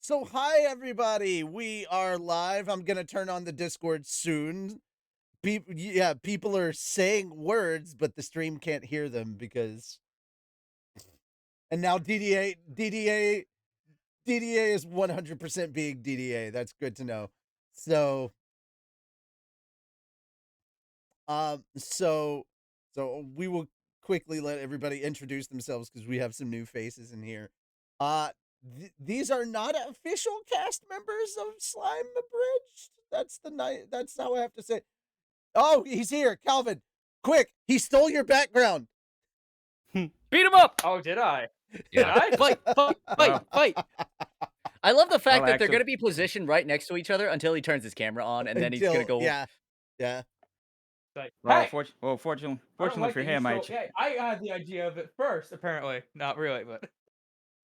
So hi everybody, we are live. I'm gonna turn on the Discord soon. People are saying words, but the stream can't hear them because. And now DDA is 100% being DDA. That's good to know. So, so we will quickly let everybody introduce themselves because we have some new faces in here. These are not official cast members of Slime Abridged. That's how I have to say. Oh, he's here, Calvin. Quick, he stole your background. Beat him up! Oh, did I? Yeah. Did I? Fight! I love the fact Well, that they're actually- going to be positioned right next to each other until he turns his camera on, and then he's going to go. Yeah. Like, Well, hey, fortunately I don't like for that you him, stole- yeah, I had the idea of it first. Apparently, not really, but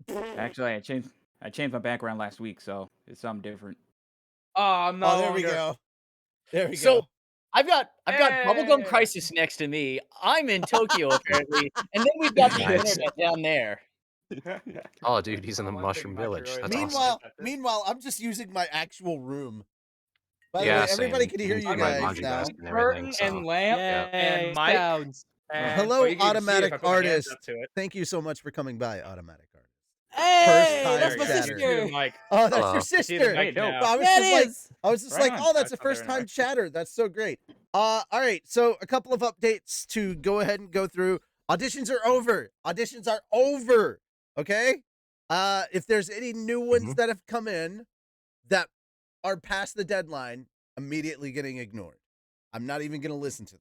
I changed my background last week, so it's something different. oh no. Oh, there we go. There we So go. I've got Bubblegum Hey. Crisis next to me. I'm in Tokyo apparently, and then we've got the Nice. internet down there. Oh, dude, he's in the One thing Mushroom about you Village. really That's like awesome. Meanwhile, I'm just using my actual room. By the Yeah, way, everybody same. can hear I'm you using my guys laundry now. basket and everything, Curtain so. and lamp and Yay, mic. sounds. And, Hello, well, you can even see it if I Automatic put my hands Artist. up to it. Thank you so much for coming by, Automatic Artist. Hey, time that's my There you go. chatter. You see the sister. mic. Oh, that's Hello. your You see the sister. mic dope. now. I was Yeah, just it like, is. I was just Right like, on. oh, that's a That's better first time anyway. chatter. That's so great. All right. So a couple of updates to go ahead and go through. Auditions are over. Auditions are over. Okay. If there's any new ones that have come in that are past the deadline, immediately getting ignored. I'm not even gonna listen to them.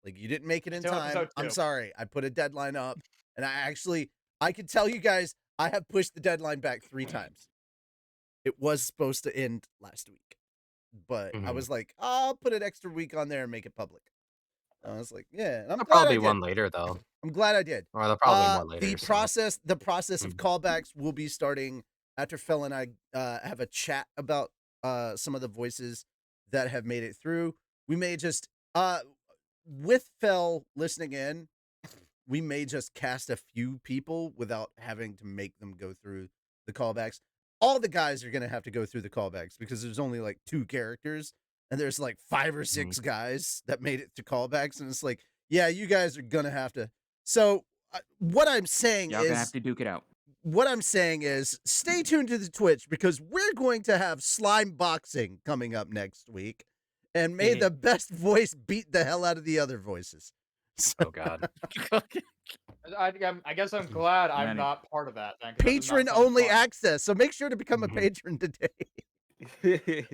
Like, you didn't make it in Until time. episode I'm 2. sorry. I put a deadline up, and I can tell you guys, I have pushed the deadline back 3 times. It was supposed to end last week, but I was like, I'll put an extra week on there and make it public. I was like, yeah, and I'm There'll glad I probably did. one later, though. I'm glad I did. Or there'll probably be one later. The process of callbacks will be starting after Phil and I have a chat about some of the voices that have made it through. We may just with Phil listening in, we may just cast a few people without having to make them go through the callbacks. All the guys are gonna have to go through the callbacks because there's only like 2 characters, and there's like 5 or 6 guys that made it to callbacks, and it's like, yeah, you guys are gonna have to. So what I'm saying Y'all is, gonna have to duke it out. what I'm saying is, stay tuned to the Twitch because we're going to have slime boxing coming up next week, and may the best voice beat the hell out of the other voices. Oh, God. I guess I'm glad I'm Manny. not part of that. Then, 'cause that does not Patron sound only fun. access, so make sure to become a patron today.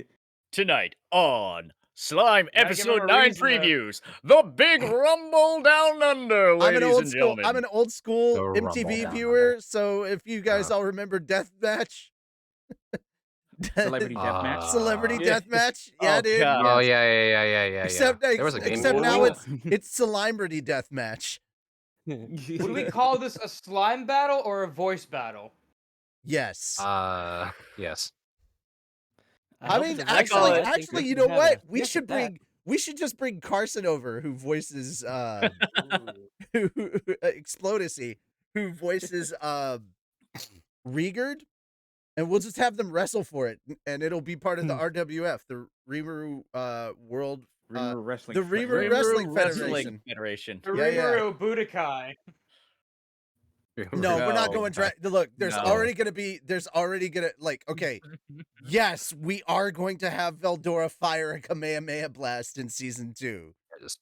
Tonight on Slime Gotta give him Episode a 9 reason to- previews, the big rumble down under, ladies and gentlemen. I'm an old school The rumble MTV down viewer, so if you guys all remember Deathmatch, Celebrity Deathmatch. Celebrity Yeah. Deathmatch, yeah, Oh, dude. God. Oh, yeah. Except There was a game except called now that. it's Celebrity Deathmatch. Would we call this a slime battle or a voice battle? Yes. Yes. I mean, actually, you know what? We should just bring Carson over, who voices Explodesy, who voices Rigard, and we'll just have them wrestle for it, and it'll be part of the RWF, the Rimuru World, Rimuru Wrestling. the Rimuru Wrestling Federation. Federation. The Yeah, yeah. Rimuru Budokai. No, we're not No. going look, there's No. already gonna like, okay, yes, we are going to have Veldora fire a Kamehameha blast in season 2. Just-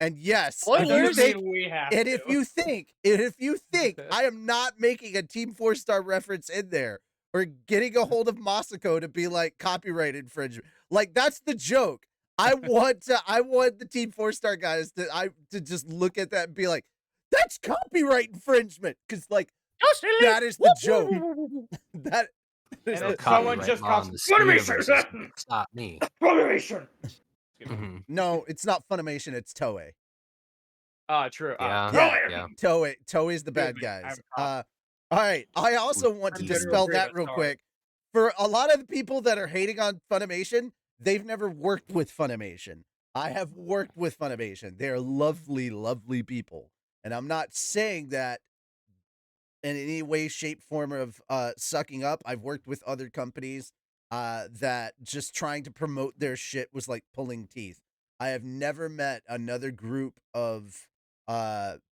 And yes, Spoilers? We have and to. if you think I am not making a Team 4-Star reference in there or getting a hold of Masako to be like copyright infringement, like, that's the joke. I want the Team 4-Star guys to just look at that and be like, that's copyright infringement, because like that is the joke. That And is then the, someone Copyright just law in comes, the universe Funimation! is stop me. Funimation! no, it's not Funimation, it's Toei. True. Yeah. Toei's the bad me, guys. I'm All right. I also want to I'm dispel generally that agree, real but quick. For a lot of the people that are hating on Funimation, they've never worked with Funimation. I have worked with Funimation. They're lovely, lovely people. And I'm not saying that in any way, shape, form of sucking up. I've worked with other companies that just trying to promote their shit was like pulling teeth. I have never met another group of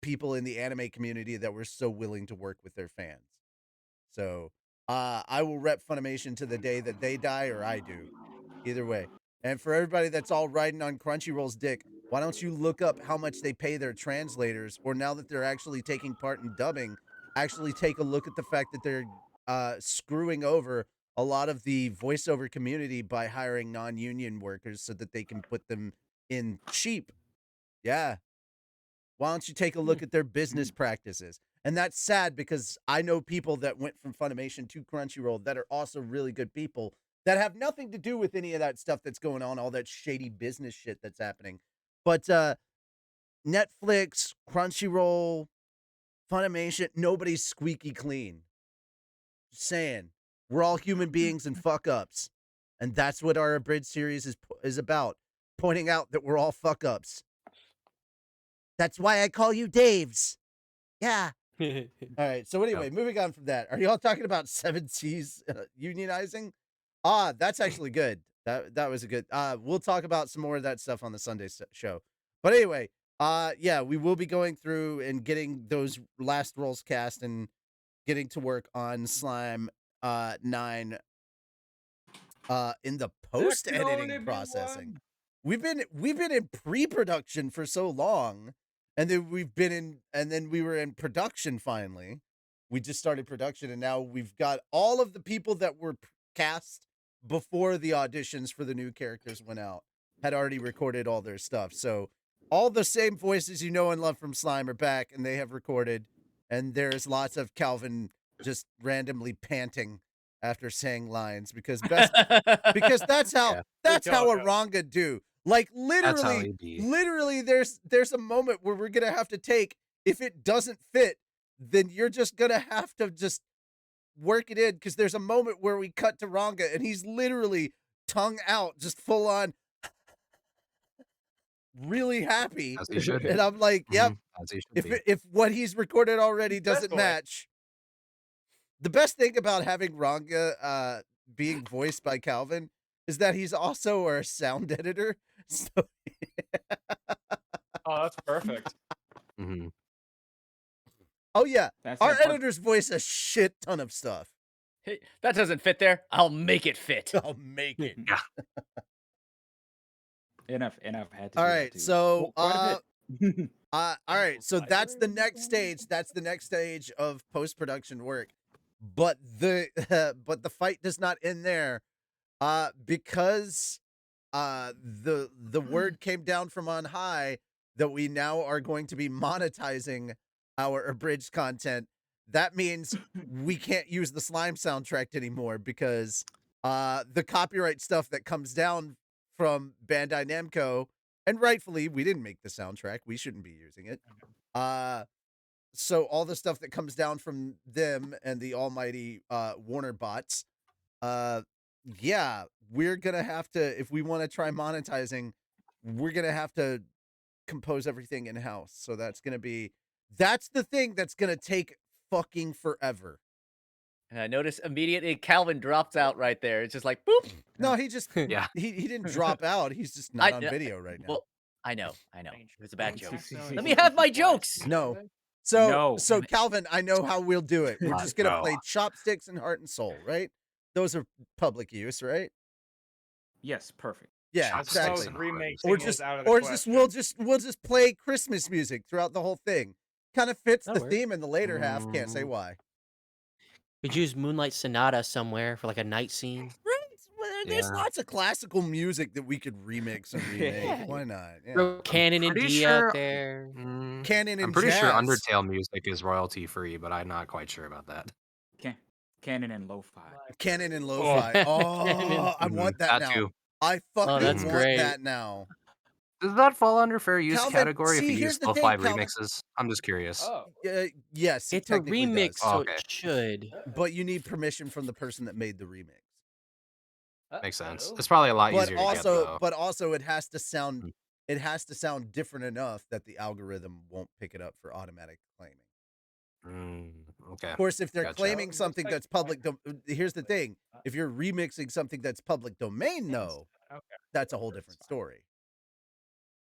people in the anime community that were so willing to work with their fans. So I will rep Funimation to the day that they die or I do. Either way. And for everybody that's all riding on Crunchyroll's dick, why don't you look up how much they pay their translators, or now that they're actually taking part in dubbing, actually take a look at the fact that they're screwing over a lot of the voiceover community by hiring non-union workers so that they can put them in cheap. Yeah. Why don't you take a look at their business practices? And that's sad because I know people that went from Funimation to Crunchyroll that are also really good people that have nothing to do with any of that stuff that's going on, all that shady business shit that's happening. But Netflix, Crunchyroll, Funimation, nobody's squeaky clean. Just saying, we're all human beings and fuck ups. And that's what our Abridged series is about, pointing out that we're all fuck ups. That's why I call you Daves. Yeah. All right. So anyway, moving on from that, are y'all talking about Seven Seas unionizing? That's actually good. That was a good. We'll talk about some more of that stuff on the Sunday show. But anyway, yeah, we will be going through and getting those last rolls cast and getting to work on Slime 9 in the post editing processing. We've been in pre-production for so long, and then we were in production finally. We just started production, and now we've got all of the people that were cast before the auditions for the new characters went out had already recorded all their stuff. So all the same voices you know and love from Slime are back, and they have recorded, and there's lots of Calvin just randomly panting after saying lines because that's how Yeah. that's how go. a Ranga do. Like That's how literally, he be. literally, there's a moment where we're gonna have to take, if it doesn't fit, then you're just gonna have to just work it in, because there's a moment where we cut to Ranga and he's literally tongue out, just full on really happy. As he should. And I'm like, yep, As he should be. if what he's recorded already doesn't way. match. The best thing about having Ranga being voiced by Calvin is that he's also our sound editor. So Oh, that's perfect. hmm oh yeah, That's our that part. editors voice a shit ton of stuff. Hey, that doesn't fit there. I'll make it fit. I'll make it. Enough had to All do that right, too. so Quite a bit. all right, so that's the next stage. That's the next stage of post-production work. But the fight does not end there. Because the word came down from on high that we now are going to be monetizing our abridged content. That means we can't use the Slime soundtrack anymore because the copyright stuff that comes down from Bandai Namco, and rightfully we didn't make the soundtrack, we shouldn't be using it. So all the stuff that comes down from them and the almighty Warner bots, yeah, we're gonna have to, if we want to try monetizing, we're gonna have to compose everything in house. So that's the thing that's gonna take fucking forever. And I notice immediately Calvin drops out right there. It's just like boop. No, he just Yeah. he didn't drop out. He's just not I- on video right now. Well, I know. It was a bad joke. Let Let me have my jokes. No. So No. Calvin, I know how we'll do it. We're just gonna No. play Chopsticks and Heart and Soul, right? Those are public use, right? Yes, perfect. Yeah, Chopsticks exactly. and Remake Or singles just out of the or just question. we'll just play Christmas music throughout the whole thing. Kind of fits That the works. theme in the later half. Can't say why. Could use Moonlight Sonata somewhere for like a night scene. Right? Well, there's Yeah. lots of classical music that we could remix and remake. Yeah. Why not? Yeah. Throw Canon and pretty D sure- out there. Canon and I'm pretty jazz. sure Undertale music is royalty free, but I'm not quite sure about that. Canon and lo-fi. Canon and lo-fi. Oh, I want that now. too. I fucking that's want great. that now. Does that fall under fair use Calvin, category see, if you here's use the thing, lo-fi Calvin. remixes? I'm just curious. Oh, Yes, it It's a technically remix, does. so okay. it should. But you need permission from the person that made the remix. Makes sense. oh. It's probably a lot But easier to get also, though. but also, it has to sound Mm. different enough that the algorithm won't pick it up for automatic claiming. Okay. Of course, if they're Gotcha. claiming something that's public, here's the thing: if you're remixing something that's public domain, though, Okay. that's a whole different story.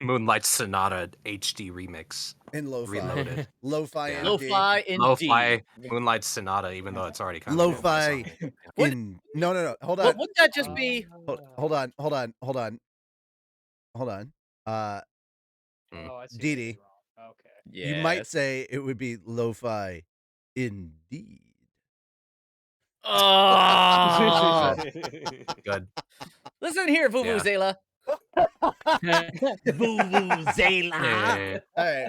Moonlight Sonata HD remix. In lo-fi, Reloaded. lo-fi, Yeah. ND. Lo-fi indeed. Lo-fi Moonlight Sonata, even though it's already kind of Lo-fi What- in no. Hold on. What wouldn't that just be? Hold on. Oh, I see. Didi. Wrong. Okay. Yeah. You might say it would be lo-fi indeed. Oh. good. Listen here, Yeah. Vuvuzela. Vuvuzela. Yeah. All right.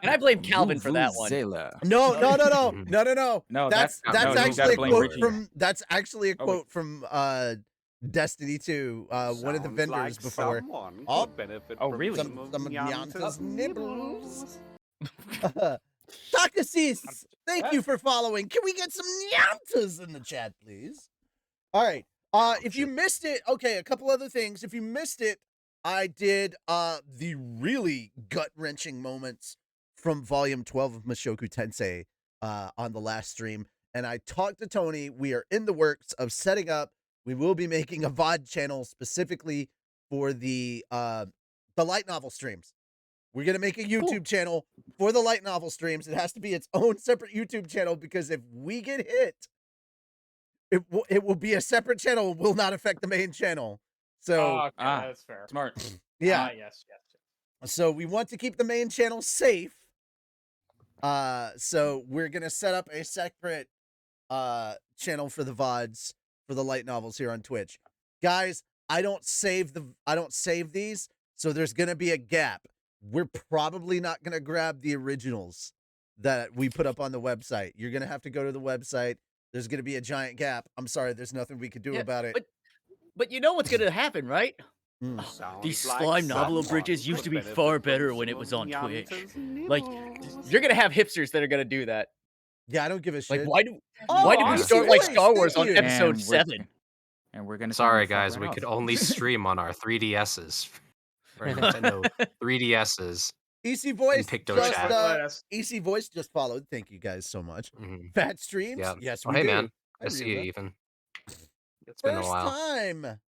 And I blame Calvin for that one. Vuvuzela. No. Mhm. No, That's no, that's you actually gotta a blame quote Richie. from a Oh, wait. quote from Destiny 2, one of the vendors before. Oh, Oh, really? some of Nyanta's nibbles. Takasis, thank you for following. Can we get some Nyantas in the chat, please? All right. If you missed it, okay, a couple other things. If you missed it, I did the really gut-wrenching moments from Volume 12 of Mushoku Tensei on the last stream, and I talked to Tony. We are in the works of setting up. We will be making a VOD channel specifically for the light novel streams. We're gonna make a YouTube channel for the light novel streams. It has to be its own separate YouTube channel because if we get hit, it will be a separate channel. It will not affect the main channel. So Okay, that's fair. Smart. yeah. Yes. So we want to keep the main channel safe. So we're gonna set up a separate channel for the VODs for the light novels here on Twitch. Guys, I don't save these, so there's gonna be a gap. We're probably not gonna grab the originals that we put up on the website. You're gonna have to go to the website. There's gonna be a giant gap. I'm sorry, there's nothing we can do Yeah, about it. But you know what's gonna happen, right? These slime novel bridges used to be far better when it was on Twitch. Like, you're gonna have hipsters that are gonna do that. Yeah, I don't give a shit. Like, why did we Easy start like Voice, Star Wars thank on you. episode 7? And we're gonna Sorry, turn the fuck guys. right We could off. only stream on our 3DSs. Or Nintendo 3DSs. EC Voice Picto just chat. EC Voice just followed. Thank you guys so much. Mhm. Fat streams? Yeah. Yes, Oh, we hey, do. man. Hi, I see you, Ryuba. Ethan. It's been a First while. time.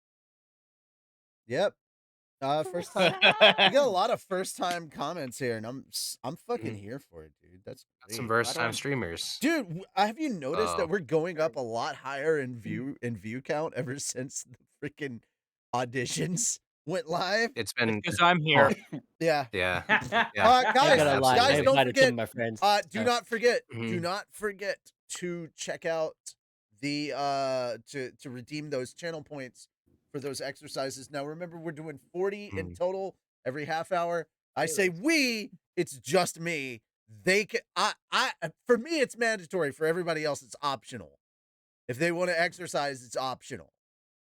Yep. First time. We got a lot of first time comments here, and I'm fucking here for it, dude. That's great. Some first time streamers. Dude, have you noticed that Oh. we're going up a lot higher in view count ever since the freaking auditions went live? It's been Because I'm here. Yeah. yeah. Guys, I gotta lie. I guys, don't invited some forget. of my friends. Do not forget. Do Mhm. not forget to check out the to redeem those channel points for those exercises. Now remember, we're doing 40 in total every half hour. I say we. It's just me. They can. I. For me, it's mandatory. For everybody else, it's optional. If they want to exercise, it's optional.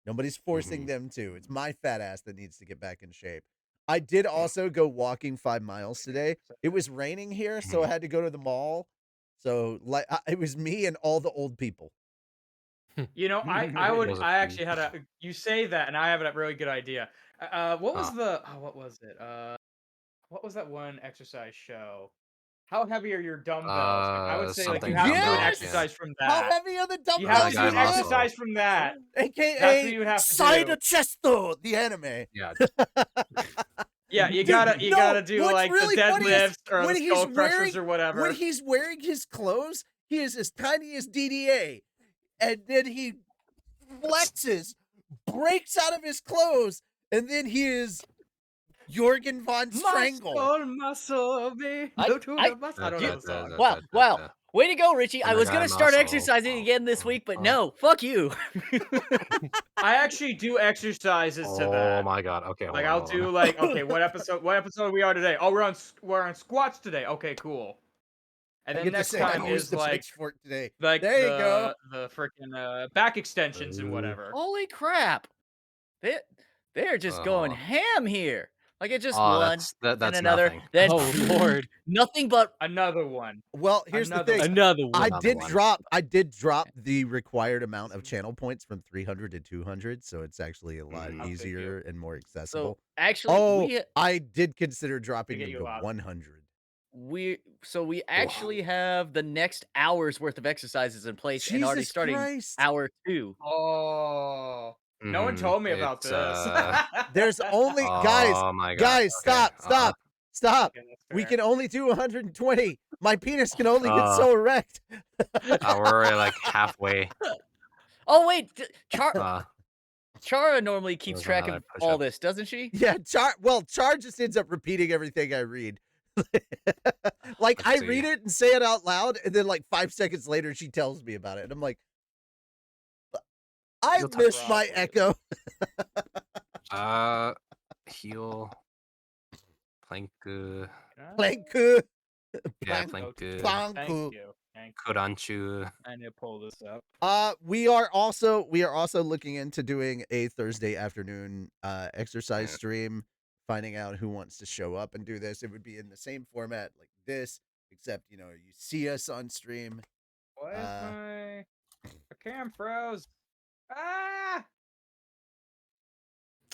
Nobody's forcing them to. It's my fat ass that needs to get back in shape. I did also go walking 5 miles today. It was raining here, so I had to go to the mall. So like, it was me and all the old people. You know, I Was it actually had a. You say that, and I have a really good idea. What was Huh. what was it? What was that one exercise show? How heavy are your dumbbells? Like, I would say like you something have to do an dumbbells, yeah. exercise from How that. heavy are the You have to do dumbbells? an exercise from that. That's what AKA you would have to Side do. of Chesto, the anime. Yeah. Yeah, you Dude, gotta do what's like really the funny is deadlifts or when the he's skull crushers wearing- or whatever. When he's wearing his clothes, he is as tiny as DDA. And then he flexes, breaks out of his clothes, and then he is Jorgen von Strangle. Muscle, be. I- No to I- the muscle. I don't know the song. Wow. Way to go, Richie. I And the was guy gonna start muscle. exercising again this week, but Oh. no, fuck you. I actually do exercises to that. Oh my god. Okay. Like hold I'll on, do hold on. like okay, what episode we are today? Oh, we're on squats today. Okay, cool. And I then get to next say I time used is the like pitchfork today. like There you go. the freaking back extensions and whatever. Holy crap. They're just going ham here. Like it just Oh, one, that's then another, nothing. then Oh Lord, nothing but Another one. Well, here's the Another thing. one. another one. I Another did one. drop the required amount of channel points from 300 to 200, so it's actually a lot Mhm. I'll take easier you. and more accessible. so actually Oh, we I did consider dropping get them you to out. 100. we actually have the next hour's worth of exercises in place and already Jesus starting Christ. hour 2. Oh, no one told me about It's this. There's only oh my god. guys, Okay. stop. Okay, that's We fair. can only do 120. My penis can only get Uh, so erect. we're already like halfway. Oh wait, Uh, Chara normally keeps there's track another of all push-up. this, doesn't she? Yeah, Char just ends up repeating everything I read. Like Let's I see. read it and say it out loud, and then like 5 seconds later she tells me about it. And I'm like, I You'll miss touch. my echo. Heel. Plank. Planku. Yeah, Plank. plank. Thank Planku. you. Thank you. Kuranchu. I need to pull this up. We are also looking into doing a Thursday afternoon exercise stream, finding out who wants to show up and do this. It would be in the same format like this, except you see us on stream. Why is my cam froze? Ah!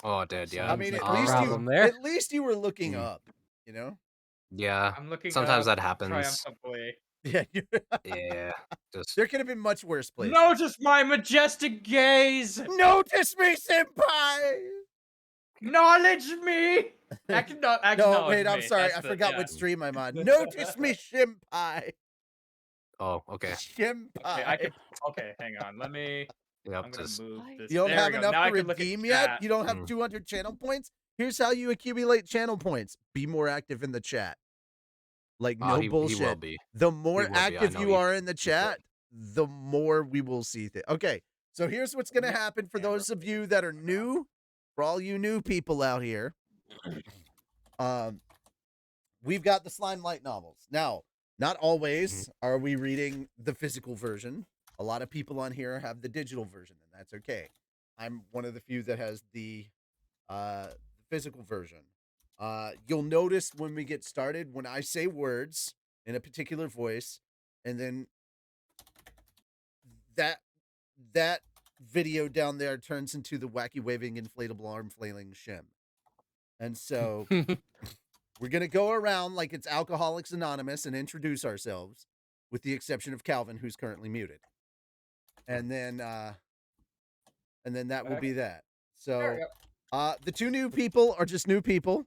Oh, dude, yeah. I mean, Sounds like a problem there. at least you were looking up, you know? Yeah. I'm looking Sometimes up that happens. triumphantly. Yeah. Yeah. Just There could have been much worse places. Notice my majestic gaze! Notice me, senpai! Knowledge me! No, wait, I'm sorry. I forgot what stream I'm on. Notice me, senpai! Oh, okay. Senpai. Okay, hang on. Let me. Yep. I'm gonna Just move this. You don't There have we go. enough Now I to can look at redeem yet? chat. You don't have 200 channel points? Here's how you accumulate channel points. Be more active in the chat. Like, no bullshit. He will be. The more He will be. I active know you he- are in the will. chat, the more we will see things. Okay, so here's what's going to happen for those of you that are new, for all you new people out here. We've got the Slime Light novels. Now, not always are we reading the physical version. A lot of people on here have the digital version, and that's okay. I'm one of the few that has the physical version. You'll notice when we get started, when I say words in a particular voice, and then that video down there turns into the wacky waving inflatable arm flailing shim. And so we're going to go around like it's Alcoholics Anonymous and introduce ourselves, with the exception of Calvin, who's currently muted. And then that will be that. So the two new people are just new people.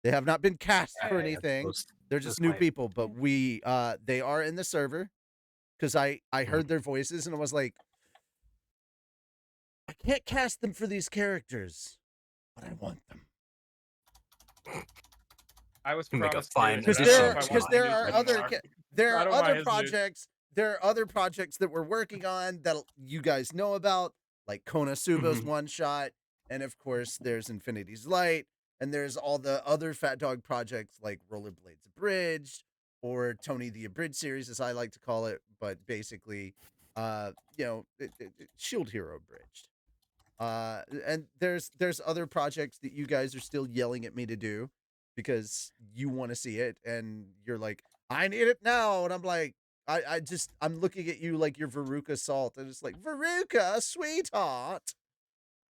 They have not been cast for anything. They're just new people, but they are in the server because I heard their voices and I was like, I can't cast them for these characters, but I want them. I was Make a promised fine because Because there are other projects. There are other projects that we're working on that you guys know about, like Konosuba's one shot, and of course there's Infinity's Light, and there's all the other Fat Dog projects like Rollerblades Abridged or Tony the Abridged series, as I like to call it, but basically, Shield Hero Abridged. And there's other projects that you guys are still yelling at me to do because you want to see it, and you're like, I need it now, and I'm like, I'm looking at you like you're Veruca Salt, and it's like, Veruca, sweetheart.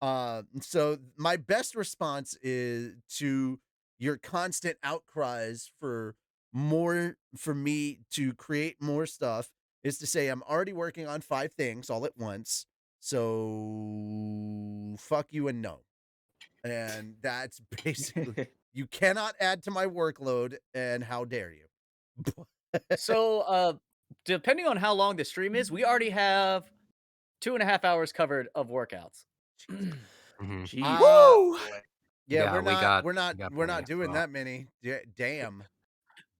So my best response is to your constant outcries for me to create more stuff is to say I'm already working on 5 things all at once. So fuck you and no. And that's basically you cannot add to my workload, and how dare you. So, depending on how long the stream is, we already have 2.5 hours covered of workouts. Jeez. Woo! Yeah, Yeah, we're not plenty. doing that many. Damn.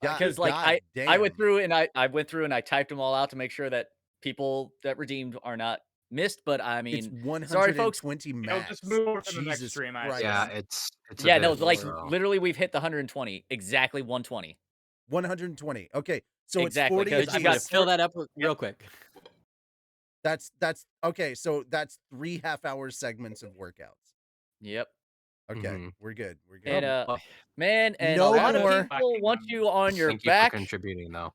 Because I went through and I typed them all out to make sure that people that redeemed are not missed. But I It's mean, 120 sorry, folks. max. Just move over to the next Jesus stream. Christ. Yeah, it's a Yeah, no, bit, like so. literally, we've hit the 120, exactly 120. 120. Okay, so Exactly, it's 40 'cause a I I've gotta got piece. fill that up real quick. That's okay. So that's 3 half-hour segments of workouts. Yep. Okay, we're good. We're good. And man, and No a lot more. of people want you on your Thank you back, for contributing, though.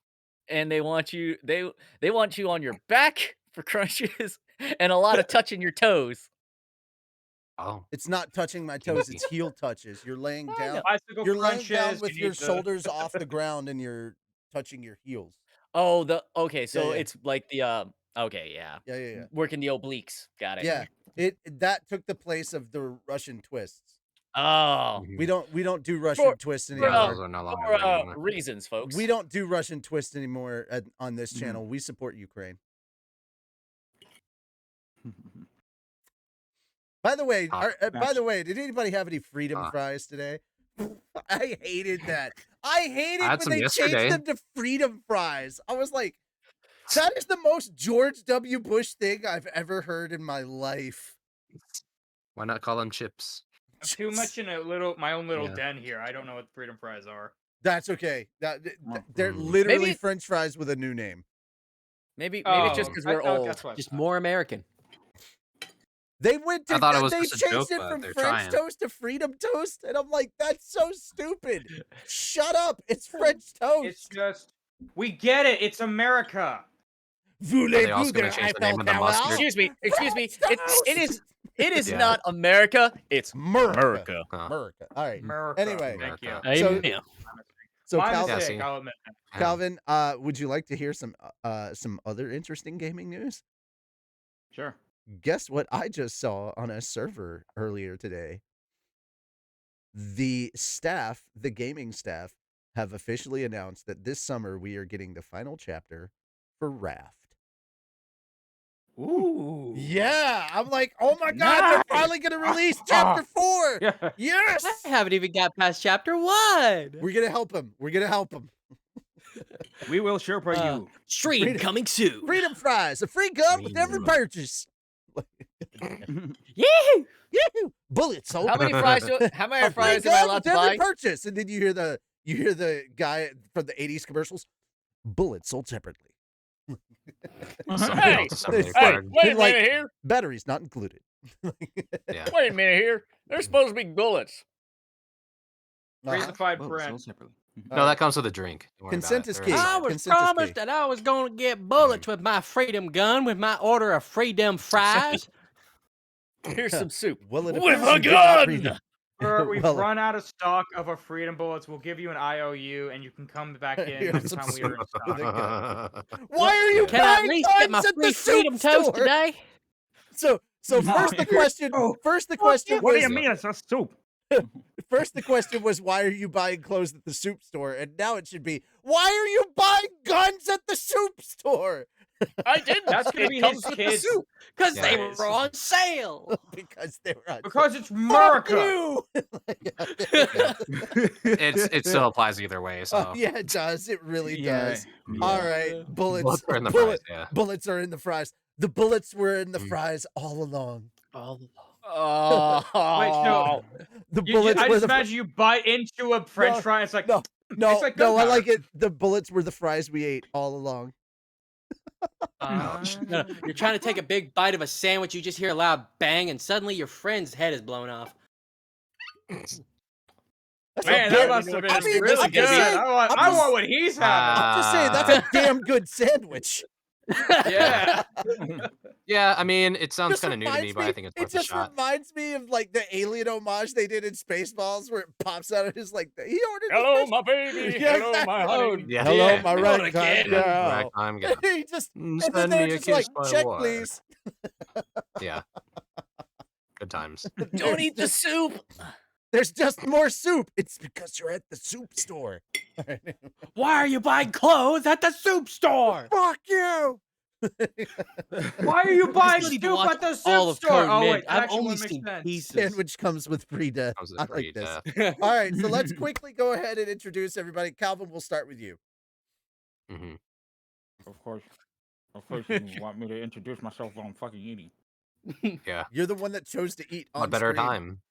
and they want you on your back for crunches, and a lot of touching your toes. Oh, It's not touching my toes. It's heel touches. You're laying down. Bicycle You're laying down crunches. with you your need to- shoulders off the ground and you're touching your heels. Oh, okay, so yeah. it's like the okay, yeah. Yeah. Working the obliques. Got it. Yeah. That took the place of the Russian twists. Oh. We don't do Russian twists yeah, anymore. those are no longer For there anymore. reasons, folks. We don't do Russian twists anymore on this channel. We support Ukraine. By the way, did anybody have any freedom fries today? I hated that. I hated had when some they yesterday. changed them to freedom fries. I was like, that is the most George W. Bush thing I've ever heard in my life. Why not call them chips? I'm too much in my own little Yeah. den here. I don't know what freedom fries are. That's okay. They're literally Maybe- French fries with a new name. Maybe it's just because we're old. That's what Just more American. They went to I thought it was they just a changed joke, it but from they're French trying. toast to freedom toast, and I'm like, that's so stupid. Shut up! It's French toast. It's just we get it. It's America. Voulez-vous Are they also de gonna change the name of the Eiffel mustard? Tower? Excuse me. It is Yeah. not America. It's America. Huh. America. All right. America. Anyway. Thank you. America. So- So My Calvin, mistake, see. I'll admit. Calvin, would you like to hear some other interesting gaming news? Sure. Guess what I just saw on a server earlier today? The gaming staff, have officially announced that this summer we are getting the final chapter for Raft. Ooh. Yeah, I'm like, oh my god, they're Nice. finally gonna release chapter 4. Yeah. Yes, I haven't even got past chapter 1. we're gonna help him. We're gonna help him. We will sure you. Stream Freedom- coming soon. Freedom fries, a free gun with every purchase. Yee! Yahoo! Bullets sold. How many fries? How A many free fries am I gun allowed with to every buy? purchase, and then you hear the guy from the '80s commercials. Bullets sold separately. Something Hey, else assembly hey, required. Wait a like- minute here. Batteries not included. Yeah. Wait a minute here. There's supposed to be bullets. Crazified Well, print. sold separately. No, that comes with a drink. Don't worry Consent about it. is There key. I a- was Consent is promised key. that I was going to get bullets with my freedom gun with my order of freedom fries. Here's some soup. Well, it With appears a you did not read gun! them. We've Well, run out of stock of our freedom bullets. We'll give you an IOU, and you can come back in Here's next some time we are in soup. stock. Why are you Can I at buying least get my guns at free the freedom soup toast store? today? So first the question. First the question What do was. you mean it's a soup? First the question was, why are you buying clothes at the soup store? And now it should be, why are you buying guns at the soup store? I didn't. That's gonna It be comes his with the kids. soup. Because they Yeah. were on sale. Because they were on. Because it's Fuck America. you! It still applies either way. So Oh, yeah, it does. It really Yeah. does. Yeah. All right, bullets. Bullets are in the fries. Yeah. Bullets are in the fries. The bullets were in the Mm. fries all along. Oh. Wait, no. The I bullets were just the imagine you bite into a French No, fry. It's like no, no, It's like no. I gunpowder. like it. The bullets were the fries we ate all along. No, you're trying to take a big bite of a sandwich, you just hear a loud bang, and suddenly your friend's head is blown off. That's Man, a that damn- must have been I mean, really I'm good. just saying- I I'm want what he's having. I'm just saying that's a damn good sandwich. Yeah. Yeah, I mean, it sounds Just kind of new to me, reminds but I think it's worth it a just shot. reminds me of like the alien homage they did in Spaceballs, where it pops out of his like he ordered. the Hello, fish- my baby. Yeah, Hello, my exactly. honey. Yeah. Hello, Yeah. my Do it right again. girl. Right, I'm gonna He just and then send they're me a just kiss like, by check, wire. please. Yeah. Good times. Don't eat the soup. There's just more soup. It's because you're at the soup store. Why are you buying clothes at the soup store? Fuck you. Why are you buying still need to soup watch at the all soup of store? Code Oh Mid. wait, that I've actually only would make seen sense. pieces. Sandwich comes with free death. Comes with I free like this. All right, so let's quickly go ahead and introduce everybody. Calvin, we'll start with you. hmm Of course, you want me to introduce myself while I'm fucking eating. Yeah. You're the one that chose to eat on What better screen. time?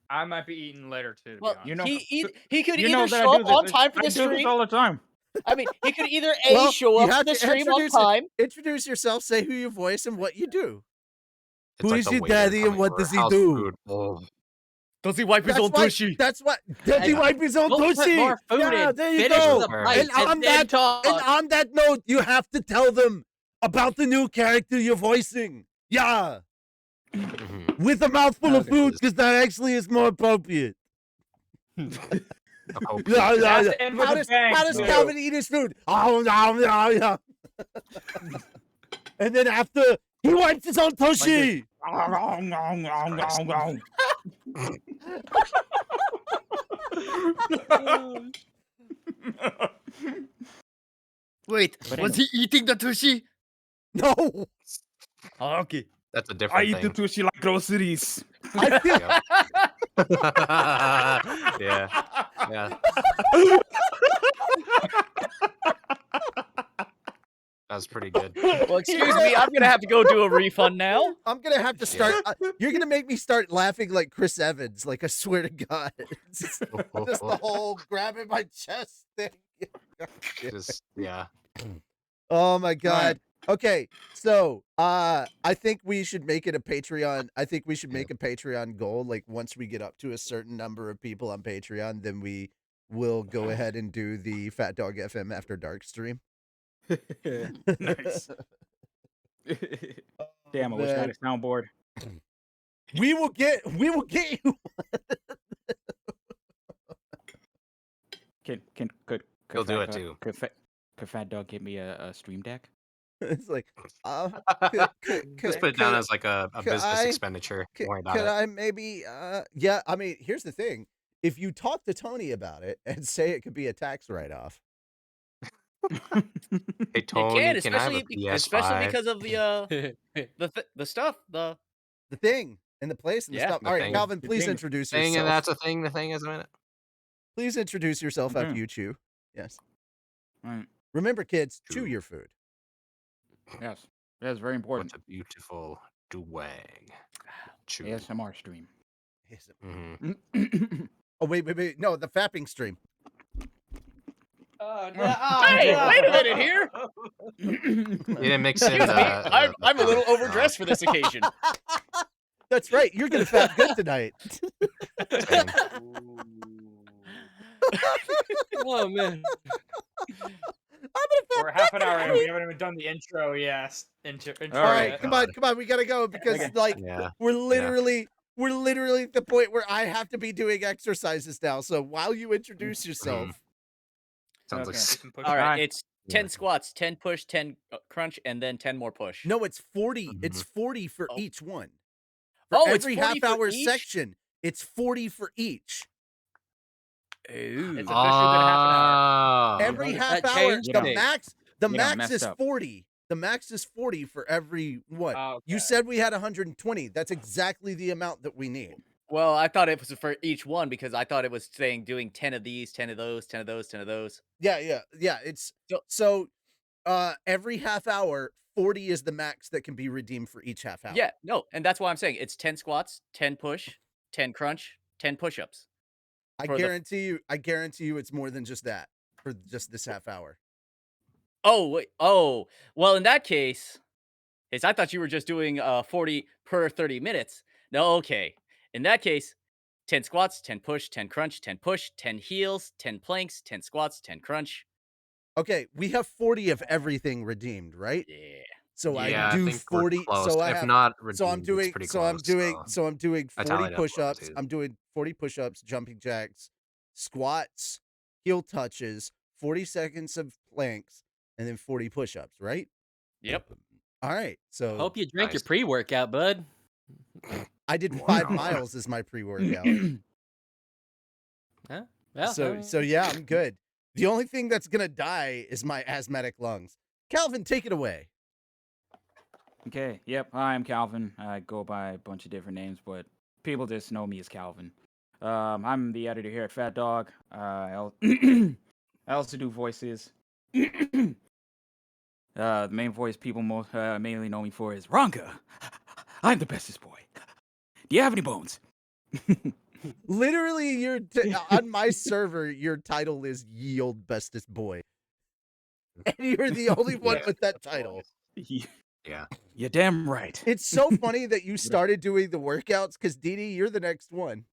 I might be eating later too. To Well, be honest. You know- he could You know either that show I up do this. on time for I the do this stream. all the time. I mean, he could either Well, show you up have for the to stream on introduce it. time. Introduce yourself, say who your voice and what you do. It's Who like is the your waiter daddy and coming what for does he house do? food. Oh. Does he wipe That's why. Does he Hey, wipe his own Don't put pussy? more food Yeah, in. there you Finish go. the bite And on then that- talk. And on that note, you have to tell them about the new character you're voicing. Yeah. Mhm. with a mouthful of Okay. food, because that actually is more appropriate. Appropriate. Yeah, It yeah, has yeah. to end with a bang, How does too. Calvin eat his food? Oh, no, no, no. And then after, he wipes his own tushy. Wait, But was he eating the tushy? No, Oh, okay. That's a I different eat the thing. sushi like groceries. I feel Yep. Yeah. Yeah. That was pretty good. Well, excuse me, I'm gonna have to go do a refund now. I'm gonna have to start. You're gonna make me start laughing like Chris Evans. Like I swear to God, it's just the whole grabbing my chest thing. Just yeah. Oh my God. Okay, so I think we should make it a Patreon. I think we should make a Patreon goal. Like once we get up to a certain number of people on Patreon, then we will go ahead and do the Fat Dog FM After Dark stream. Nice. Damn, I wish I had a soundboard. We will get you. Could He'll do Fat it Dog- too. Could Fat Dog give me a stream deck? It's like, Just put it down as like a business I- expenditure. Don't worry about could it. I maybe yeah, I mean, here's the thing. If you talk to Tony about it and say it could be a tax write-off. Hey Tony, It can I have a especially PS5? because of the stuff. The thing and the place and the Yeah. stuff. The All right, thing. Calvin, The please thing. introduce Thing, and yourself. that's a thing. The thing is a minute. Please introduce yourself after Mhm. you chew. Yes. Right. Remember, kids, chew Chew. your food. Yes, that's very important. What a beautiful duwag. Chew. ASMR stream. Mhm. Oh, wait. No, the fapping stream. Oh, Hey, no. wait a minute here. You didn't mix in Excuse me, the I'm a little food. overdressed for this occasion. That's right. You're gonna fap good tonight. Same. Oh man. We're half an hour in. We haven't even done the intro. Yes. Intro All All right, right, yet. come on. We gotta go because Okay. like Yeah. we're literally at the point where I have to be doing exercises now. So while you introduce yourself, Sounds Okay. like Some push- All right, Alright. it's 10 squats, 10 push, 10 crunch, and then 10 more push. no, it's 40. Mhm. It's 40 for Oh. each one. For Oh, it's every 40 for half-hour each? section, it's 40 for each. Ooh. It's officially been half an hour. Every noticed half that hour, change? the You know, max you know, max messed is up. 40. The max is 40 for every one. Oh, You okay. said we had 120. That's exactly the amount that we need. Well, I thought it was for each one because I thought it was saying doing 10 of these, 10 of those, 10 of those, 10 of those. Yeah. It's so every half hour, 40 is the max that can be redeemed for each half hour. Yeah, no, and that's why I'm saying it's 10 squats, 10 push, 10 crunch, 10 push-ups. I for the- guarantee you it's more than just that for just this half hour. Oh, wait. Oh, well, in that case, I thought you were just doing 40 per 30 minutes. No, okay. In that case, 10 squats, 10 push, 10 crunch, 10 push, 10 heels, 10 planks, 10 squats, 10 crunch. Okay, we have 40 of everything redeemed, right? Yeah. So Yeah, I do think we're 40. close. So I if have not, so I'm redeemed, it's doing pretty so I'm close, doing so I'm doing I 40 tallied up push-ups. too. I'm doing 40 push-ups, jumping jacks, squats, heel touches, 40 seconds of planks, and then 40 push-ups, right? Yep. All right. So Hope you drank your Nice. pre-workout, bud. I did Wow. 5 miles as my pre-workout. Huh? Well, So yeah, I'm good. The only thing that's gonna die is my asthmatic lungs. Calvin, take it away. Okay, yep. Hi, I'm Calvin. I go by a bunch of different names, but people just know me as Calvin. I'm the editor here at Fat Dog. I also do voices. The main voice people mainly know me for is Ronka. I'm the bestest boy. Do you have any bones? Literally, on my server, your title is Ye Old Bestest Boy. And you're the only one with that title. Yeah. You're damn right. It's so funny that you started doing the workouts because Dee Dee, you're the next one.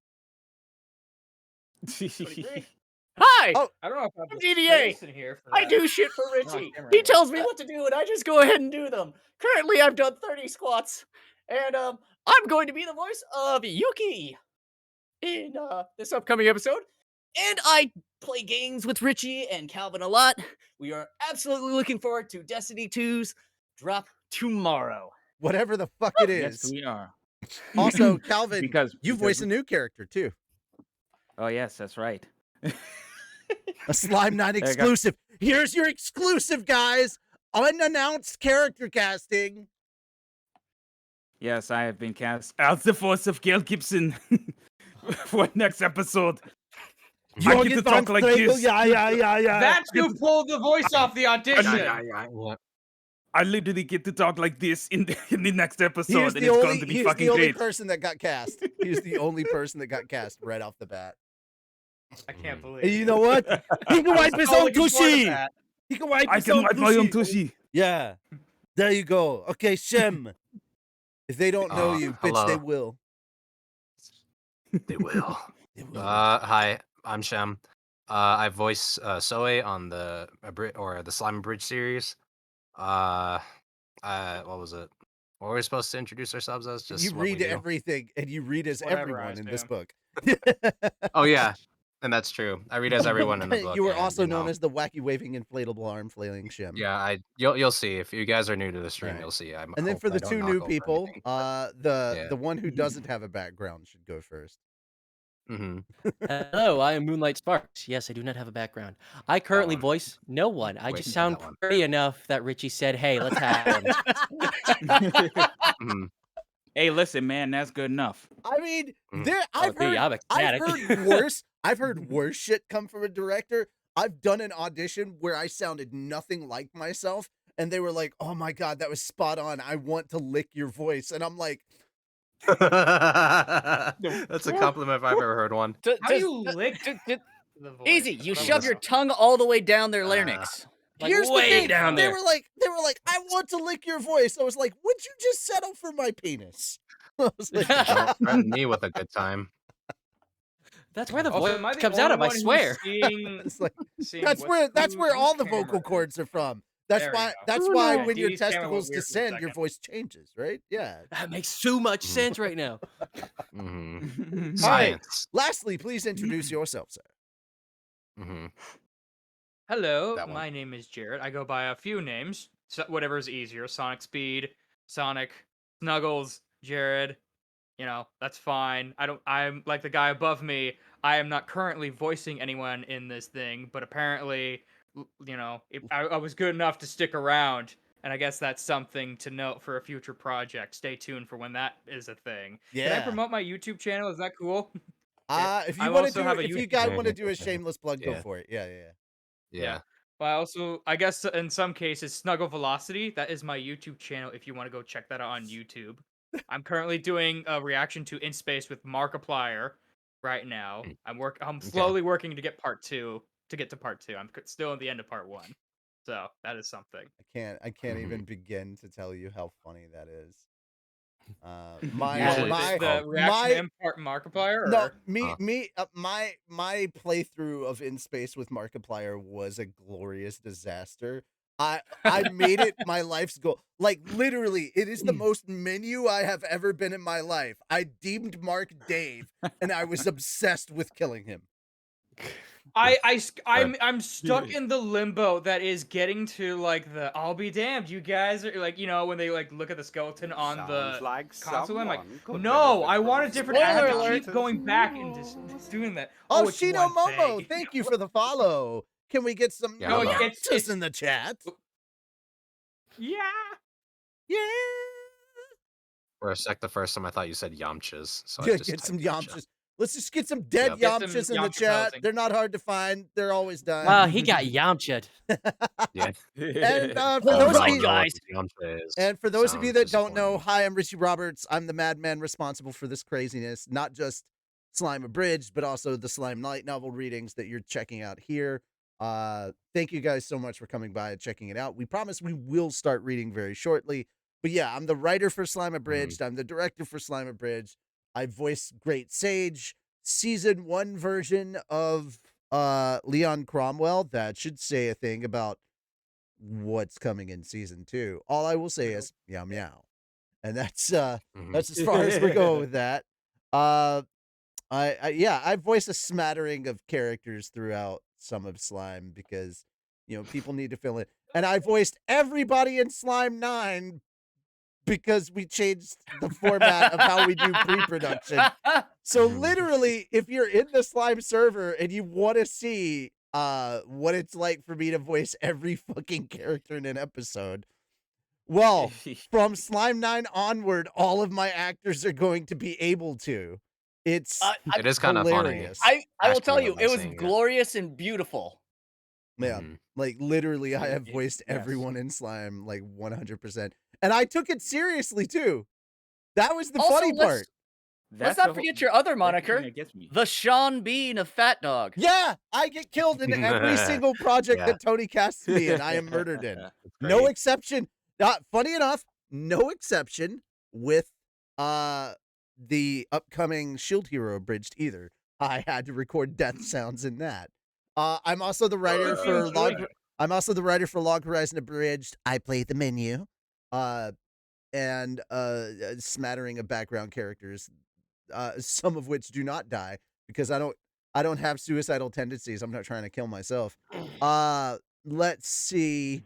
Hi, Oh, I don't know if I have I'm the DDA. space in here for I that. do shit for on Richie. camera He anymore. tells me what to do, and I just go ahead and do them. Currently, I've done 30 squats And I'm going to be the voice of Yuki in this upcoming episode. And I play games with Richie and Calvin a lot. We are absolutely looking forward to Destiny 2's drop tomorrow. Whatever the fuck it Yes, is. we are. Also, Calvin, Because you voice a new character too. Oh yes, that's right. A Slime Night There you go. exclusive. Here's your exclusive, guys. Unannounced character casting. Yes, I have been cast as the voice of Gail Gibson for next episode. I get to talk like this. Yeah. That's who pulled the voice off the audition. Yeah. I literally get to talk like this in the next episode, He's and the it's only, going to be he's fucking the only great. person that got cast. He's the only person that got cast right off the bat. I can't believe. And you know what? He can wipe his so own looking forward to tushy. that. He can wipe I his can own wipe my own tushy. Yeah. There you go. Okay, Shem. If they don't know you, bitch, hello. they will. They will. They will. Hi, I'm Shem. I voice Soe on the Slime Bridge series. What was it? What were we supposed to introduce ourselves as? Just you what we read do? everything, and you read as Whatever, I everyone in this assume. book. Oh yeah, and that's true. I read as everyone in the book. You were and, also you known know, as the wacky waving inflatable arm flailing Shem. Yeah, you'll see if you guys are new to the stream, Right. you'll see. And then for the two new people, the one who doesn't have a background should go first. Mm-hmm. Hello, I am Moonlight Sparks. Yes, I do not have a background. I currently one. voice no one. I Wait, just not sound that one. pretty enough that Richie said, "Hey, let's have him." Mhm. Hey, listen, man, that's good enough. I mean, Mhm. I've dude, I'm heard ecstatic. worse. I've heard worse shit come from a director. I've done an audition where I sounded nothing like myself, and they were like, "Oh my god, that was spot on. I want to lick your voice," and I'm like, That's a compliment if I've ever heard one. How do you lick the voice? Easy, you I don't shove your know. tongue all the way down their larynx. Like, "Here's the way thing." down they there. were like, "I want to lick your voice." I was like, "Would you just settle for my penis?" I was like, Don't threaten me with a good time. That's where the Also, voice am I the comes out only of. I one who's swear. it's like seeing that's where all the vocal cords. cords are from. That's There we why. go. That's Oh, why no. when your Dee's camera testicles went weird for a descend, your second. voice changes, right? Yeah. That makes so much sense right now. Mm-hmm. All right. Science. Lastly, please introduce yourself, sir. Mm-hmm. Hello, That one. my name is Jared. I go by a few names, so whatever is easier. Sonic Speed, Sonic, Snuggles, Jared. You know, that's fine. I'm like the guy above me. I am not currently voicing anyone in this thing, but apparently, you know, I was good enough to stick around, and I guess that's something to note for a future project. Stay tuned for when that is a thing. Can I Yeah. promote my YouTube channel? Is that cool? If I you want to also do, have a if you YouTube guys channel. want to do a shameless plug, go Yeah. for it. Yeah. Yeah. But I guess in some cases, Snuggle Velocity, that is my YouTube channel if you want to go check that out on YouTube. I'm currently doing a reaction to In Space with Markiplier right now. I'm slowly working to get to part 2. I'm still at the end of part 1. So, that is something. I can't Mhm. even begin to tell you how funny that is. Is My the reaction to part Markiplier? no, Or? my playthrough of In Space with Markiplier was a glorious disaster. I made it my life's goal. Like literally, it is the most menu I have ever been in my life. I deemed Mark Dave, and I was obsessed with killing him. I'm stuck in the limbo that is getting to like the I'll be damned, you guys are like, you know, when they like look at the skeleton on the console. I'm like, no, I want a different. I have to keep going back and just doing that. Oh, it's Shino one Momo, thing. thank you for the follow. Can we get some Yeah, No, hello. it's in the chat? yeah. Yeah. For a sec, the first time I thought you said Yamchas. So I Yeah, just get some typed Yamcha. Yamchas. Let's just get some dead Yep. Get some Yamchas in the Yamcha chat. posing. They're not hard to find. They're always done. Wow, he got Yamcha'd. Yeah. And for All those right, of you, guys. and for those of you Sounds that don't know, disappointing. hi, I'm Richie Roberts. I'm the madman responsible for this craziness, not just Slime Abridged, but also the Slime Light novel readings that you're checking out here. Thank you guys so much for coming by and checking it out. We promise we will start reading very shortly. But yeah, I'm the writer for Slime Abridged. I'm the director for Slime Abridged. I voice Great Sage, season 1 version of Leon Cromwell. That should say a thing about what's coming in season 2. All I will say is meow meow. and that's Mhm. as far as we're going with that. Uh, I voice a smattering of characters throughout some of Slime because people need to fill in, and I voiced everybody in Slime 9 because we changed the format of how we do pre-production. So literally, if you're in the Slime server and you want to see what it's like for me to voice every fucking character in an episode, well, from Slime 9 onward, all of my actors are going to be able to. It's It is kind of funny. hilarious. I will tell Actually, you, like it was seeing it. glorious and beautiful. Yeah, Mhm. like literally, I have It- voiced yes. everyone in Slime like 100%, and I took it seriously too. That was the Also, funny part. Let's That's the not whole- forget your other that's the thing moniker, that gets me. the Sean Bean of Fat Dog. Yeah, I get killed in every single project Yeah. that Tony casts me in. I am murdered in. It's No great. exception. Funny enough, no exception with the upcoming Shield Hero Abridged either. I had to record death sounds in that. I'm also the writer for I'm also the writer for Log Horizon Abridged. I play the menu. And a smattering of background characters, some of which do not die because I don't have suicidal tendencies. I'm not trying to kill myself. Let's see.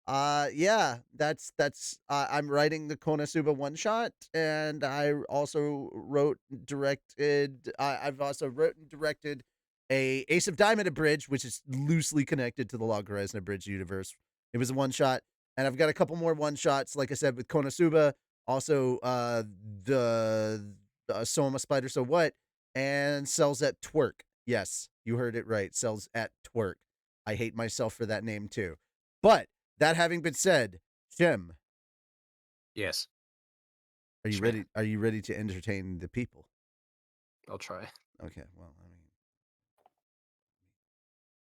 Yeah, that's I'm writing the Konosuba one shot, and I also I've also wrote and directed a Ace of Diamond Abridged, which is loosely connected to the Log Horizon Abridged universe. It was a one shot, and I've got a couple more one shots, like I said, with Konosuba. Also, the Soma Spider So What, and Sells at Twerk. Yes, you heard it right. Sells at Twerk. I hate myself for that name too. But that having been said, Jim, Yes, are you Schmeh. ready? Are you ready to entertain the people? I'll try. Okay. Well, I mean,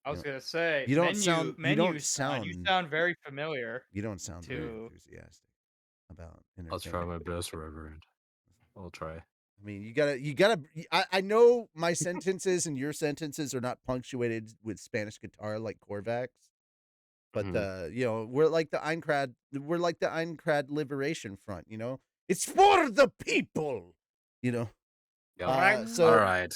I was gonna say, you don't menu, sound. You menu don't sign. You sound. sound very familiar. You don't sound very to- enthusiastic about I'll try entertaining. my best, Reverend. I'll try. I mean, you gotta. I know my sentences and your sentences are not punctuated with Spanish guitar like Korvac's, but we're like the Einkrad. We're like the Einkrad Liberation Front. It's for the people. Yep. So All right.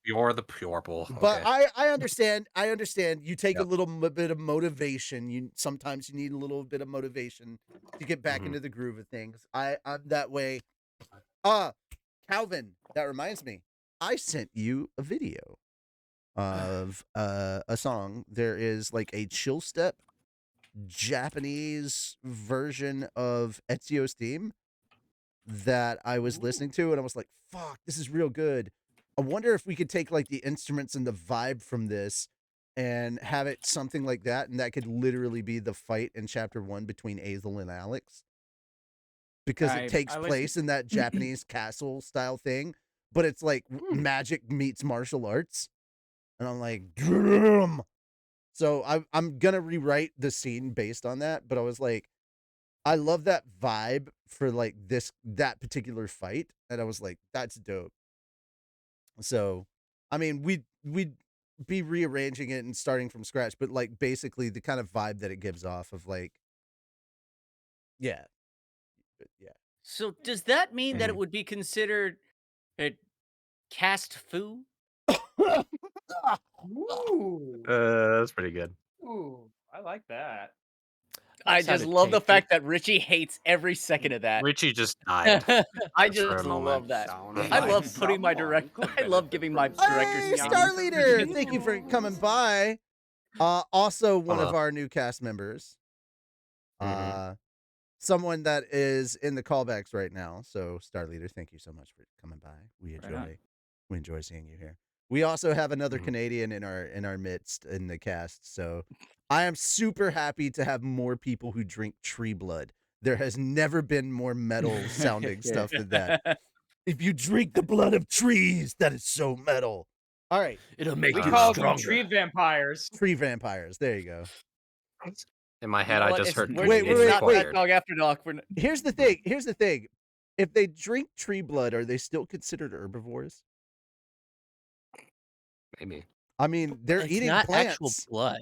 You're the purple. But Okay. I understand. I understand. You take a Yep. little bit of motivation. Sometimes you need a little bit of motivation to get back into the groove of things. I'm that way. Calvin, that reminds me. I sent you a video of a song. There is like a chill step Japanese version of Ezio's theme that I was listening to, and I was like, fuck, this is real good. I wonder if we could take like the instruments and the vibe from this and have it something like that, and that could literally be the fight in chapter 1 between Azel and Alex. Because it takes place in that Japanese castle style thing, but it's like magic meets martial arts. And I'm like, damn. So I'm gonna rewrite the scene based on that, but I was like, I love that vibe for like that particular fight, and I was like, that's dope. So, I mean, we'd be rearranging it and starting from scratch, but like basically the kind of vibe that it gives off of like, yeah. So does that mean that it would be considered a cast foo? Ooh, That's pretty good. ooh, I like that. I just sounded love the tasty. fact that Richie hates every second of that. Richie just died. I for just a moment. love that. Sounds I like love putting my someone could I love giving my benefit from director's Hey, some opinions. Star Leader, young thank you for coming news. by. Also one of Hello. our new cast members. Mhm. Someone that is in the callbacks right now. So Star Leader, thank you so much for coming by. We enjoy seeing you here. We also have another Mhm. Canadian in our midst in the cast. So I am super happy to have more people who drink tree blood. There has never been more metal sounding stuff than that. If you drink the blood of trees, that is so metal. All right, It'll make We you call them stronger. tree vampires. tree vampires. There you go. In my You head, know I what? just It's, heard. we're- Wait, it's not wait. Fat Dog After Dark. Here's the thing. Here's the thing. If they drink tree blood, are they still considered herbivores? Maybe. I mean, they're It's eating not plants. actual blood.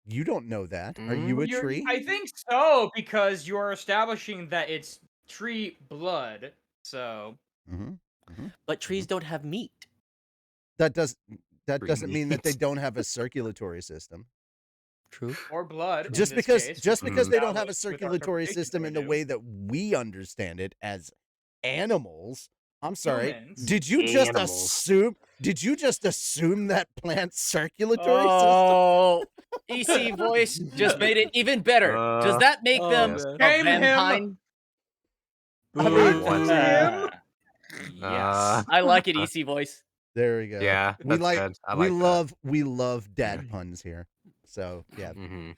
You don't know that. Are you a tree? I think so, because you're establishing that it's tree blood. So But trees don't have meat. That Tree doesn't mean that they meat. don't have a circulatory system. True. or blood. Just in this because case, just which because we they don't have a established with our circulatory conversation system right in the now. way that we understand it as animals. I'm sorry. Humans. Did you just Animals. assume? Did you just assume that plant's circulatory system? Oh, EC voice just made it even better. Does that make Oh, them yes. a Shame him. vampire? I mean, What? Him? Yes. I like it, EC voice. there we go. Yeah, we that's like good. I we like love dad puns here. So yeah, that. Mm-hmm.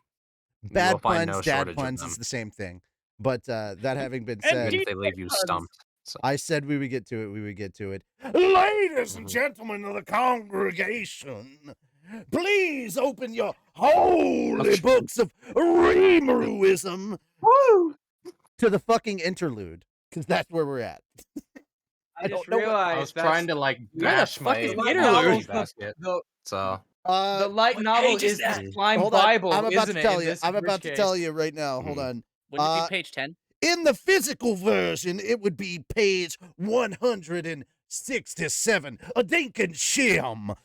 bad will find puns, no dad shortage of puns them. is the same thing. But that having been And said, Even if they leave you puns. stumped. So, I said we would get to it. We would get to it. Ladies and Mhm. gentlemen of the congregation, please open your holy books of Remeruism to the fucking interlude, because that's where we're at. I just don't know what- realized I was that's trying to like Where the bash fuck my is the light interlude? novel's basket. the So the light what novel page is is that? the slime Hold on, Bible, I'm about isn't to it? tell in you. this- I'm in about which to tell case? you right now. Hold Mhm. on. Wouldn't it be page 10? In the physical version, it would be page 167. A Dinkin Shim.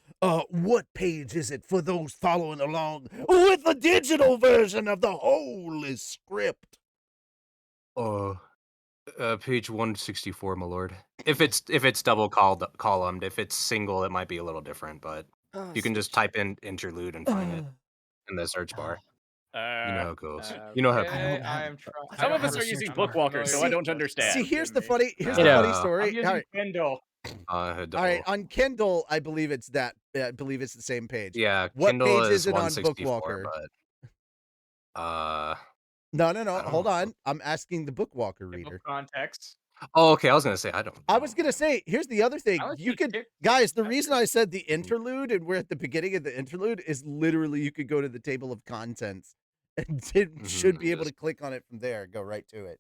What page is it for those following along with the digital version of the Holy Script? page 164, my lord. If it's double columned, if it's single, it might be a little different, but you can just type in interlude and find it in the search bar. You know how it goes. You know how it Okay, goes. I am trying. Some of us are using Bookwalker, so I don't understand. See, here's the funny You funny know. story. I'm using Kindle. All right, on Kindle, I believe it's that. I believe it's the same page. Yeah, What Kindle page is it on 164, Bookwalker? but No. I don't Hold know. on. I'm asking the Bookwalker Give reader. context. Oh, okay. I was gonna say I don't. I was gonna say, here's the other thing. I was You gonna could, pick- guys. The reason I said the interlude and we're at the beginning of the interlude is literally you could go to the table of contents and should be able to click on it from there. Go right to it.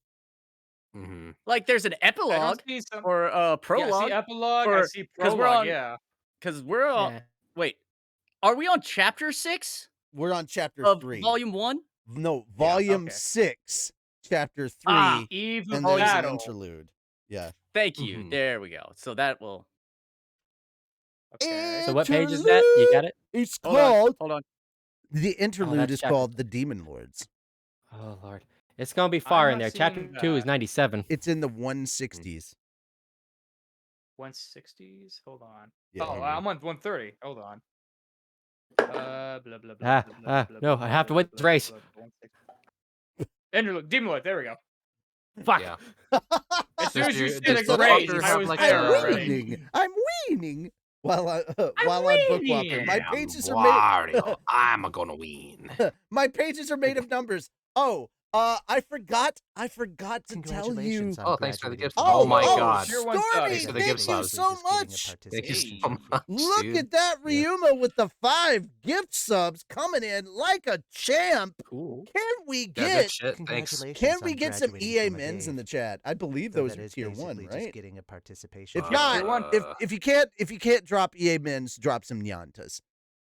Mm-hmm. Like there's an I epilogue don't see some. or a Yeah, I prologue. see epilogue. I for- see 'cause we're prologue. on- Yeah. Because we're on. Yeah. Wait, are we on chapter 6 We're on chapter of 3. volume 1? No, volume okay. 6, chapter 3, Ah, Eve of and there's an battle. interlude. Yeah. Thank you. Mhm. There we go. So that will. Okay. So what page is that? You got it? It's Hold on. called Hold on. the interlude that's is chapter called the Demon Lords. Oh Lord, it's gonna be far in not there. Chapter seeing 2 is that. 97. It's in the 160s. 160s. Hold on. Yeah. Oh, I'm on 130. Hold on. Blah blah blah. Ah, blah, ah, blah, no, blah, I have to blah, win blah, this race. blah, blah, 160. Interlude. Demon Lord. There we go. Fuck. Yeah. As soon as you Does said the a grade, fucker I have was like there I'm already. weaning. I'm weaning. While on Bookwalker, my pages are made. Wario, I'm gonna win. My pages are made of numbers. Oh, I forgot to tell you. Congratulations on Oh, thanks for the graduating gift. from Oh my the god. You're one Stormy, Thanks for the thank gift you subs. so much. Thank you Participation so trophy. much, Look dude. at that, Ryuma with the 5 gift subs coming in like a champ. Cool. Can we Yeah, good get? shit. Thanks. Congratulations Can we on get some graduating EA from a men's in Dave. the chat? I believe So those that are is tier 1, basically just right? getting a participation If trophy. not, Tier one. if you can't drop EA men's, drop some Nyantas.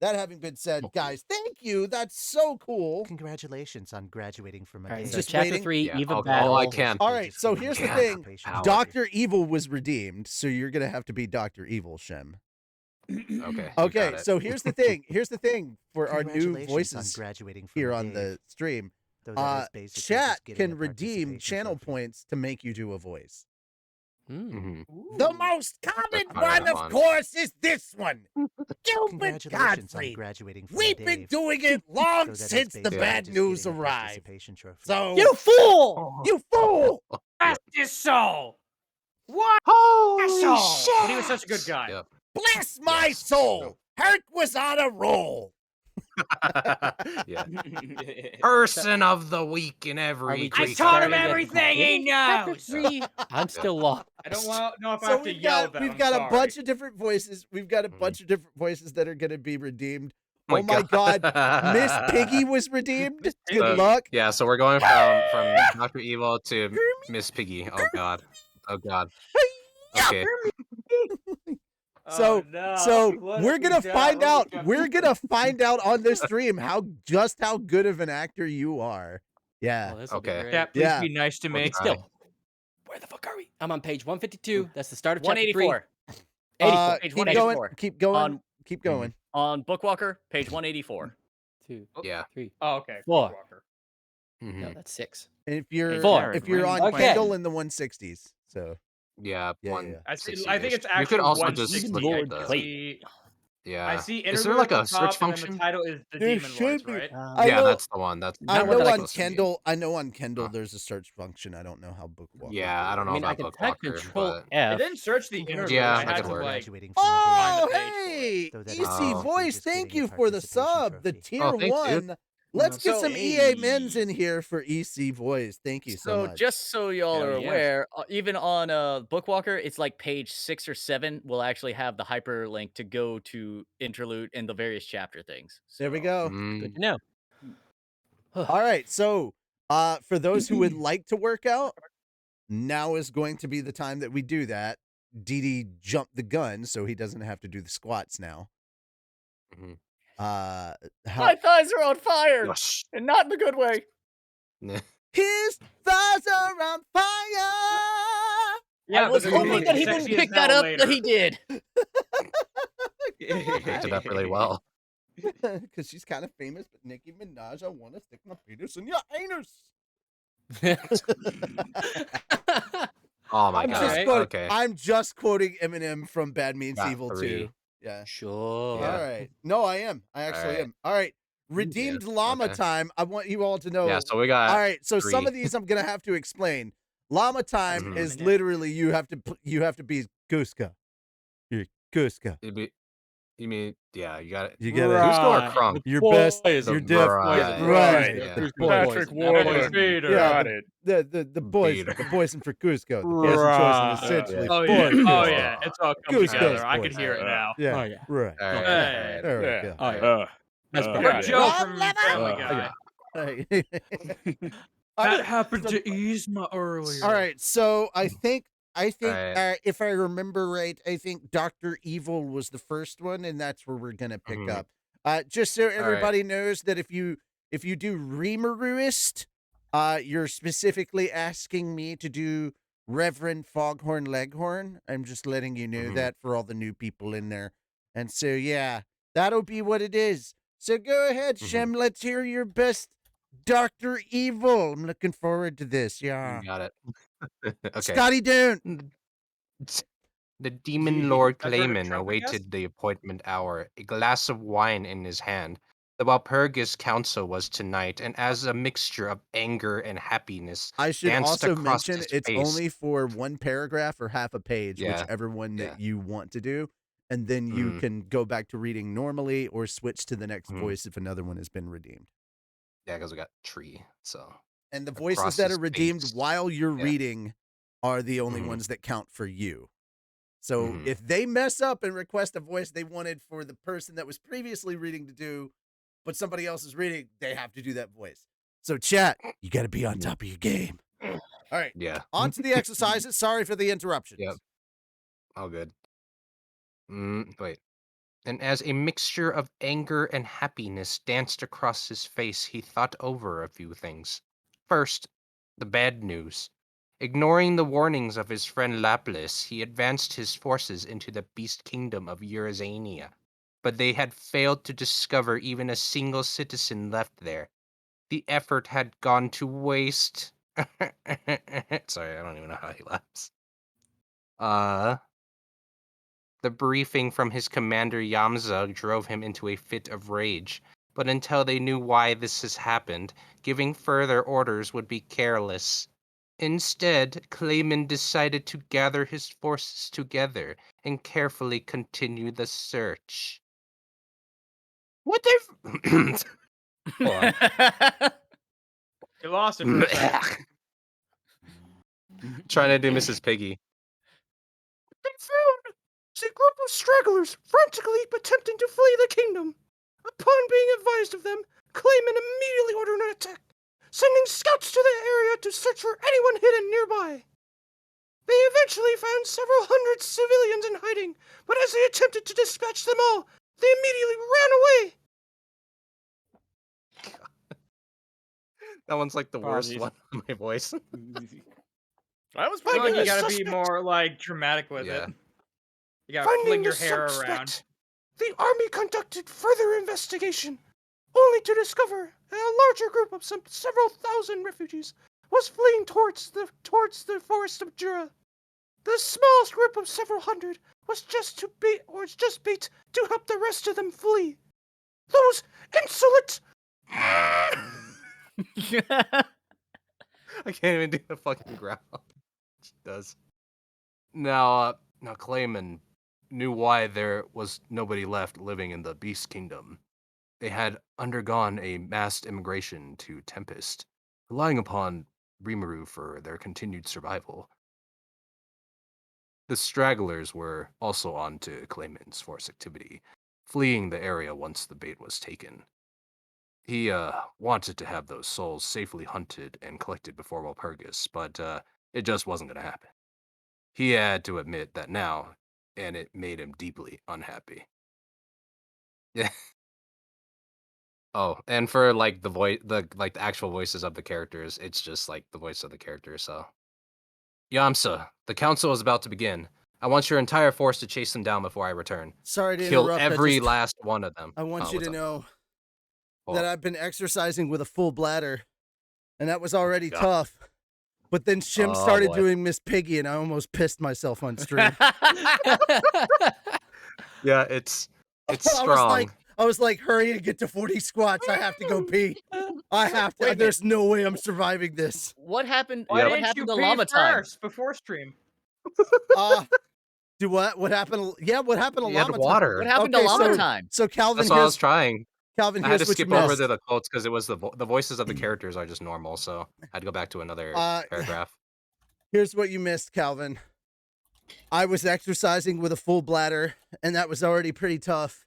That having been said, guys, thank you. That's so cool. Congratulations on graduating from a All right, Dave. so Just chapter waiting. 3, Yeah, Eve of all Battle. I can. All right, so here's the Yeah. thing. Power. Dr. Evil was redeemed, so you're gonna have to be Dr. Evil, Shem. Okay. you Okay, got it. so here's the thing. Here's the thing for our new Congratulations on voices graduating from here a on Dave. the stream. Though that is basically Chat just getting can a redeem participation channel trophy. points to make you do a voice. Hmm. Mhm. The most common That's kinda one, of fun. course, is this one. Gilbert Congratulations on Godfrey. graduating from We've a been Dave. doing it long Though that is since the basically bad just news getting a arrived. participation trophy. So You fool! you fool! Bless his soul. What? Holy Asshole. But he was such a good guy. Yep. Bless my Yes. soul. Herc was on a roll. yeah. Person of the week in every. we I just week. taught him starting at everything he Chapter knows. 3. I'm still lost. I don't know if I So have to yell that. we've I'm got a sorry. bunch of different voices. We've got a Mhm. bunch of different voices that are going to be redeemed. Oh my God, Miss Piggy was redeemed. Good So, luck. Yeah, so we're going from Dr. Evil to Miss Piggy. Oh god. Oh god. Okay. So, no. so What we're if gonna we die? find What out. if we die? We're gonna find out on this stream how good of an actor you are. Yeah, Oh, this will be Okay. great. Chat, please Yeah. be nice to We'll me. try. Still, where the fuck are we? I'm on page 152. That's the start of chapter 3. 184 84. Page keep 184. going. Keep going. on Keep going. on Bookwalker, page 184. 2, Yeah. 3. Oh, okay. 4. Walker. Mhm. No, that's 6. And if you're Four. if you're on Okay. Kindle in the 160s, so Yeah. Yeah, One. yeah. I think 60-ish. it's You actually could also just 160. look Lord at the. Clay. Yeah. I see Is interlude there like at a the search top, and then function? the title is the There Demon should Lords, be. right? I Yeah, know- that's the one. That's I Not what know I on can supposed to be. Kindle. I know on Kindle Huh. there's a search function. I don't know how Bookwalker. Yeah, I don't know I mean, I about can type Bookwalker, Control but It F. didn't search the interlude. Yeah, I that had could to work. like. Graduating from Oh, the page for hey, So that EC includes Voice, just thank getting a you for the participation sub, the trophy. tier Oh, thanks, dude. 1. Let's get So- some EA men's in here for EC Voice. Thank you so So much. just so y'all Hell are yes. aware, even on Bookwalker, it's like page 6 or 7 will actually have the hyperlink to go to Interlude and the various chapter things. There we So- go. Good Mm, to know. All right, so for those who would like to work out, now is going to be the time that we do that. DD jumped the gun, so he doesn't have to do the squats now. mhm. How My thighs are on fire, Yosh. and not in the good way. his thighs are on fire. Yeah, I was but they're gonna hoping look that he sexy wouldn't as pick that hell up, later. but he did. Picked it up really well. Because she's kind of famous, but Nicki Minaj, I want to stick my penis in your anus. Oh my I'm god. just Alright. quoting, Okay. I'm just quoting Eminem from Bad Means Got Evil 3. 2. Yeah. Sure. Yeah. All right. No, I am. I actually Alright. am. All right. Redeemed llama okay. time. I want you all to know. Yeah, so we got All right. So some 3. of these I'm gonna have to explain. Llama time Mhm. is literally you have to be Kuska. You're Kuska. You mean yeah, you got it. You gotta. Who's going Right. crunk? Your best. Boys. Your The diff. bride. Right. Yeah. The Patrick poison. Warburton. Peter. Yeah, it. the poison. Peter. The poison for Cusco. The poison choice Right. is essentially Oh for yeah. Oh Cusco. yeah. It's all coming Goose together. goes I can boys. hear it now. Yeah. Oh, yeah. Right. All right. Hey. There we Yeah. go. Oh, yeah. That's We're better. Joe Ron from Lever. Family Guy. Right. That happened to Yzma earlier. All right, so I think Alright. if I remember right, I think Dr. Evil was the first one, and that's where we're gonna pick Mhm. up. Just so everybody knows that if you do Remeruist, you're specifically asking me to do Reverend Foghorn Leghorn. I'm just letting you know Mhm. that for all the new people in there. And so yeah, that'll be what it is. So go ahead, Mhm. Shem. Let's hear your best Dr. Evil. I'm looking forward to this. Yeah. You got it. Okay. Scotty Doon. The demon lord I've heard of Clayman Trump, I guess? awaited the appointment hour, a glass of wine in his hand. The Walpurgis Council was tonight, and as a mixture of anger and happiness, I should danced also across mention his it's face. only for one paragraph or half a page, Yeah, whichever one yeah. that you want to do. And then you Mhm. can go back to reading normally or switch to the next Mhm. voice if another one has been redeemed. Yeah, because we got tree. So And the Across voices that his are redeemed face. while you're Yeah. reading are the only Mhm. ones that count for you. So Mhm. if they mess up and request a voice they wanted for the person that was previously reading to do, but somebody else is reading, they have to do that voice. So chat, you got to be on top of your game. All right, yeah, on to the exercises. Sorry for the interruptions. Yep. all good. Wait. And as a mixture of anger and happiness danced across his face, he thought over a few things. First, the bad news. Ignoring the warnings of his friend Lapis, he advanced his forces into the beast kingdom of Eurazania. But they had failed to discover even a single citizen left there. The effort had gone to waste. Sorry, I don't even know how he laughs. The briefing from his commander Yamza drove him into a fit of rage, but until they knew why this has happened, giving further orders would be careless. Instead, Clayman decided to gather his forces together and carefully continue the search. What the Hold on. You lost it for a second. Trying to do Mrs. Piggy. They found a group of stragglers frantically attempting to flee the kingdom. Upon being advised of them, Clayman immediately ordered an attack, sending scouts to the area to search for anyone hidden nearby. They eventually found several hundred civilians in hiding, but as they attempted to dispatch them all, they immediately ran away. That one's like the worst Apologies. one of my voice. That was I feel pretty like you good. gotta be Suspect. more like dramatic with Yeah. it. You gotta Finding fling the your hair around. suspect, the army conducted further investigation, only to discover that a larger group of several thousand refugees was fleeing towards the forest of Jura. The smallest group of several hundred was just beat to help the rest of them flee. Those insolent. I can't even do the fucking growl. She does. Now Clayman knew why there was nobody left living in the Beast Kingdom. They had undergone a mass immigration to Tempest, relying upon Rimuru for their continued survival. The stragglers were also on to Clayman's force activity, fleeing the area once the bait was taken. He wanted to have those souls safely hunted and collected before Walpurgis, but it just wasn't going to happen. He had to admit that now, and it made him deeply unhappy. Yeah. Oh, and for like the actual voices of the characters, it's just like the voice of the character. So, Yamsa, the council is about to begin. I want your entire force to chase them down before I return. Sorry to Kill interrupt. every last one of them. I want you what's to up? know Well, that I've been exercising with a full bladder, and that was already God. tough. But then Shim Oh, started boy. doing Miss Piggy, and I almost pissed myself on stream. Yeah, it's I strong. was like, hurry and get to 40 squats. I have to go pee. I have to. Wait a There's no way I'm surviving this. What happened? Why What didn't happened you to pee Llama time? first before stream? Do what? What happened? Yeah, what happened to He had Llama water. What happened Okay, to Llama so- time? So Calvin, That's what I was trying. Calvin, I had here's to what you skip over missed. to the quotes because it was the voices of the characters are just normal, so I had to go back to another paragraph. Here's what you missed, Calvin. I was exercising with a full bladder, and that was already pretty tough.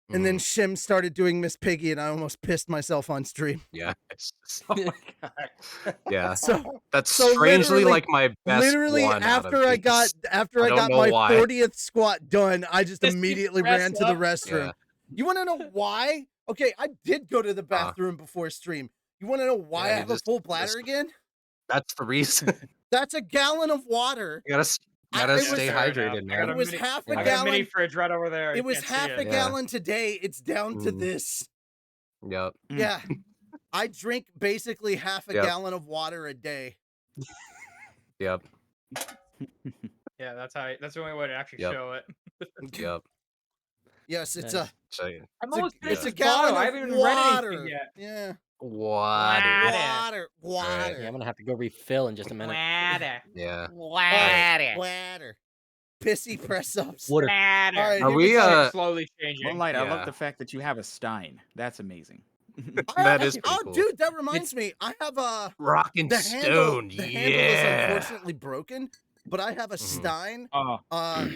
And then Shim started doing Miss Piggy, and I almost pissed myself on stream. Yeah, it's just, Oh my god. yeah. So That's so strangely literally- like my best literally one out after of I these. got I don't know my why. 40th squat done, I just Just immediately press ran to the up. restroom. Yeah. You want to know why? Okay, I did go to the bathroom before stream. You want to know why Yeah, I you have a just- full bladder again? That's the reason. That's a gallon of water. You gotta it was stay fair enough. hydrated, I man. got It a was mini- half a I got a mini gallon. fridge right over there. It You was can't see half a it. Yeah. gallon today. It's down to Mm. this. Yep. Yeah. I drink basically half a Yep. gallon of water a day. Yep. Yeah, that's the only way to actually Yep. show it. Yep. Yes, it's Nice. So, I'm it's almost a, finished it's a this bottle. gallon I of haven't even read water. anything yet. Yeah. water. Water. Yeah, I'm gonna have to go refill in just a minute. Water. Yeah. Water. Pissy press ups. Water. Water. All right, Are You we, can see it slowly changing. Moonlight, I Yeah. love the fact that you have a Stein. That's amazing. That is pretty Oh, cool. dude, that reminds me. I have a Rockin' the handle. stone. The Yeah. handle is unfortunately broken, but I have a Mhm. Stein Oh,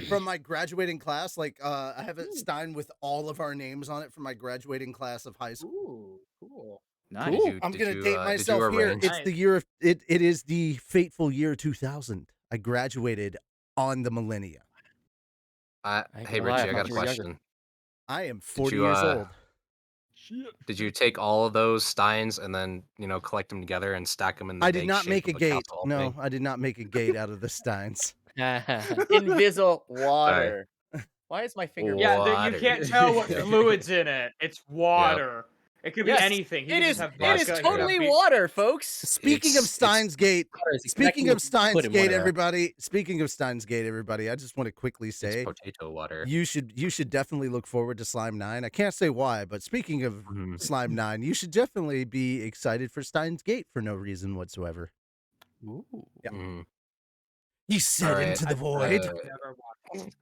from my graduating class. Like I have a Stein with all of our names on it from my graduating class of high school. Ooh, cool. nice. Did you, I'm did gonna you, date did you myself here. arrange? It's the year of it. It is the fateful year 2000. I graduated on the millennia. I ain't Hey gonna lie, I Richie, I got thought a you were younger. question. I am 40 you, years uh, old. Did you take all of those steins and then collect them together and stack them in the I did egg not shape make a of gate. castle No, opening? I did not make a gate out of the Steins. Invisible water. Why is my finger? Yeah, Water. you can't tell what Yep. fluid's in it. It's water. It could be Yes, anything. He It could is. just have It vodka is and he could totally have water, folks. Speaking of It's- Steins Gate, Water is speaking exactly of what you Steins put in Gate, water. everybody. Speaking of Steins Gate, everybody. I just want to quickly It's say potato water. you should definitely look forward to Slime 9. I can't say why, but speaking of Mhm. Slime 9, you should definitely be excited for Steins Gate for no reason whatsoever. Ooh. Yeah. Mhm. He said Alright, into the void. never watched.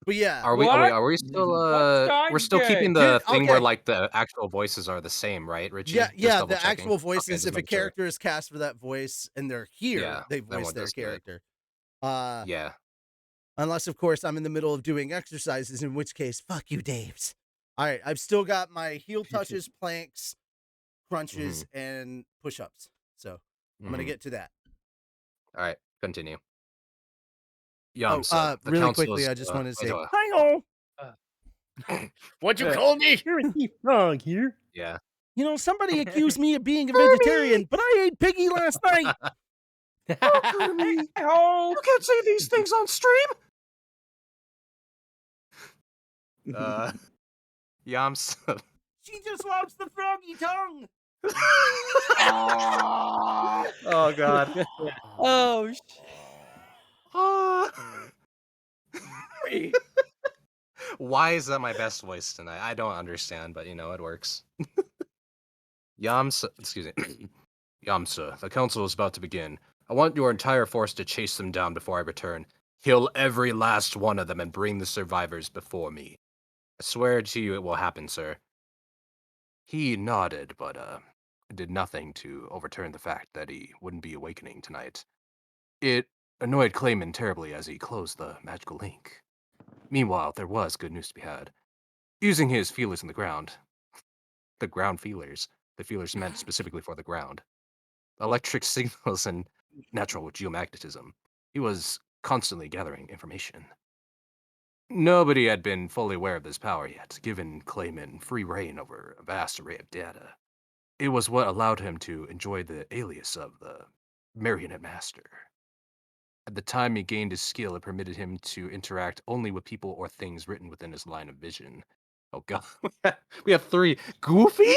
But yeah, Are we? What? Are we still? What's We're still Steins keeping Gate? the Dude, thing where okay. like the actual voices are the same, right, Richie? yeah, Just yeah. double The checking. actual Okay, voices. just if a making sure. character is cast for that voice and they're here, Yeah, they then voice we'll their just do it. character. Yeah. Unless, of course, I'm in the middle of doing exercises, in which case, fuck you, Daves. All right, I've still got my heel touches, planks, crunches, and push-ups. So I'm gonna Mhm. get to that. All right. Continue. Yamsa, the really council quickly, is, I just wanted to say, wait, hi-oh! What'd you call me? Guaranteed frog here. yeah. You know, somebody accused me of being a vegetarian, but I ate piggy last night. You can't say these things on stream. Yamsa. She just lost the froggy tongue. Oh god. Oh, Why is that my best voice tonight? I don't understand, but it works. Yamsa, excuse me. Yamsa, the council is about to begin. I want your entire force to chase them down before I return. Kill every last one of them and bring the survivors before me. I swear to you it will happen, sir. He nodded, but did nothing to overturn the fact that he wouldn't be awakening tonight. It annoyed Clayman terribly as he closed the magical link. Meanwhile, there was good news to be had. Using his feelers in the ground feelers, the feelers meant specifically for the ground, electric signals and natural geomagnetism, he was constantly gathering information. Nobody had been fully aware of this power yet, given Clayman free reign over a vast array of data. It was what allowed him to enjoy the alias of the Marionette Master. At the time he gained his skill, it permitted him to interact only with people or things written within his line of vision. Oh god, we have 3. Goofy?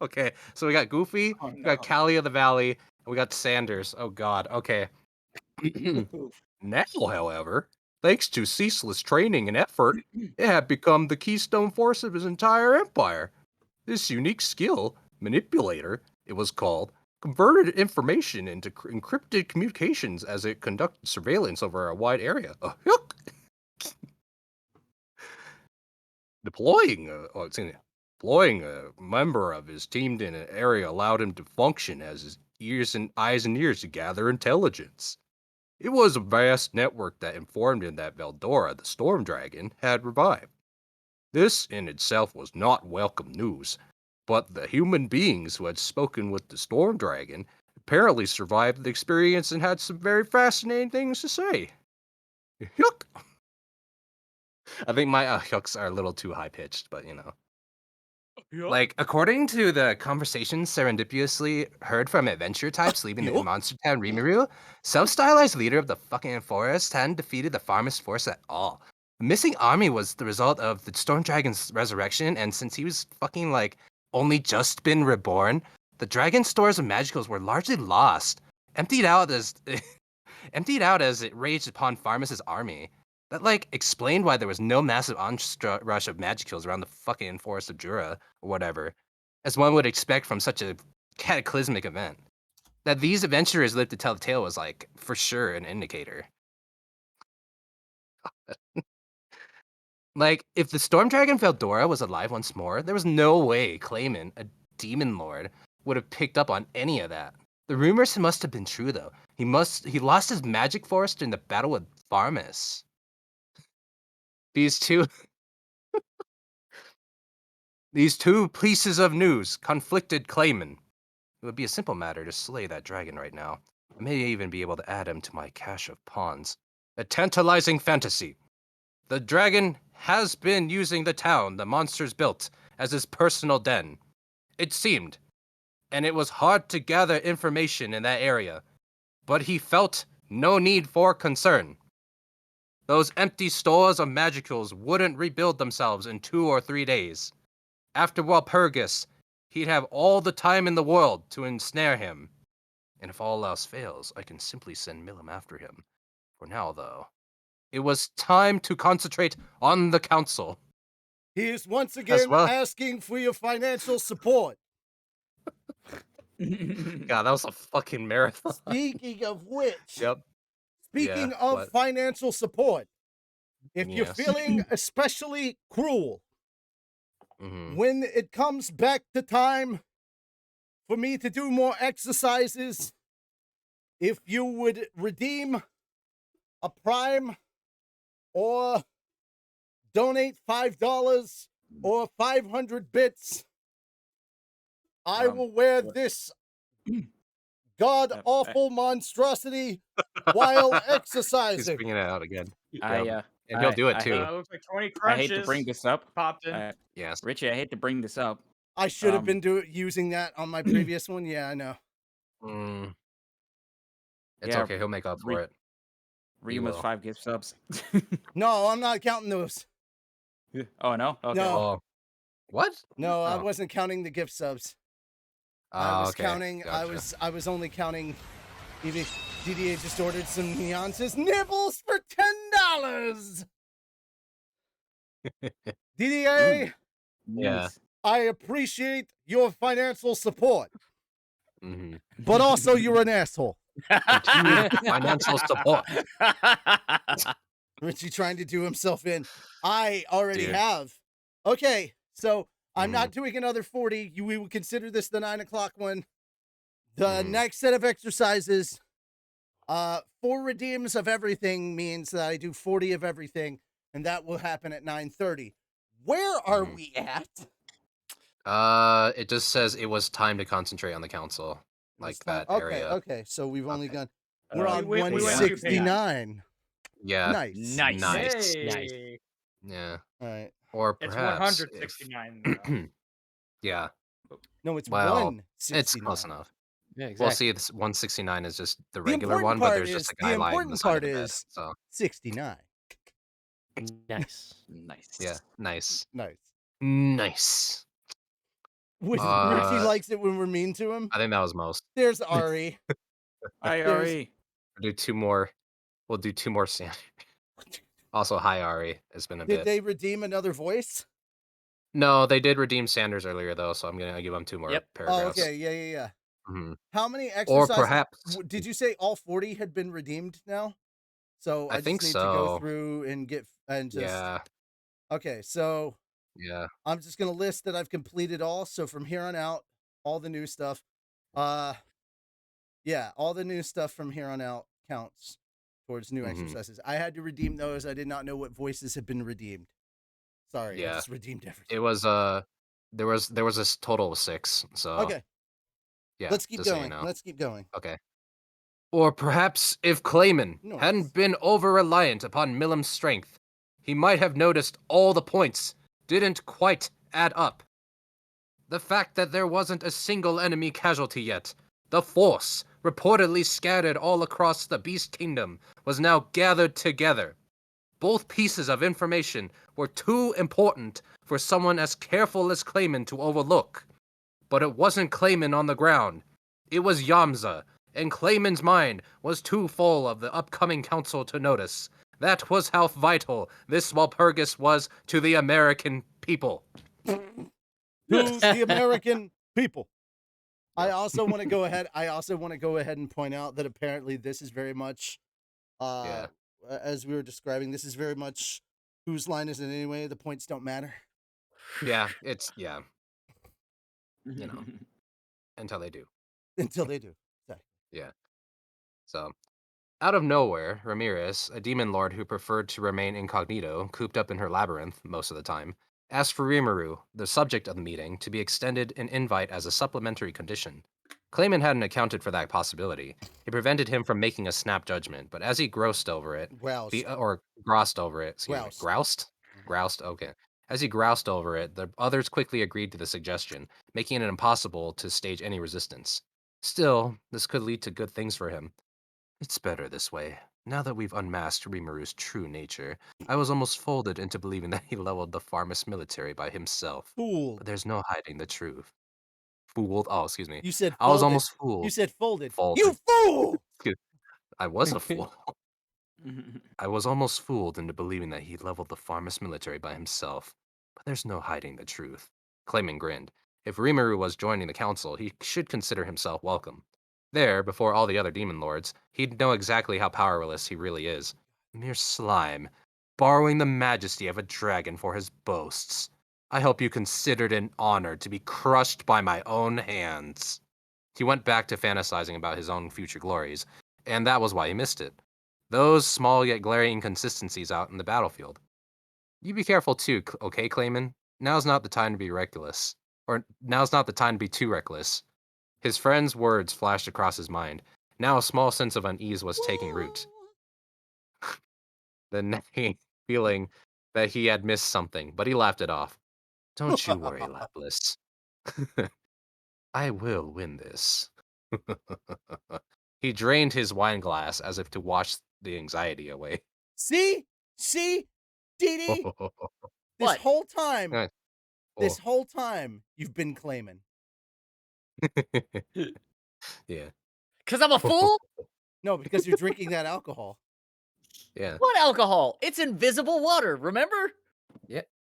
Okay, so we got Goofy, we got Callie of the Valley, and we got Sanders. Oh god, okay. Now, however, thanks to ceaseless training and effort, it had become the keystone force of his entire empire. This unique skill, Manipulator, it was called, converted information into encrypted communications as it conducted surveillance over a wide area. Deploying a member of his team in an area allowed him to function as his eyes and ears to gather intelligence. It was a vast network that informed him that Veldora, the Storm Dragon, had revived. This in itself was not welcome news, but the human beings who had spoken with the Storm Dragon apparently survived the experience and had some very fascinating things to say. Yuck! I think my yucks are a little too high pitched, but Like, according to the conversation serendipitously heard from adventure types leaving the Monster Town Rimuru, self-stylized leader of the fucking forest hadn't defeated the farmer's force at all. The missing army was the result of the Storm Dragon's resurrection, and since he was fucking, like, only just been reborn, the dragon stores of magicals were largely lost, emptied out as it raged upon Farmus's army. That, like, explained why there was no massive onrush of magicals around the fucking Forest of Jura, or whatever, as one would expect from such a cataclysmic event. That these adventurers lived to tell the tale was, like, for sure an indicator. Like, if the Storm Dragon Veldora was alive once more, there was no way Clayman, a demon lord, would have picked up on any of that. The rumors must have been true, though. He lost his magic force during the battle with Farmus. These two pieces of news conflicted Clayman. It would be a simple matter to slay that dragon right now. I may even be able to add him to my cache of pawns. A tantalizing fantasy. The dragon has been using the town the monsters built as his personal den. It seemed, and it was hard to gather information in that area, but he felt no need for concern. Those empty stores of magicals wouldn't rebuild themselves in 2 or 3 days. After Walpurgis, he'd have all the time in the world to ensnare him. And if all else fails, I can simply send Milim after him. For now, though, it was time to concentrate on the council. He is once again asking for your financial support. God, that was a fucking marathon. Speaking of which, Yep. Speaking of financial support, if you're feeling especially cruel, when it comes back to time for me to do more exercises, if you would redeem a Prime or donate $5 or 500 bits, I will wear this god I- awful monstrosity while He's exercising. bringing it out again. I, Yep. And he'll do it I too. Looks like 20 I hate to crunches. bring this up. Popped in. Yes. Richie, I hate to bring this up. I should have Um, been using that on my previous one. Yeah, I know. Mm, it's Yeah, okay. He'll make up for it. He Ryuma's will. 5 gift subs. No, I'm not counting those. Oh no. Okay. No. Oh. What? No, I Oh. wasn't counting the gift subs. I Ah, was okay. counting. Gotcha. I was only counting. DDA just ordered some nuances nibbles for $10. DDA, Yeah. Nice. I appreciate your financial support, hmm but also you're an asshole. Continued financial support. Richie trying to do himself in. I already Dude. have. Okay, so I'm not doing another 40. We will consider this the 9 o'clock one. The next set of exercises, 4 redeems of everything means that I do 40 of everything, and that will happen at 9:30. Where are we at? It just says it was time to concentrate on the council, like that Okay, area. okay. So we've only Okay. gone. We're on we went too fast. 169. Yeah. Nice. Nice. Nice. Hey. Yeah. All right. Or It's perhaps 169. if- yeah. No, it's Well, 169. it's close enough. Yeah, Well, exactly. see, this 169 is just the The regular important one, but part there's is just a the guy lying on the important side of part the bed. is So 69. Nice. Nice. yeah, nice, Nice. nice. Richie likes it when we're mean to him. I think that was most. There's Ari. Hi, There's- Ari. We'll do 2 more. We'll do 2 more Sanders. Also, hi Ari. It's been a Did bit. they redeem another voice? No, they did redeem Sanders earlier though, so I'm gonna give them 2 more Yep. Oh, paragraphs. okay. Yeah. hmm How many Or exercises? perhaps Did you say all 40 had been redeemed now? So I I think just need to go so. through and get and just. Yeah, Okay, so yeah. I'm just gonna list that I've completed all. So from here on out, all the new stuff. Yeah, all the new stuff from here on out counts towards new Mhm. exercises. I had to redeem those. I did not know what voices had been redeemed. Sorry, I Yeah. just redeemed everything. It was there was a total of 6. So Okay, yeah. let's keep just so you going. know. Let's keep going. Okay. Or perhaps if Clayman Nice. hadn't been over-reliant upon Millam's strength, he might have noticed all the points didn't quite add up. The fact that there wasn't a single enemy casualty yet, the force, reportedly scattered all across the Beast Kingdom, was now gathered together. Both pieces of information were too important for someone as careful as Clayman to overlook. But it wasn't Clayman on the ground. It was Yamza, and Clayman's mind was too full of the upcoming council to notice. That was how vital this Walpurgis was to the American people. To the American people. I also want to go ahead. And point out that apparently this is very much, as we were describing, this is very much whose line is it anyway. The points don't matter Yeah, it's, yeah, you know, until they do. until they do. Yeah. So, out of nowhere, Ramirez, a demon lord who preferred to remain incognito, cooped up in her labyrinth most of the time, asked for Rimuru, the subject of the meeting, to be extended an invite as a supplementary condition. Clayman hadn't accounted for that possibility. It prevented him from making a snap judgment, but as he groused over it, groused over it, excuse me, groused? Groused, okay. As he groused over it, the others quickly agreed to the suggestion, making it impossible to stage any resistance. Still, this could lead to good things for him. It's better this way. Now that we've unmasked Rimuru's true nature, I was almost folded into believing that he leveled the Farmus military by himself. Fooled. But there's no hiding the truth. Fooled? Oh, excuse me. You said folded. I was almost fooled. You said folded. Folded. You fool! I was a fool. I was almost fooled into believing that he leveled the Farmus military by himself. But there's no hiding the truth. Clayman grinned. If Rimuru was joining the council, he should consider himself welcome. There, before all the other demon lords, he'd know exactly how powerless he really is. Mere slime, borrowing the majesty of a dragon for his boasts. I hope you consider it an honor to be crushed by my own hands. He went back to fantasizing about his own future glories, and that was why he missed it. Those small yet glaring inconsistencies out in the battlefield. You be careful too, okay, Clayman? Now's not the time to be reckless. Or now's not the time to be too reckless. His friend's words flashed across his mind. Now a small sense of unease was taking root. The nagging feeling that he had missed something, but he laughed it off. Don't you worry, Lapis. I will win this. He drained his wine glass as if to wash the anxiety away. See, DD, this What? whole time, Yeah. this whole time you've been claiming. Yeah. Because I'm a fool? No, because you're drinking that alcohol. Yeah. What alcohol? It's invisible water, remember?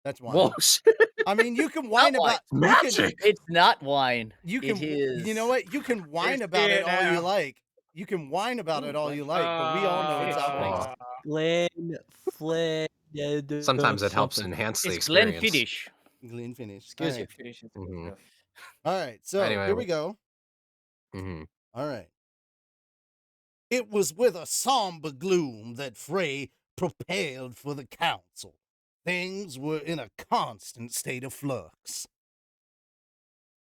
That's wine. Whoa, shit. I mean, you can whine Not wine. about Magic. It's not wine. You It can. is. You know what? You can whine It's about it it all you now. like. You can whine about it all you like, but we all know it's alcohol. Sometimes it helps enhance the It's experience. Glenfiddich. Glen finish. Excuse All you. right. Finish it. Mhm. All right. So Anyway, here we go. hmm All right. It was with a somber gloom that Frey prepared for the council. Things were in a constant state of flux.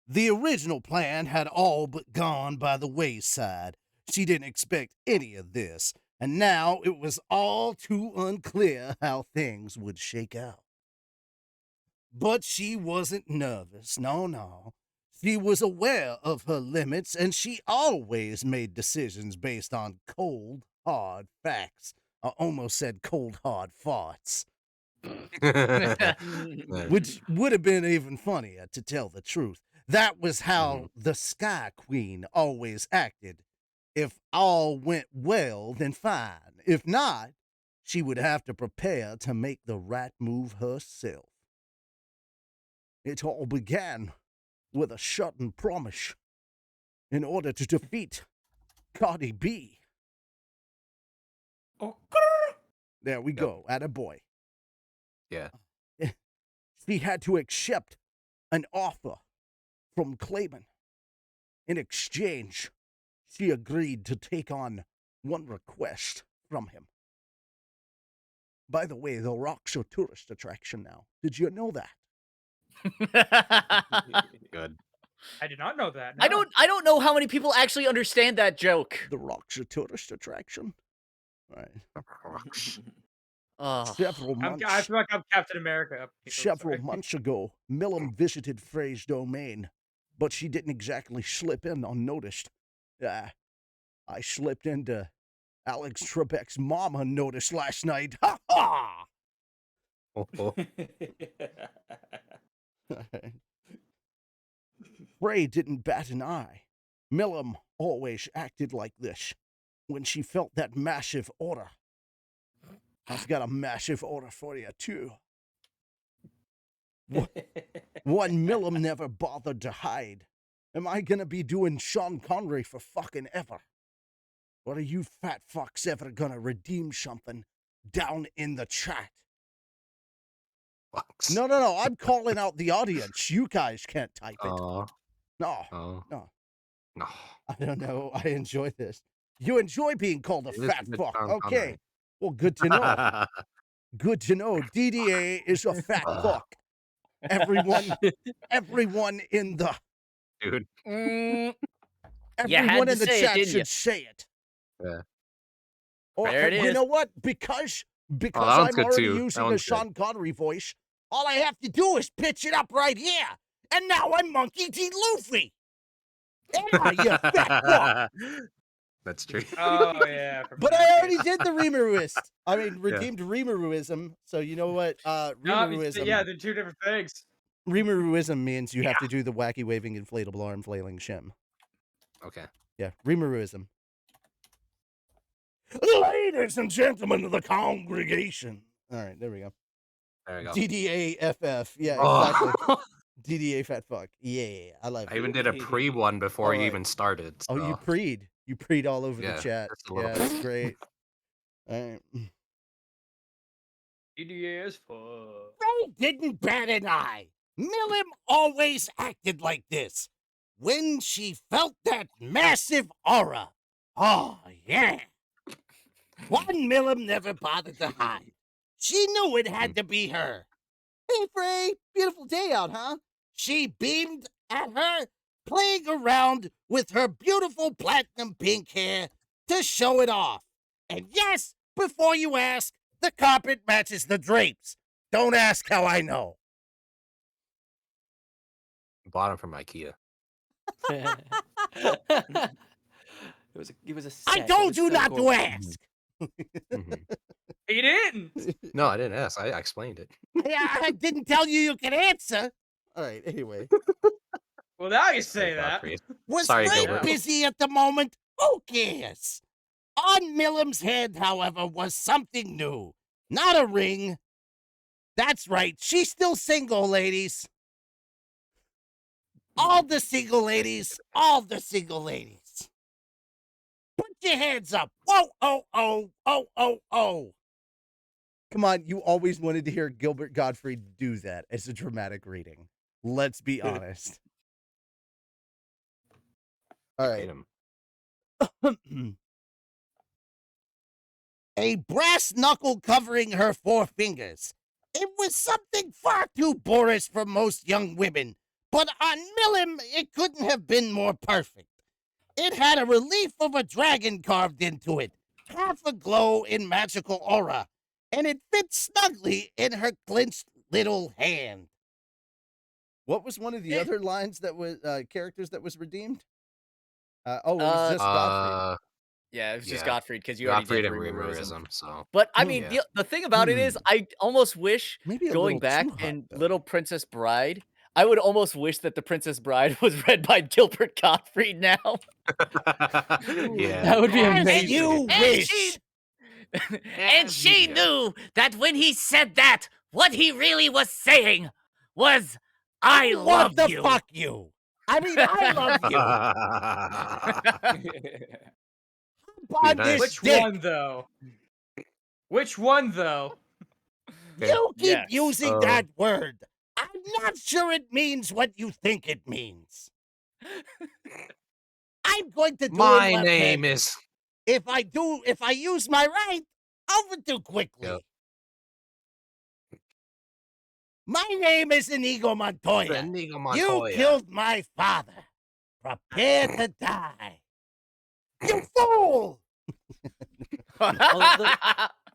The original plan had all but gone by the wayside. She didn't expect any of this, and now it was all too unclear how things would shake out. But she wasn't nervous, no. She was aware of her limits, and she always made decisions based on cold, hard facts. I almost said cold, hard farts, which would have been even funnier, to tell the truth. That was how the Sky Queen always acted. If all went well, then fine. If not, she would have to prepare to make the right move herself. It all began with a sudden promise in order to defeat Cardi B. There we go, attaboy. Yeah. She had to accept an offer from Clayman. In exchange, she agreed to take on one request from him. By the way, the Rock's a tourist attraction now. Did you know that? Good. I did not know that. I no. don't know how many people actually understand that joke. The Rock's a tourist attraction. Right. Oh. Several I months. feel like I'm Captain America. Oh, Several sorry. months ago, Millum visited Frey's domain, but she didn't exactly slip in unnoticed. I slipped into Alex Trebek's mom unnoticed last night. Ha ha! Frey didn't bat an eye. Millum always acted like this when she felt that massive order. I've got a massive order for you, too. One Millum never bothered to hide. Am I gonna be doing Sean Connery for fucking ever? Or are you fat fucks ever gonna redeem something down in the chat? Fucks. No. I'm calling out the audience. You guys can't type it. Oh. No. Oh. No. No. I don't know. I enjoy this. You enjoy being called a It is fat a good fuck. Sean Okay. Connery. Well, good to know. Good to know. DDA is a fat fuck. Everyone in the Dude. Mm, everyone to in the say it, chat didn't should you? say it. Yeah. Or There it you is. know what? Because that I'm one's good already too. That using a one's good. Sean Connery voice, all I have to do is pitch it up right here. And now I'm Monkey D. Luffy. Yeah, you fat fuck. That's true. Oh yeah. But I already did the Remeruist. I mean, Yeah. redeemed Remeruism. So you know what? No, Remeruism. yeah, they're two different things. Remeruism means you have to do the wacky waving inflatable arm flailing shim. Okay. Yeah, Remeruism. Ladies and gentlemen of the congregation. All right, there we go. There we go. DDAFF. Yeah, Oh. exactly. DDA fat fuck. Yeah, I love it. I even did a pre one before you Alright. even started. Oh, you so- preed. You preed all over Yeah, the chat. just a little Yeah, bit. that's great. All right. EDA is fuck. Ray didn't bat an eye. Millum always acted like this. When she felt that massive aura. Oh, yeah. One Millum never bothered to hide. She knew it had to be her. Hey, Frey, beautiful day out, huh? She beamed at her, playing around with her beautiful platinum pink hair to show it off. And yes, before you ask, the carpet matches the drapes. Don't ask how I know. Bought them from IKEA. It was a I set. It told was you so not to gorgeous. ask. Mhm. He didn't. No, I didn't ask. I explained it. I didn't tell you you could answer. All right. Anyway, Well, now you Sorry, say that. Godfrey. Was Sorry, Frank Gilbert. busy at the moment? Who cares? On Millam's head, however, was something new. Not a ring. That's right, she's still single, ladies. All the single ladies, all the single ladies. Put your hands up. Whoa, oh, oh, oh, oh, oh. come on. You always wanted to hear Gilbert Godfrey do that as a dramatic reading. Let's be honest. All Hate right. him. A brass knuckle covering her four fingers. It was something far too boorish for most young women, but on Millam, it couldn't have been more perfect. It had a relief of a dragon carved into it, half aglow in magical aura, and it fit snugly in her clenched little hand. What was one of the other lines that was characters that was redeemed? It was just Godfrey. Yeah, it was just Yeah. Godfrey because you already Godfrey did and Rimmerism. Rimmerism, so But I Hmm. mean, Yeah. the thing about it is, I almost wish Maybe a going little back too hot, in though. Little Princess Bride, I would almost wish that the Princess Bride was read by Gilbert Godfrey now. yeah. That would be As amazing. you And wish. she- and she knew that when he said that, what he really was saying was, "I What love the you." fuck you? I mean, I love you. On nice. this Which dick. one though? Which one though? You keep Yes. using that word. I'm not sure it means what you think it means. I'm going to do My it left name handed. is. If I use my right, I'll do quickly. Yep. My name is Inigo Montoya. Inigo You Montoya. killed my father. Prepare to die. You fool! Although,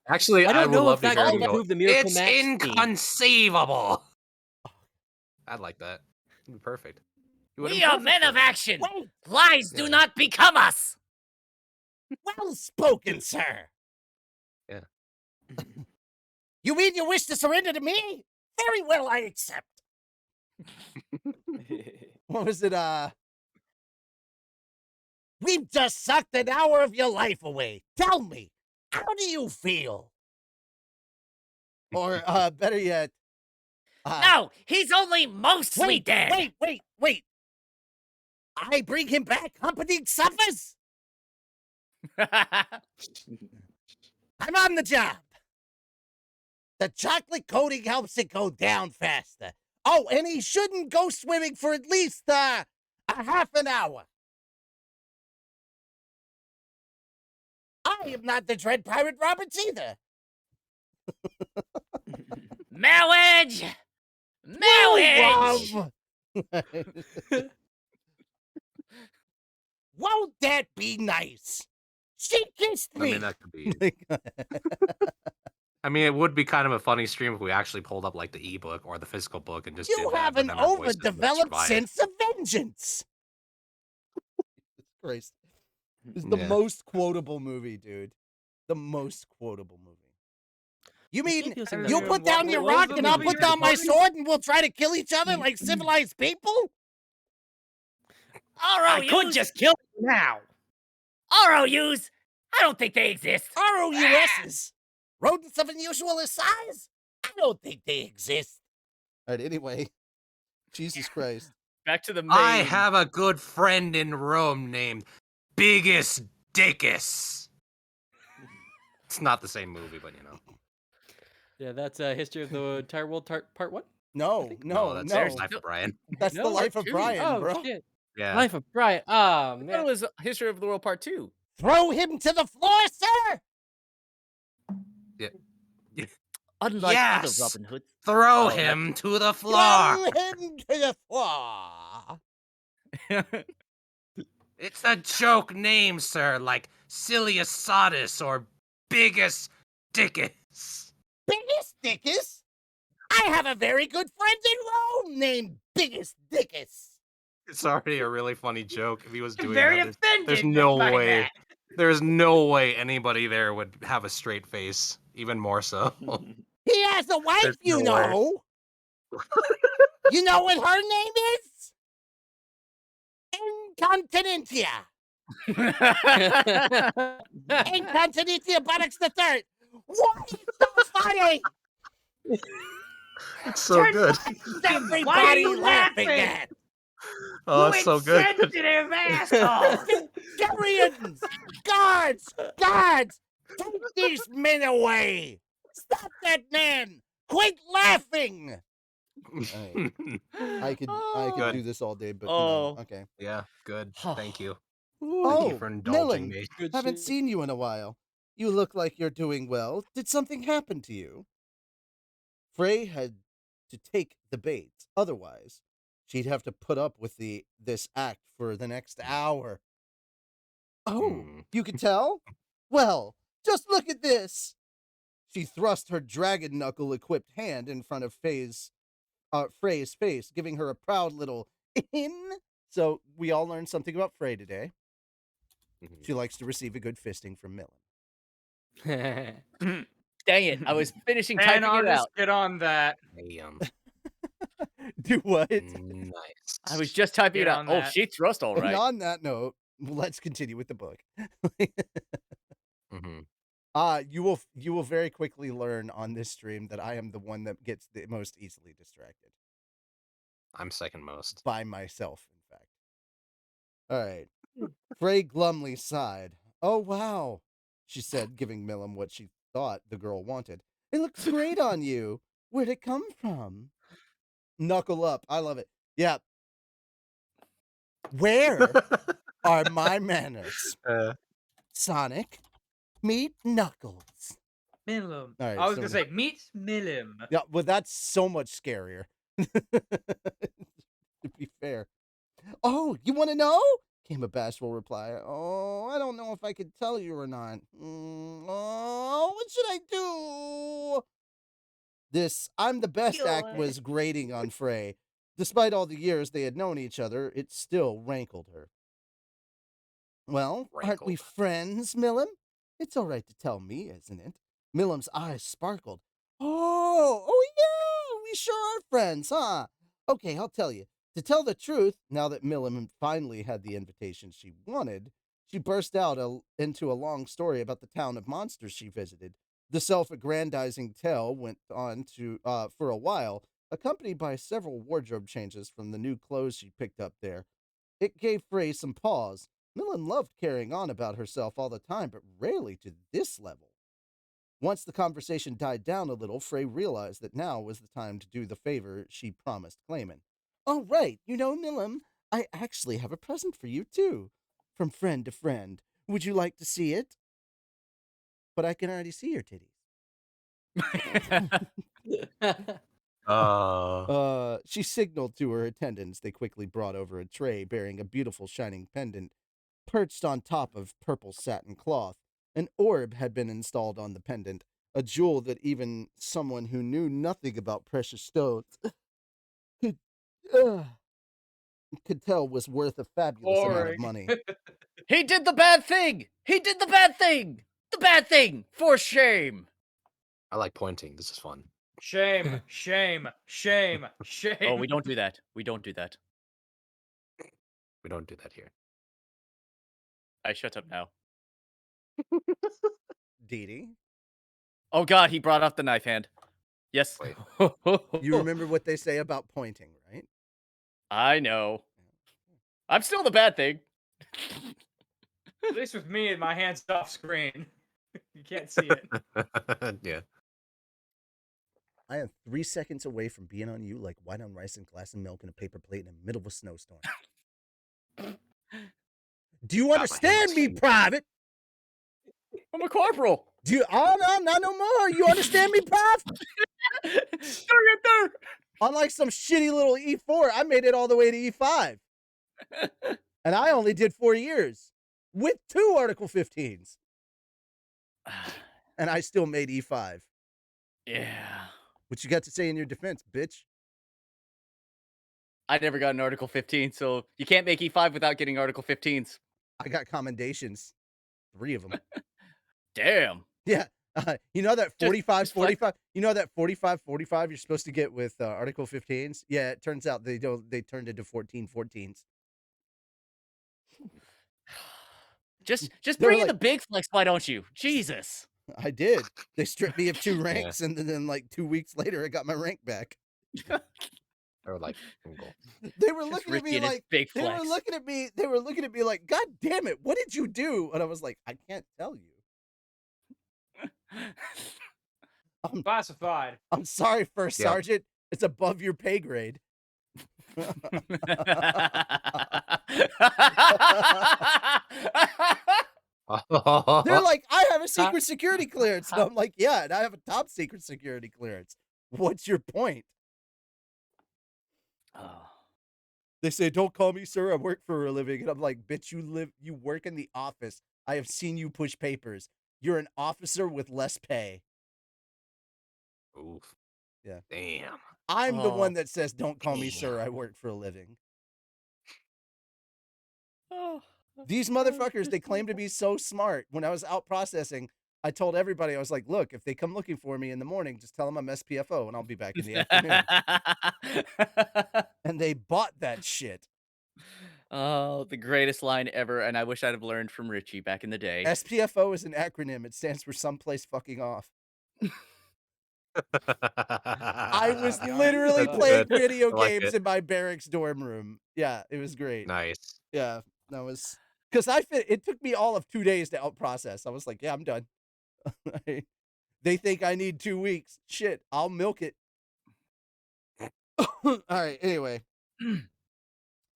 Actually, I I don't would know love if to that hear could him go. improve the Miracle It's Max theme. inconceivable. I'd like that. It'd be perfect. It would've We been are perfect men for of it. action. Wait, Lies do Yeah. not become us. well spoken, sir. Yeah. You mean you wish to surrender to me? Very well, I accept. What was it? We've just sucked an hour of your life away. Tell me, how do you feel? Or better yet, No, he's only mostly dead. Wait. I bring him back, company suffers? I'm on the job. The chocolate coating helps it go down faster. Oh, and he shouldn't go swimming for at least a half an hour. I am not the Dread Pirate Roberts either. Marriage! Marriage! Whoa, won't that be nice? She kissed I me. mean, that could be. I mean, it would be kind of a funny stream if we actually pulled up like the ebook or the physical book and just You did that, have but an then our voices would overdeveloped survive. sense of vengeance. Christ, it's the Yeah. most quotable movie, dude. The most quotable movie. You mean keep using you that put word. down your What was rock the and I'll movie put you're down my quoting? sword and we'll try to kill each other like civilized people? I could ROUs? just kill him now. ROUs? I don't think they exist. ROUSs? Rodents of unusual size? I don't think they exist. All right. Anyway, Jesus Christ. Back to the main. I have a good friend in Rome named Biggest Dickus. It's not the same movie, but you know. Yeah, that's History of the Entire World Part 1? No, no, that's no. there's Life of Brian. That's the No, life of two. Brian, Oh, bro. shit. Yeah. Life of Brian. Oh, I thought it man. was History of the World Part 2. Throw him to the floor, sir! Unlike Yes! other Robin Hoods. Throw Oh, him to the floor. Throw him to the floor. It's a joke name, sir, like Sillius Sodus or Biggest Dickus. Biggest Dickus? I have a very good friend in Rome named Biggest Dickus. It's already a really funny joke. If he was doing Very that, there's offended no by way. that. There's no way anybody there would have a straight face. Even more so. He has a wife, There's you no way. know. You know what her name is? Incontinentia. Incontinentia buttocks the third. Why is so funny? It's so good. What's everybody laughing at? Oh, it's so good. Insensitive asshole. Syrians! Guards! Guards! Take these men away! Stop that man! Quit laughing! I could Good. do this all day, but Oh. okay. Yeah, good. Thank you. Thank Oh, you for indulging Millen, me. haven't seen you in a while. You look like you're doing well. Did something happen to you? Frey had to take the bait. Otherwise, she'd have to put up with this act for the next hour. Oh, you can tell? Well, just look at this. She thrust her dragon knuckle-equipped hand in front of Frey's face, giving her a proud little in. So we all learned something about Frey today. She likes to receive a good fisting from Millen. Dang it! I was finishing And typing I'll it just out. get on that. Damn. Do what? Nice. I was just typing Get it out. on Oh, that. she thrust all And right. on that note, let's continue with the book. Mm-hmm. You will very quickly learn on this stream that I am the one that gets the most easily distracted. I'm second most. By myself, in fact. All right. Frey glumly sighed. Oh, wow, she said, giving Millen what she thought the girl wanted. It looks great on you. Where'd it come from? Knuckle up. I love it. Yeah. Where are my manners? Sonic, meet Knuckles. Milim. All right, I was so- gonna say meet Milim. Yeah, well, that's so much scarier. To be fair. Oh, you want to know? Came a bashful reply. Oh, I don't know if I could tell you or not. Oh, what should I do? This I'm the best act was grating on Frey. Despite all the years they had known each other, it still rankled her. Well, aren't we friends, Millen? It's all right to tell me, isn't it? Millem's eyes sparkled. Oh yeah, we sure are friends, huh? Okay, I'll tell you. To tell the truth, now that Millen finally had the invitation she wanted, she burst out into a long story about the town of monsters she visited. The self-aggrandizing tale went on for a while, accompanied by several wardrobe changes from the new clothes she picked up there. It gave Frey some pause. Millen loved carrying on about herself all the time, but rarely to this level. Once the conversation died down a little, Frey realized that now was the time to do the favor she promised Clayman. Oh, right. You know, Millen, I actually have a present for you, too. From friend to friend. Would you like to see it? But I can already see your titties. She signaled to her attendants. They quickly brought over a tray bearing a beautiful shining pendant perched on top of purple satin cloth. An orb had been installed on the pendant, a jewel that even someone who knew nothing about precious stones could tell was worth a fabulous amount of money. He did the bad thing! He did the bad thing! The bad thing! For shame! I like pointing. This is fun. Shame, shame, shame, shame. Oh, we don't do that. We don't do that. We don't do that here. I shut up now. Dee Dee? Oh god, he brought up the knife hand. Yes. Wait. You remember what they say about pointing, right? I know. I'm still the bad thing. At least with me, my hand's off screen. You can't see it. Yeah. I am 3 seconds away from being on you like white on rice and glass and milk and a paper plate in the middle of a snowstorm. Do you understand me, Private? I'm a corporal. Do you? Oh, no, not no more. You understand me, Private? Unlike some shitty little E4, I made it all the way to E5. And I only did 4 years with 2 Article 15s. And I still made E5. Yeah. What you got to say in your defense, bitch? I never got an Article 15, so you can't make E5 without getting Article 15s. I got commendations. 3 of them. Damn. Yeah. You know that Just 45, flex- 45, you know that 45, 45 you're supposed to get with Article 15s? Yeah, it turns out they turned into 14, 14s. Just They're bring in like- the big flex, why don't you? Jesus. I did. They stripped me of 2 Yeah. ranks, and then like 2 weeks later, I got my rank back. Or like single. They were Just looking at Ricky me and his like big they were flex. looking at me. They were looking at me like, God damn it, what did you do? And I was like, I can't tell you. Classified. I'm sorry, First Yep. Sergeant. It's above your pay grade. They're like, I have a secret security clearance. And I'm like, yeah, and I have a top secret security clearance. What's your point? Oh. They say, don't call me sir. I work for a living. And I'm like, bitch, you work in the office. I have seen you push papers. You're an officer with less pay. Oof. Yeah. Damn. I'm the Oh. one that says, don't call me sir. I work for a living. Oh. These motherfuckers, they claim to be so smart. When I was out processing, I told everybody, I was like, look, if they come looking for me in the morning, just tell them I'm SPFO and I'll be back in the afternoon. And they bought that shit. Oh, the greatest line ever, and I wish I'd have learned from Richie back in the day. SPFO is an acronym. It stands for someplace fucking off. I was God. literally That's playing good. video I like games it. in my barracks dorm room. Yeah, it was great. Nice. Yeah, that was because it took me all of 2 days to out process. I was like, yeah, I'm done. They think I need 2 weeks. Shit, I'll milk it. All right, anyway.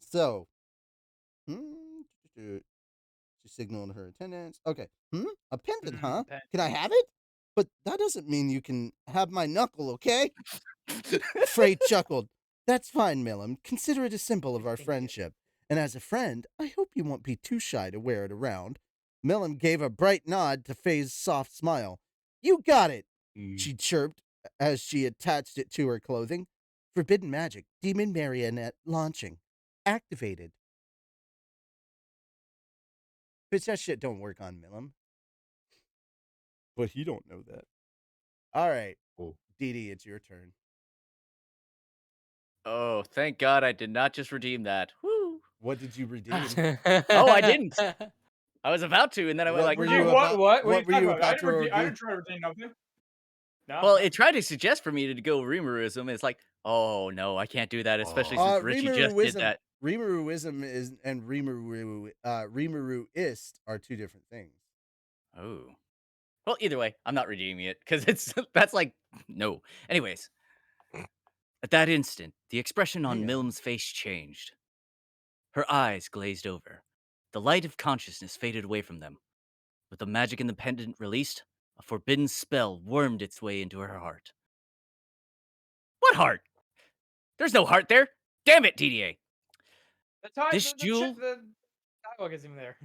So, she signaled her attendance. Okay. A pendant, huh? Pen- Can I have it? But that doesn't mean you can have my knuckle, okay? Frey chuckled. That's fine, Millum. Consider it a symbol of our Thank you. friendship. And as a friend, I hope you won't be too shy to wear it around. Millum gave a bright nod to Faye's soft smile. You got it, she chirped as she attached it to her clothing. Forbidden magic, demon marionette launching. Activated. Bitch, that shit don't work on Millum. But he don't know that. All right. Cool. Dee Dee, it's your turn. Oh, thank God I did not just redeem that. Woo. What did you redeem? Oh, I didn't. I was about to, and then I went What like, were no. you about- What what are you were you talking about to I redeem? didn't try to redeem nothing. No. Well, it tried to suggest for me to go Remurism. It's like, oh no, I can't do that, especially since Richie just did that. Remuruism is and Remuruist are two different things. Oh. Well, either way, I'm not redeeming it because that's like no. Anyways, at that instant, the expression on Yeah. Milm's face changed. Her eyes glazed over. The light of consciousness faded away from them. With the magic in the pendant released, a forbidden spell wormed its way into her heart. What heart? There's no heart there. Damn it, DDA. This jewel- The dialogue isn't even there.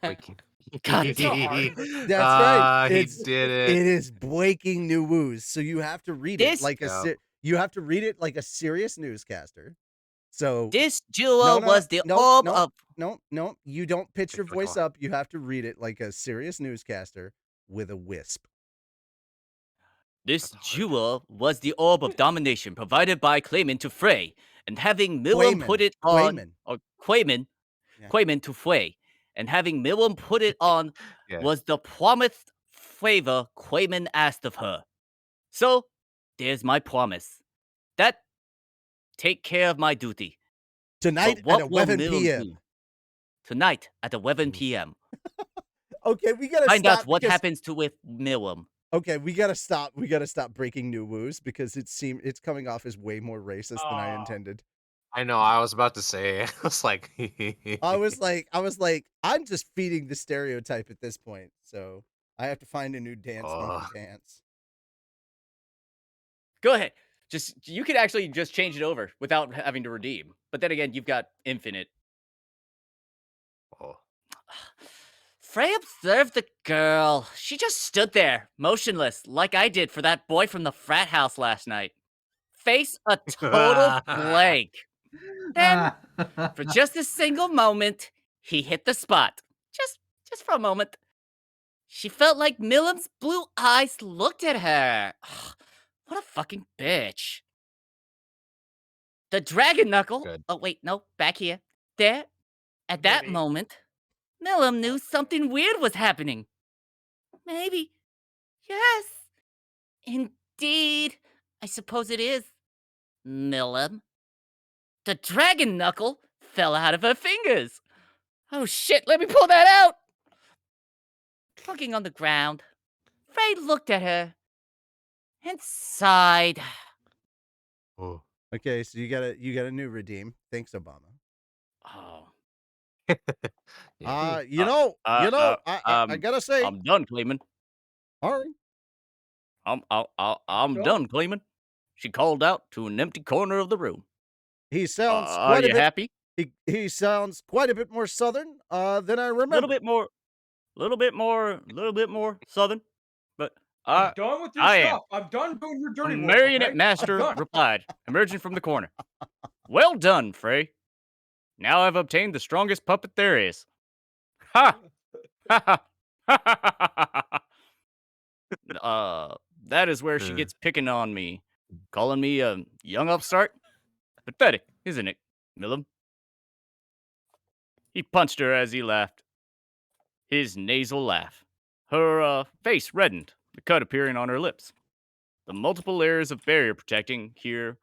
Waking. God It's not hard. That's right. He It's- did It it. is breaking new news, so you have to read This- it like you have to read it like a serious newscaster. So This jewel No, was the orb of. no, you don't pitch your Click voice on. up. You have to read it like a serious newscaster with a wisp. This That's hard. jewel was the orb of domination provided by Clayman to Frey, and having Millum put it on, Quayman. or Quayman, Yeah. Quayman to Frey, and having Millum put it on Yeah. was the promised favor Quayman asked of her. So, there's my promise. That take care of my duty. Tonight But what at will 11 Millum p.m. do? Tonight at 11 p.m. Okay, we gotta Find stop out what because- happens to with Millum. Okay, we gotta stop. We gotta stop breaking new woos because it's coming off as way more racist than I Aw. intended. I know. I was about to say. I was like. I was like, I'm just feeding the stereotype at this point, so I have to find a new dance monkey dance. Go ahead. You could actually just change it over without having to redeem. But then again, you've got infinite. Oh. Frey observed the girl. She just stood there, motionless, like I did for that boy from the frat house last night. Face a total blank. Then, for just a single moment, he hit the spot. Just for a moment. She felt like Millam's blue eyes looked at her. What a fucking bitch. The dragon knuckle. Good. Oh, wait, no, back here. There. At that Maybe. moment, Millam knew something weird was happening. Maybe. Yes. Indeed. I suppose it is. Millam. The dragon knuckle fell out of her fingers. Oh shit, let me pull that out. Plugging on the ground, Frey looked at her and sighed. Oh. Okay, so you got a new redeem. Thanks, Obama. Oh. Yeah. I gotta say, I'm done, Clayman. all right. I'm Done? done, Clayman. She called out to an empty corner of the room. He sounds Are quite a you bit. happy? He sounds quite a bit more southern than I A remember. little bit more southern. But I'm done with your I am. stuff. I'm done doing your A dirty work. marionette Okay? I'm master done. replied, emerging from the corner. Well done, Frey. Now I've obtained the strongest puppet there is. Ha! Ha ha! That is where she gets picking on me, calling me a young upstart. Pathetic, isn't it, Millam? He punched her as he laughed. His nasal laugh. Her face reddened, the cut appearing on her lips. The multiple layers of barrier protecting her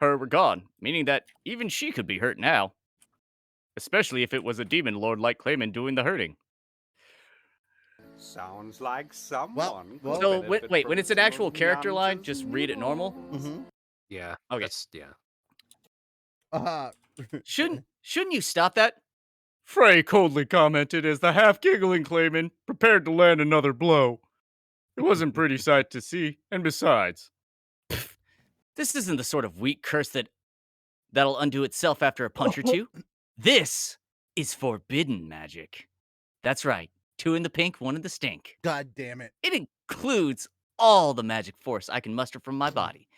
were gone, meaning that even she could be hurt now. Especially if it was a demon lord like Clayman doing the hurting. Sounds like someone. well, So, benefit wait, from when it's an some actual of character line, Nyanza's just read it normal? Mm-hmm. Yeah. Okay. Yeah. Shouldn't you stop that? Frey coldly commented as the half-giggling Clayman prepared to land another blow. It wasn't a pretty sight to see, and besides... This isn't the sort of weak curse that'll undo itself after a punch or two. This is forbidden magic. That's right. 2 in the pink, 1 in the stink. God damn it. It includes all the magic force I can muster from my body.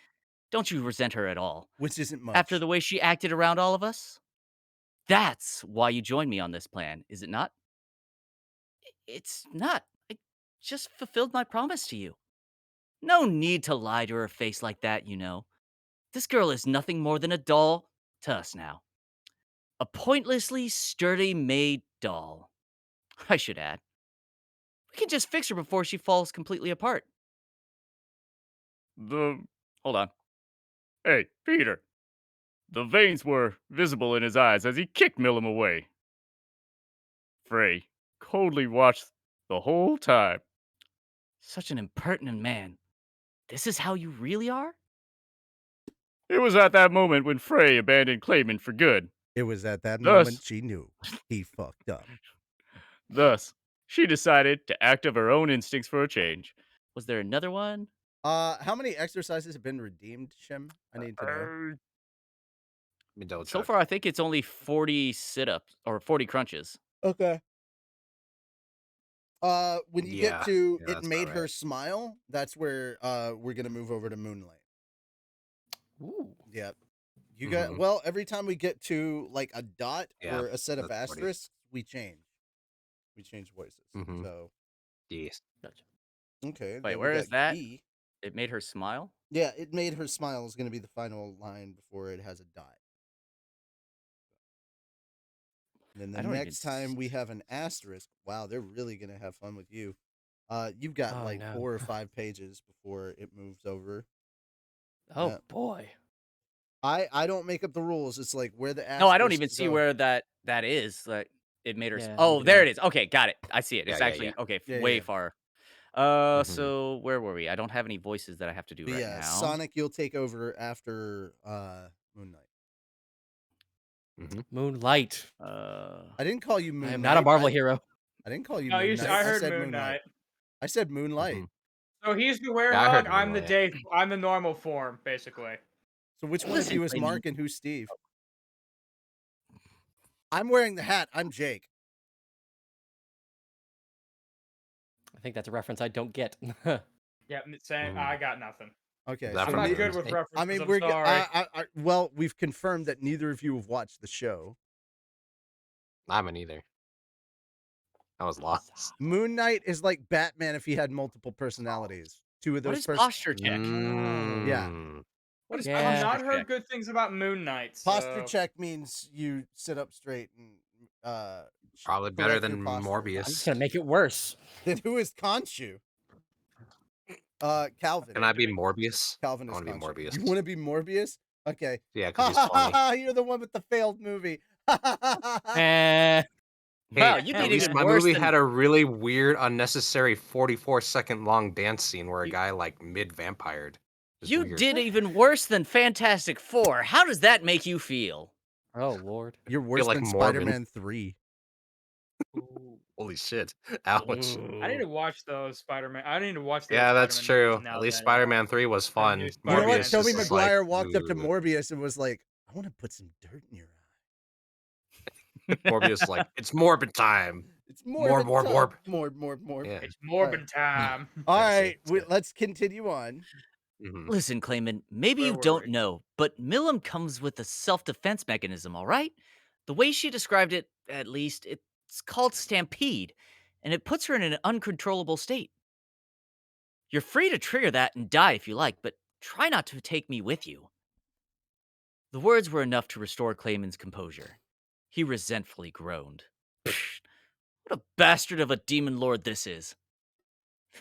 Don't you resent her at all? Which isn't much. After the way she acted around all of us? That's why you joined me on this plan, is it not? It's not. I just fulfilled my promise to you. No need to lie to her face like that, you know. This girl is nothing more than a doll to us now. A pointlessly sturdy made doll. I should add. We can just fix her before she falls completely apart. Hold on. Hey, Peter. The veins were visible in his eyes as he kicked Millam away. Frey coldly watched the whole time. Such an impertinent man. This is how you really are? It was at that moment when Frey abandoned Clayman for good. It was at that Thus- moment she knew he fucked up. Thus, she decided to act of her own instincts for a change. Was there another one? How many exercises have been redeemed, Shim? I need to know. Let me double check. So far, I think it's only 40 sit-ups or 40 crunches. Okay. When you Yeah, get to yeah, it that's made about her right. smile, that's where we're gonna move over to Moonlight. Ooh. Yep. You got well, every time we get to like a dot Yeah, or a set of that's 40. asterisks, we change. We change voices. Mhm. So Yes. Gotcha. okay. Wait, then we where is got that? E. It made her smile? Yeah, it made her smile is gonna be the final line before it has a dot. And then I the don't next even time we have an asterisk, wow, they're really gonna have fun with you. You've got Oh, like no. 4 or 5 pages before it moves over. Oh Yeah. boy. I don't make up the rules. It's like where the No, I don't even asterisks see go. where that is. Like it made her. Yeah, Oh, neither there do it is. Okay, got it. I see it. It's Yeah, actually okay. Yeah, Way yeah. far. Mhm. So where were we? I don't have any voices that I have to do But right yeah, now. Sonic, you'll take over after Moon Knight. Moonlight. I didn't call you Moon I am Knight. not a Marvel hero. I didn't call you No, Moon you Knight. I heard said Moon Knight. I said Moonlight. Mhm. So he's the Yeah, I heard werehog. I'm the normally. I'm the normal form, basically. So which one of Listen, you is Clayman. Mark and who's Steve? I'm wearing the hat. I'm Jake. I think that's a reference I don't get. Yeah, same. Mhm. I got nothing. Okay, Is that I'm so from not the good with Hey, references. I mean, I'm sorry. well, we've confirmed that neither of you have watched the show. I haven't either. I was lost. Moon Knight is like Batman if he had multiple personalities. Two of What those is posture check? Yeah. Mm. What is I've Yeah. not posture heard check? good things about Moon Knight. Posture So check means you sit up straight and Probably better correct your than posture. I'm just Morbius. gonna make it worse. Then who is Khonshu? Calvin. Can I be Morbius? Calvin I is want to be Khonshu. Morbius. You want to be Morbius? Okay. Yeah, because he's funny. You're the one with the failed movie. Eh. Wow, Hey, you at did least even my worse movie than had a really weird, unnecessary 44-second long dance scene where a You- guy like mid-vampired. It's you weird. did even worse than Fantastic Four. How does that make you feel? Oh Lord. You're worse like than Morbin. Spider-Man 3. Holy shit. Ouch. I need to watch those Spider-Man. I need to watch the Yeah, old that's Spider-Man movies true. now At least that Spider-Man 3 was the fun. new You know what? Spider-Man Tobey Morbius is like, Maguire walked up to "Ooh." Morbius and was like, I want to put some dirt in your eye. Morbius is like, it's Morbid time. It's Morbid Morb. time. Morb. Morb. Yeah. It's Morbin time. All Yeah, see, right, see. let's continue on. Mhm. Listen, Clayman, maybe Where you were don't we? know, but Milam comes with a self-defense mechanism, all right? The way she described it, at least, it's called stampede, and it puts her in an uncontrollable state. You're free to trigger that and die if you like, but try not to take me with you. The words were enough to restore Clayman's composure. He resentfully groaned. Psh, what a bastard of a demon lord this is.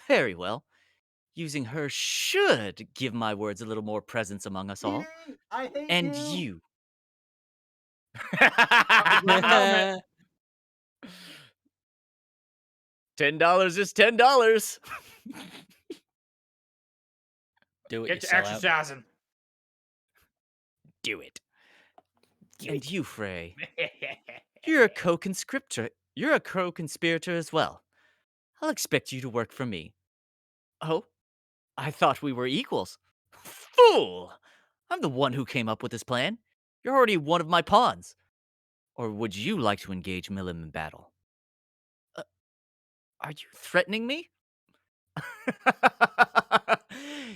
Very well. Using her should give my words a little more presence among us all. I hate And you. Green helmet. $10 is $10. Do it, Get you to sellout. exercising. Do it. And you, Frey. You're a co-conscriptor. You're a co-conspirator as well. I'll expect you to work for me. Oh, I thought we were equals. Fool! I'm the one who came up with this plan. You're already one of my pawns. Or would you like to engage Milim in battle? Are you threatening me?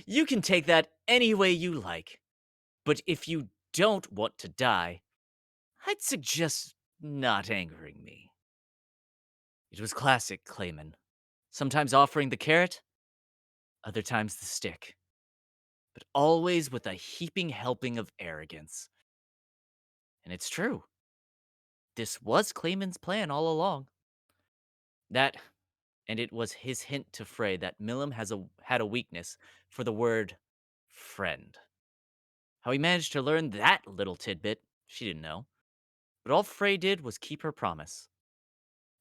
You can take that any way you like. But if you don't want to die, I'd suggest not angering me. It was classic, Clayman. Sometimes offering the carrot, other times the stick. But always with a heaping helping of arrogance. And it's true. This was Clayman's plan all along. That, and it was his hint to Frey that Milam had a weakness for the word friend. How he managed to learn that little tidbit, she didn't know. But all Frey did was keep her promise.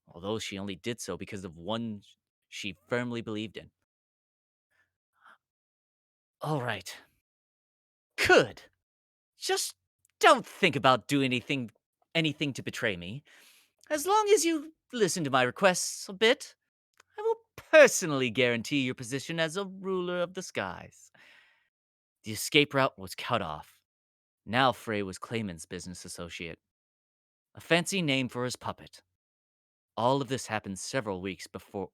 Although she only did so because of one she firmly believed in. All right. Good. Just don't think about doing anything to betray me. As long as you listen to my requests a bit, I will personally guarantee your position as a ruler of the skies. The escape route was cut off. Now Frey was Clayman's business associate. A fancy name for his puppet. All of this happened several weeks before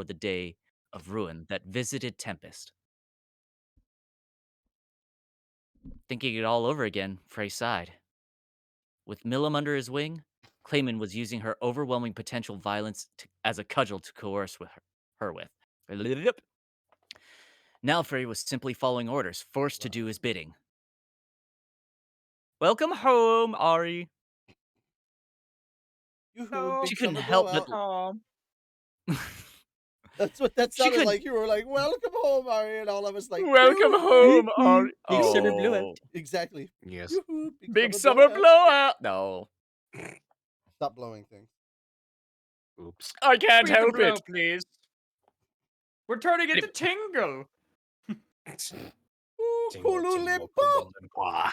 the day of ruin that visited Tempest. Thinking it all over again, Frey sighed. With Milam under his wing, Clayman was using her overwhelming potential violence as a cudgel to coerce her with. Now Frey was simply following orders, forced to do his bidding. Welcome home, Ari. No, She couldn't help but That's what that She sounded couldn't- like. You were like, "Welcome home, Ari," and all I was like, Welcome "Yoo-hoo." home, Ari. Big summer blowout. Oh, Exactly. Yes. Yoo-hoo, big summer blowout. No, Stop blowing things. Oops. I can't Beat the help blow, it. please. We're turning it to tingle. Ooh, Tingle, Kulu tingle, Limbo. tingle, limpa.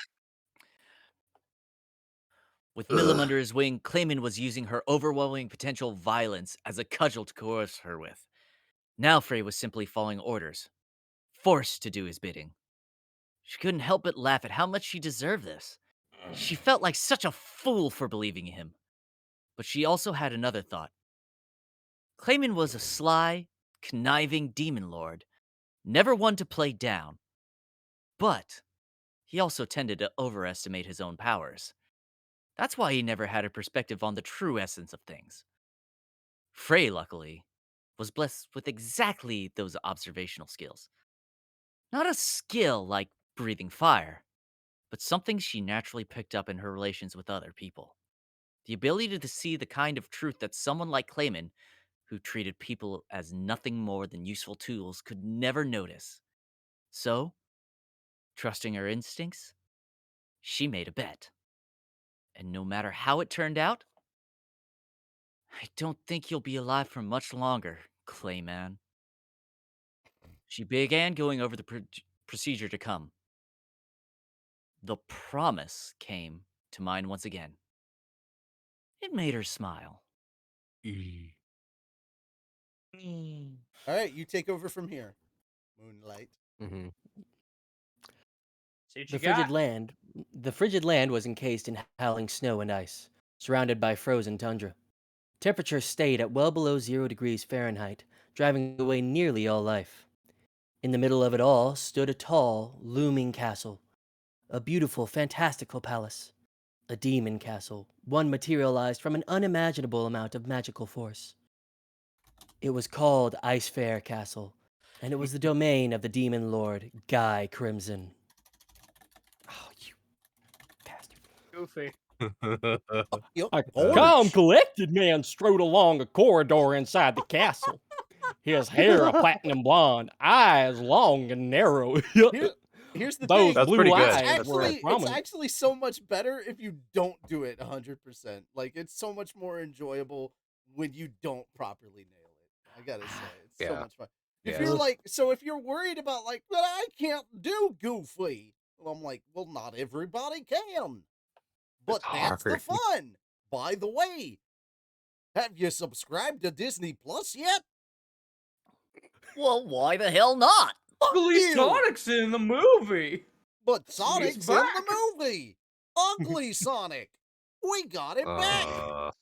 With Milam under his wing, Clayman was using her overwhelming potential violence as a cudgel to coerce her with. Now Frey was simply following orders, forced to do his bidding. She couldn't help but laugh at how much she deserved this. She felt like such a fool for believing in him. But she also had another thought. Clayman was a sly, conniving demon lord, never one to play down. But he also tended to overestimate his own powers. That's why he never had a perspective on the true essence of things. Frey, luckily, was blessed with exactly those observational skills. Not a skill like breathing fire, but something she naturally picked up in her relations with other people. The ability to see the kind of truth that someone like Clayman, who treated people as nothing more than useful tools, could never notice. So, trusting her instincts, she made a bet. And no matter how it turned out, I don't think you'll be alive for much longer, Clayman. She began going over the procedure to come. The promise came to mind once again. It made her smile. All right, you take over from here, Moonlight. Mm-hmm. See what The you frigid got. land, the frigid land was encased in howling snow and ice, surrounded by frozen tundra. Temperatures stayed at well below 0 degrees Fahrenheit, driving away nearly all life. In the middle of it all stood a tall, looming castle, a beautiful, fantastical palace, a demon castle, one materialized from an unimaginable amount of magical force. It was called Ice Fair Castle, and it was the domain of the demon lord, Guy Crimson. Oh, you bastard. Goofy. Yup, A orange. calm, collected man strode along a corridor inside the castle. His hair a platinum blonde, eyes long and narrow. Here, here's the Those thing. That's pretty blue good. It's eyes That's were good. it's prominent. actually so much better if you don't do it 100%. Like, it's so much more enjoyable when you don't properly nail it. I gotta say, it's so Yeah. much fun. If Yeah. you're like, so if you're worried about like, but I can't do Goofy, well, I'm like, well, not everybody can, but It's that's the hard. fun. By the way, have you subscribed to Disney Plus yet? Well, why the hell not? Fuck Ugly you! Sonic's in the movie. But He's Sonic's in back. the movie. Ugly Sonic. We got it back.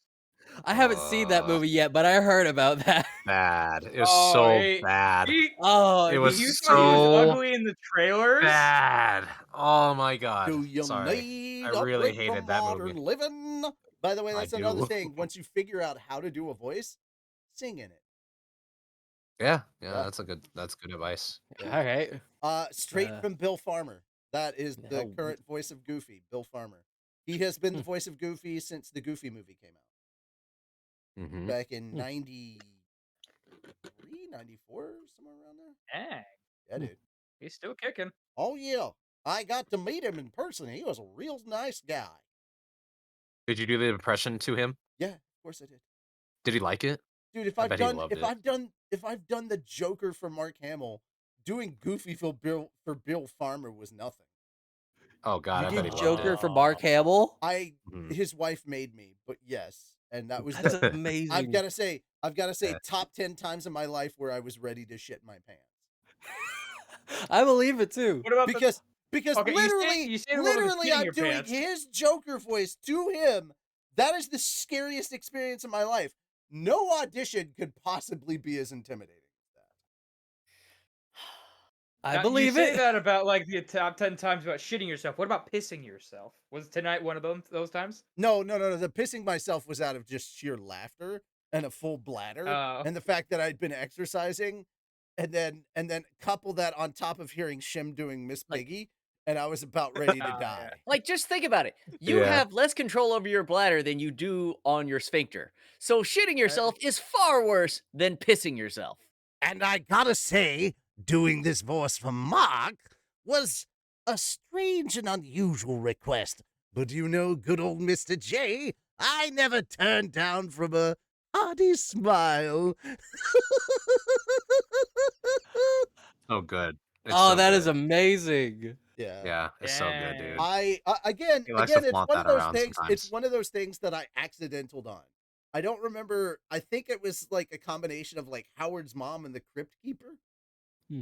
I haven't seen that movie yet, but I heard about that. Bad. It was so bad. Oh, It was You thought he was so ugly in the trailers? bad. Oh my god. Do you Sorry. need I a really break from hated that modern movie. living? By the way, I that's another do. thing. Once you figure out how to do a voice, sing in it. Yeah, Yeah. that's good advice. all right. Straight from Bill Farmer. That is the Oh. current voice of Goofy, Bill Farmer. He has been the voice of Goofy since the Goofy movie came out. Mm-hmm. Back in 93, 94, somewhere around there. Dang, Yeah, dude. he's still kicking. Oh, yeah. I got to meet him in person. He was a real nice guy. Did you do the impression to him? Yeah, of course I did. Did he like it? Dude, if I I've bet he done loved if it. I've done the Joker for Mark Hamill, doing Goofy for Bill Farmer was nothing. Oh god, You I bet did he loved Joker it. for Mark Hamill? Mhm. His wife made me, but yes, and that was That's the, amazing. I've got to say Yeah. top 10 times in my life where I was ready to shit my pants. I believe it too. What about Because Okay, literally you say it about the literally shitting I'm your doing pants. his Joker voice to him. That is the scariest experience of my life. No audition could possibly be as intimidating as that. I Now, believe you say it. that about like the top 10 times about shitting yourself. What about pissing yourself? Was tonight one of those times? No. The pissing myself was out of just sheer laughter and a full bladder, Oh. and the fact that I'd been exercising, and then couple that on top of hearing Shim doing Miss Piggy, and I was about ready to Oh, die. yeah. Like, just think about it. You Yeah. have less control over your bladder than you do on your sphincter. So shitting yourself is far worse than pissing yourself. And I gotta say, doing this voice for Mark was a strange and unusual request. But you know, good old Mr. J, I never turned down from a hearty smile. So good. It's Oh, so that is good. amazing. Yeah. Yeah, it's so good, dude. Dang. Again, He likes to it's flaunt one that of those around things. It's sometimes. one of those things that I accidental on. I don't remember. I think it was like a combination of like Howard's mom and the Crypt Keeper. Hmm.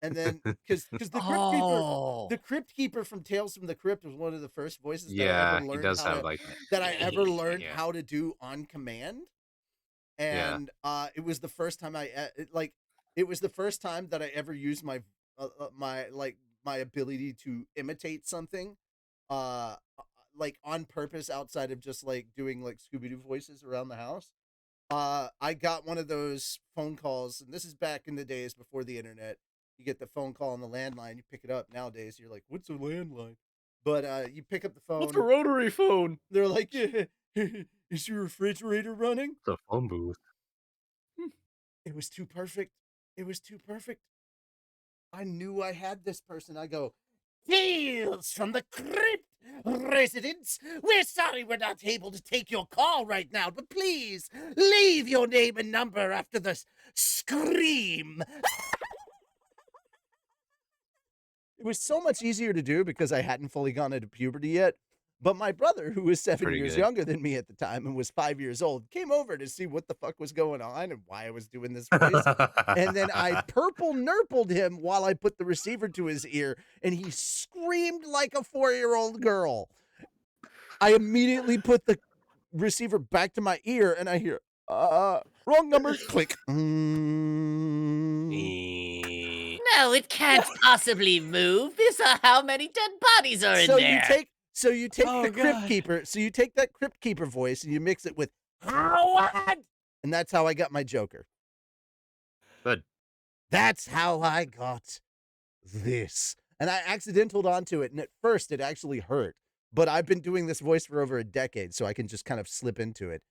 And then because Oh. the Crypt Keeper from Tales from the Crypt was one of the first voices that I Yeah, ever he learned does how have to like that I ever learned yeah. how to do on command. Yeah. And it was the first time it was the first time that I ever used my my ability to imitate something uh like on purpose outside of just like doing like Scooby-Doo voices around the house. I got one of those phone calls, and this is back in the days before the internet. You get the phone call on the landline, you pick it up. Nowadays you're like, what's a landline? But you pick up the What's phone a and rotary phone? they're like, yeah, is your refrigerator running? The phone booth. It was too perfect. It was too perfect. I knew I had this person. I go, Tales from the Crypt residents. We're sorry we're not able to take your call right now, but please leave your name and number after the scream. it was so much easier to do because I hadn't fully gone into puberty yet. But my brother, who was 7 Pretty years good. younger than me at the time and was 5 years old, came over to see what the fuck was going on and why I was doing this voice. And then I purple nurpled him while I put the receiver to his ear, and he screamed like a 4-year-old girl. I immediately put the receiver back to my ear, and I hear, wrong number, click. No, it can't possibly move. These are how many dead bodies are in So there. you take Oh, the Crypt God. Keeper, so you take that Crypt Keeper voice and you mix it with Howard, and that's how I got my Joker. Good. That's how I got this. And I accidentaled onto it, and at first it actually hurt. But I've been doing this voice for over a decade, so I can just kind of slip into it.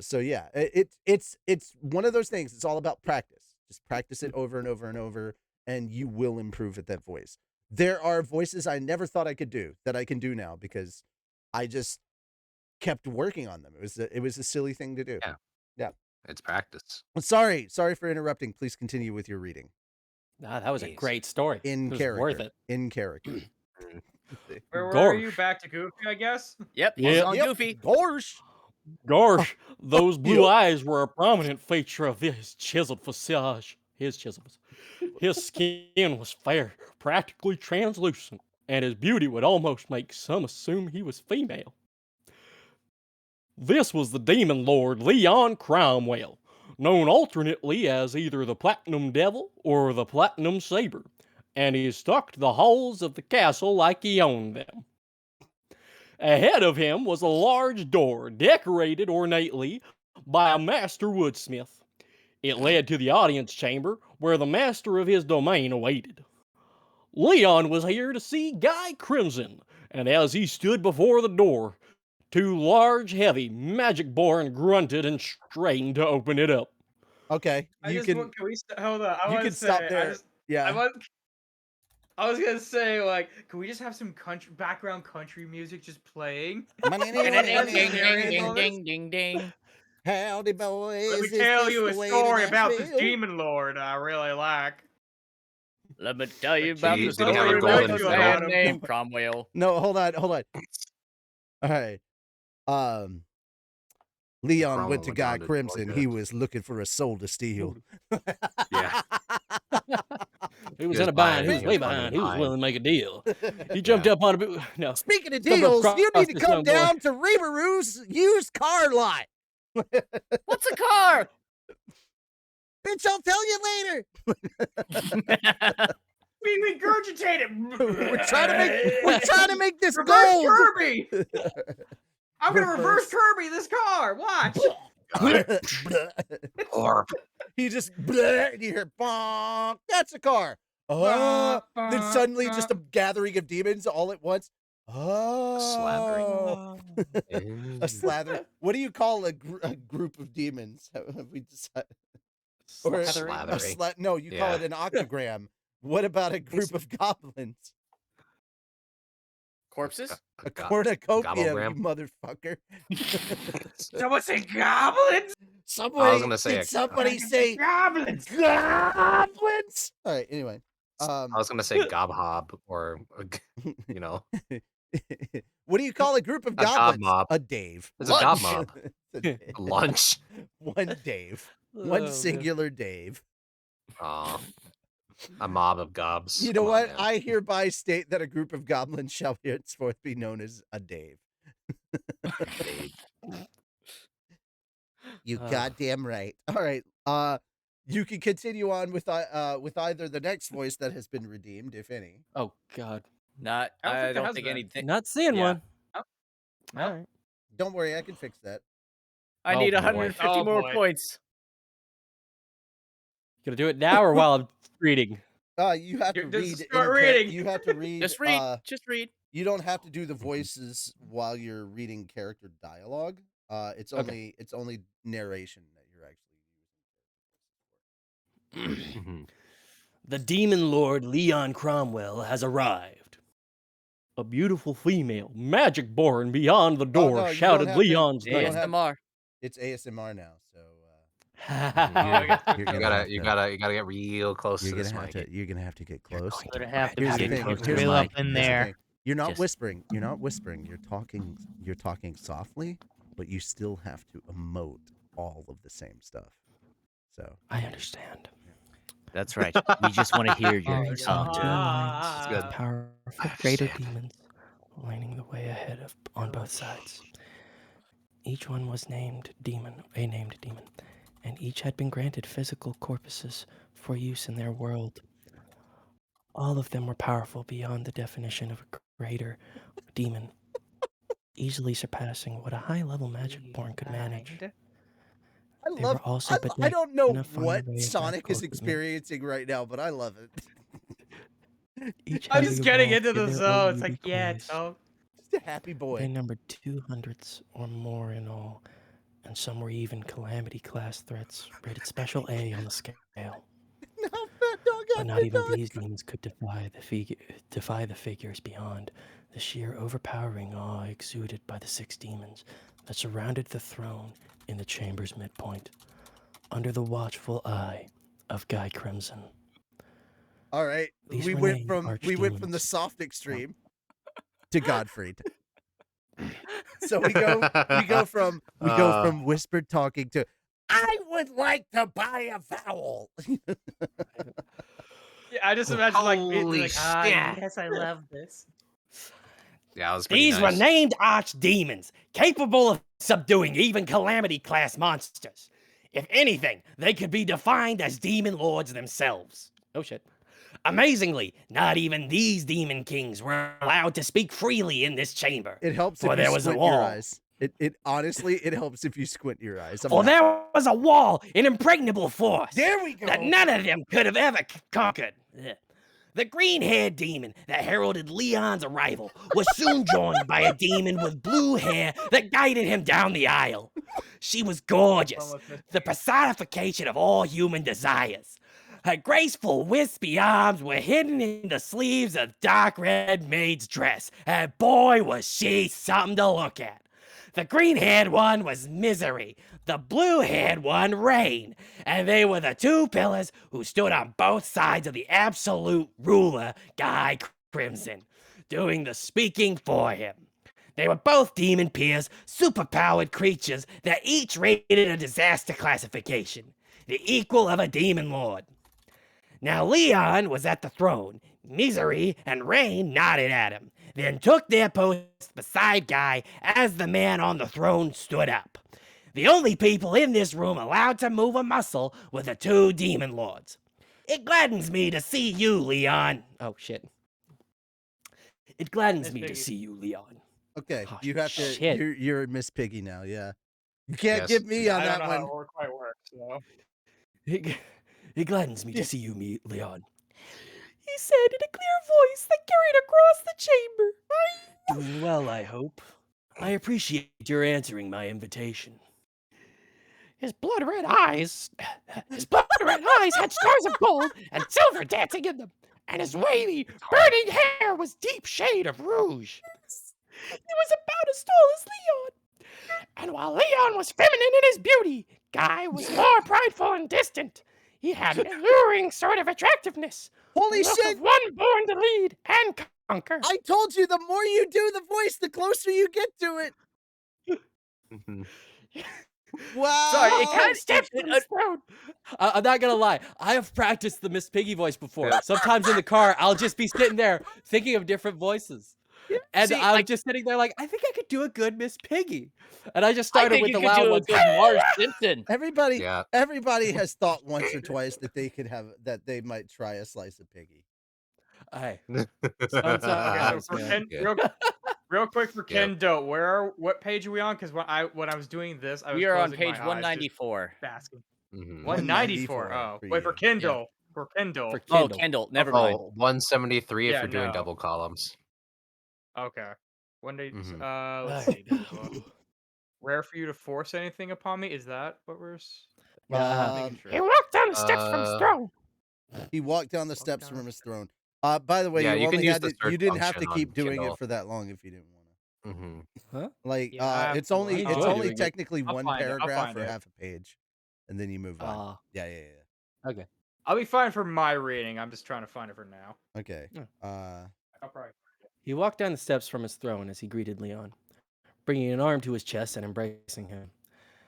So yeah, it's one of those things. It's all about practice. Just practice it over and over and over, and you will improve at that voice. There are voices I never thought I could do that I can do now because I just kept working on them. It was a silly thing to do. Yeah. Yeah. It's practice. Sorry for interrupting. Please continue with your reading. Nah, that was a Jeez. great story. In It was character. worth it. In character. Where are Gosh. you? Back to Goofy, I guess. Yep, he's Yeah. on Yep. Goofy. Gosh. Gosh, those blue Yep. eyes were a prominent feature of his chiseled visage. His skin was fair, practically translucent, and his beauty would almost make some assume he was female. This was the demon lord Leon Cromwell, known alternately as either the Platinum Devil or the Platinum Saber, and he stalked the halls of the castle like he owned them. Ahead of him was a large door decorated ornately by a master woodsmith. It led to the audience chamber where the master of his domain awaited. Leon was here to see Guy Crimson, and as he stood before the door, two large, heavy, magic-born grunted and strained to open it up. Okay. Can we hold on? I you want can to say. stop I there. just. Yeah. I was gonna say, like, can we just have some background country music just playing? Ding, ding, ding, ding, ding, ding, ding. Howdy, boys. Let me is tell this you a the way to story about this Nashville? demon lord I really like. Let me tell you about Did the he have a story about golden this medal? man named Cromwell. No, hold on. All right. Leon went to Cromwell Guy went down to Crimson. Georgia. He was looking for a soul to steal. Yeah. He was Just in a bind. He buying was way things from behind. He was behind. willing to make a deal. He jumped up on a bit. No. Speaking of Jumped deals, you across need to this come young boy. down to Rebaroo's used car lot. What's a car? Bitch, I'll tell you later. We regurgitate it. we're trying to make this Reverse gold. Kirby. I'm gonna reverse Kirby this car. Watch. Or He just and you hear bonk. That's a car. Then suddenly just a gathering of demons all at once. Oh, a slather. What do you call a group of demons? Have we decided? Or Slathering. No, you call Yeah. it an octogram. What about a group of goblins? Corpses? A cornucopia, you gobblegram? motherfucker. Someone say goblins. Somebody, I was gonna say did somebody say goblins. goblins? All right. Anyway, I was gonna say gobhob or you know. What do you call a group of A gob goblins? mob. A Dave. It's a gob Lunch. mob. It's a Lunch. One Dave. Oh, One man. singular Dave. Aw. A mob of gobs. You know Come on, what? man. I hereby state that a group of goblins shall henceforth be known as a Dave. Dave. You Oh. goddamn right. All right. You can continue on with either the next voice that has been redeemed, if any. Oh God. Not. I don't think I there don't has think been. anything. Not seeing Yeah. one. Oh. All right. Don't worry, I can fix that. I Oh, need boy. 150 Oh, more boy. points. Gonna do it now or while I'm reading? You have to Just read. start in reading. You have to read. Just read. Just read. You don't have to do the voices while you're reading character dialogue. It's Okay. only narration that you're actually using. Mhm. The demon lord Leon Cromwell has arrived. A beautiful female, magic born beyond the door, no, you don't shouted have to- Leon's you don't name. have- ASMR. It's ASMR now, so I You gotta get real close to this mic. you're gonna have to get close. Gonna have to Here's be the thing. close to Here's the real the up mic. thing. in Here's the there. thing. You're not Just- whispering. You're not whispering. You're talking softly, but you still have to emote all of the same stuff. So I understand. That's right. We just want to hear Oh, your I saw tongue. two lines good. of powerful I greater understand. demons lining the way ahead of on both sides. Each one was named demon, and each had been granted physical corpuses for use in their world. All of them were powerful beyond the definition of a greater demon, easily surpassing what a high-level magic born could manage. I They love. were also I bedecked don't know in a fine what array of Sonic magical is equipment. experiencing right now, but I love it. Each I'm having just getting evolved into in the their zone. own It's like, unique yeah, ways. Tom. Just a happy They boy. numbered 200s or more in all, and some were even calamity class threats, rated special A on the scale. No, fat dog. But not even these demons could defy the figures beyond the sheer overpowering awe exuded by the 6 demons that surrounded the throne in the chamber's midpoint, under the watchful eye of Guy Crimson. All right, These we were went named from the archdemons. soft extreme to Godfried. So we go from whispered talking to I would like to buy a vowel. Yeah, I just imagine Holy like shit. yes, I love this. Yeah, that was pretty These nice. were named archdemons, capable of subduing even calamity-class monsters. If anything, they could be defined as demon lords themselves. Oh shit. Amazingly, not even these demon kings were allowed to speak freely in this chamber. It helps For if there you was a squint your wall. eyes. It honestly helps if you squint your eyes. For there was a wall, an impregnable force, There we go. that none of them could have ever conquered. Ugh. The green-haired demon that heralded Leon's arrival was soon joined by a demon with blue hair that guided him down the aisle. She was gorgeous, the personification of all human desires. Her graceful, wispy arms were hidden in the sleeves of dark red maid's dress, and boy was she something to look at. The green-haired one was Misery, the blue-haired one Rain, and they were the two pillars who stood on both sides of the absolute ruler, Guy Crimson, doing the speaking for him. They were both demon peers, superpowered creatures that each rated a disaster classification, the equal of a demon lord. Now Leon was at the throne. Misery and Rain nodded at him, then took their posts beside Guy as the man on the throne stood up. The only people in this room allowed to move a muscle were the 2 demon lords. It gladdens me to see you, Leon. Oh, shit. It gladdens Miss me to Piggy. see you, Leon. Okay, Oh, you have to. shit. You're Miss Piggy now. Yeah, you can't Yes. give me on I don't that know one. how it quite works. So. It gladdens me to see you, Leon. He said in a clear voice that carried across the chamber. Doing well, I hope. I appreciate your answering my invitation. His blood-red eyes had stars of gold and silver dancing in them, and his wavy, burning hair was deep shade of rouge. He was about as tall as Leon, and while Leon was feminine in his beauty, Guy was more prideful and distant. He had an alluring sort of attractiveness. Holy the look shit! of one born to lead and I told you, the more you do the voice, the closer you get to it. Wow. Sorry, it kind I'm not gonna lie. I have practiced the Miss Piggy voice before. Yeah. Sometimes in the car, I'll just be sitting there thinking of different voices. And See, I'm just sitting there like, I think I could do a good Miss Piggy. And I just I started think with you the could loud do a ones. good Marge Simpson. Everybody Yeah. has thought once or twice that they might try a slice of piggy. Hey, Okay, so sometimes, for man. Yeah. real quick for Yep. Kendo, what page are we on? Because when I was doing this, I was We are on closing page my eyes, just 194. basking. Mhm. 194. Oh, for wait, for you. Kindle. For For Kindle. Oh, Kindle. Kendall, never mind. Oh, 173 if Yeah, you're doing no. double columns. Okay. One day. Mhm. Let's see. Rare for you to force anything upon me. Is that what we're? Making sure. walked down the steps from his Uh, throne. He walked down the Walked steps down from the his throne. By the way, Yeah, you you can only use had the to. search You didn't have to function keep on doing it Kindle. for that long if you didn't want to. Mhm. Huh? Like, Yeah, I have it's to only look. I it's enjoy only doing it. technically I'll one find it. I'll paragraph find or it. half a page, and then you move on. Yeah. Okay. I'll be fine for my reading. I'm just trying to find it for now. Okay. Yeah. I'll probably. He walked down the steps from his throne as he greeted Leon, bringing an arm to his chest and embracing him.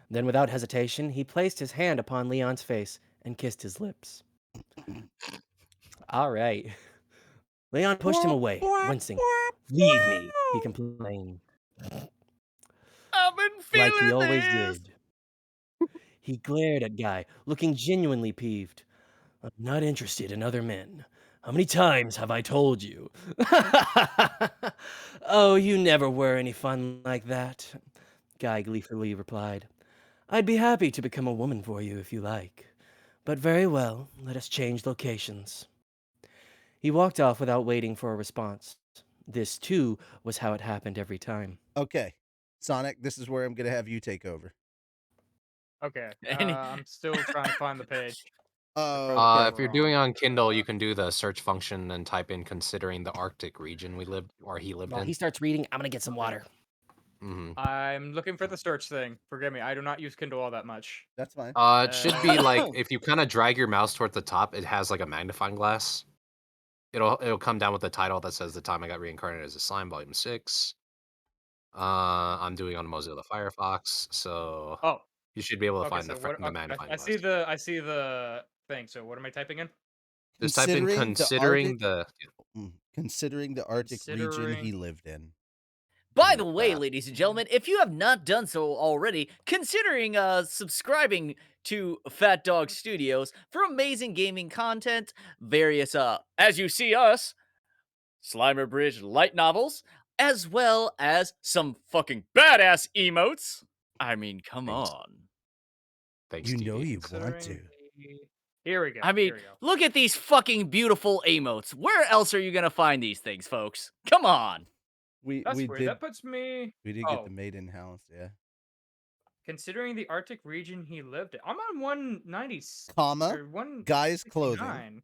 Then, without hesitation, he placed his hand upon Leon's face and kissed his lips. All right. Leon pushed him away, wincing. Leave me, he complained, I've been like he feeling always this. did. He glared at Guy, looking genuinely peeved. I'm not interested in other men. How many times have I told you? Oh, you never were any fun like that, Guy gleefully replied. I'd be happy to become a woman for you if you like. But very well, let us change locations. He walked off without waiting for a response. This, too, was how it happened every time. Okay, Sonic, this is where I'm gonna have you take over. Okay. And I'm still trying to find the page. Okay. If you're doing on Kindle, you can do the search function and type in considering the Arctic region he lived While in. he starts reading, I'm gonna get some water. Mhm. I'm looking for the search thing. Forgive me. I do not use Kindle all that much. That's fine. It should be like if you kind of drag your mouse towards the top, it has like a magnifying glass. It'll come down with the title that says "The Time I Got Reincarnated as a Slime," Volume 6. I'm doing on Mozilla Firefox, so Oh, you should be able to okay. find So the what? Okay, magnifying I glass. see the thing. So what am I typing in? Just type in considering considering the Arctic region he lived in. by the way, ladies and gentlemen, if you have not done so already, considering subscribing to Fat Dog Studios for amazing gaming content, various as you see us, Slimer Bridge light novels, as well as some fucking badass emotes. I mean, come on. Thanks, You know TV. you want to. Here we go. I mean, look at these fucking beautiful emotes. Where else are you gonna find these things, folks? Come on. That's we weird. did That puts me. we did get the maiden house, yeah. Considering the Arctic region he lived in, I'm on 190. Comma, guys' 169. clothing.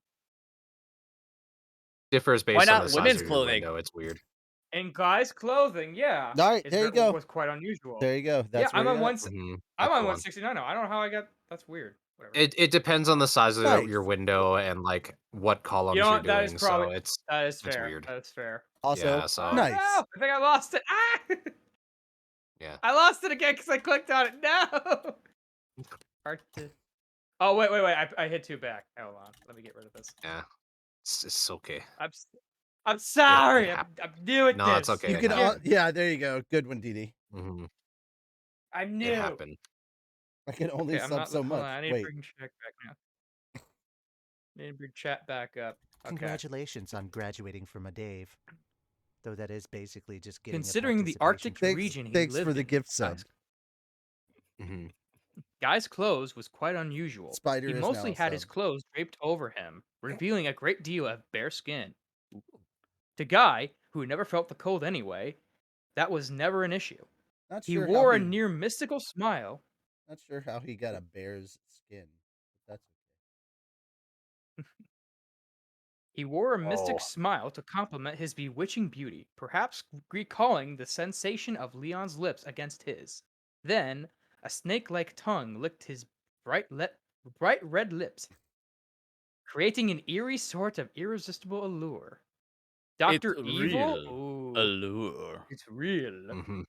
Differs based Why on not the size women's of your clothing? window. It's weird. And guys' clothing, yeah. All right, there you go. Was quite unusual. There you go. That's yeah, I'm where on you're one. at. I'm That's on the one. 169 now. I don't know how I got. That's weird. Whatever. It depends on the size of Nice. your window and like what columns You know you're what? That doing. is probably. So it's That is fair. weird. That's fair. Also, Yeah, so Oh, nice. no! I think I lost it. Ah! yeah. I lost it again because I clicked on it. No. Arctic. Oh wait. I hit two back. Hold on. Let me get rid of this. Yeah. It's okay. I'm sorry. hap- I'm new at No, this. it's okay. You It can happened. yeah, there you go. Good one, DD. Mhm. I'm new. It happened. I can only Okay, I'm sub not. so Hold much. on. I need Wait. to bring chat back now. Need to bring chat back up. Okay. Congratulations on graduating from a Dave. Though that is basically just getting Considering a the participation Arctic trophy. region he Thanks lived for the in, gift sub. Guy's clothes was quite unusual. Spider He is mostly now a had his sub. clothes draped over him, revealing a great deal of bare skin. To Guy, who never felt the cold anyway, that was never an issue. Not He sure wore how a near mystical smile. Not sure how he got a bear's skin. But that's He wore a mystic Oh. smile to complement his bewitching beauty, perhaps recalling the sensation of Leon's lips against his. Then, a snake-like tongue licked his bright red lips, creating an eerie sort of irresistible allure. Dr. It's Evil? real. Ooh, Allure. it's real. Mm-hmm.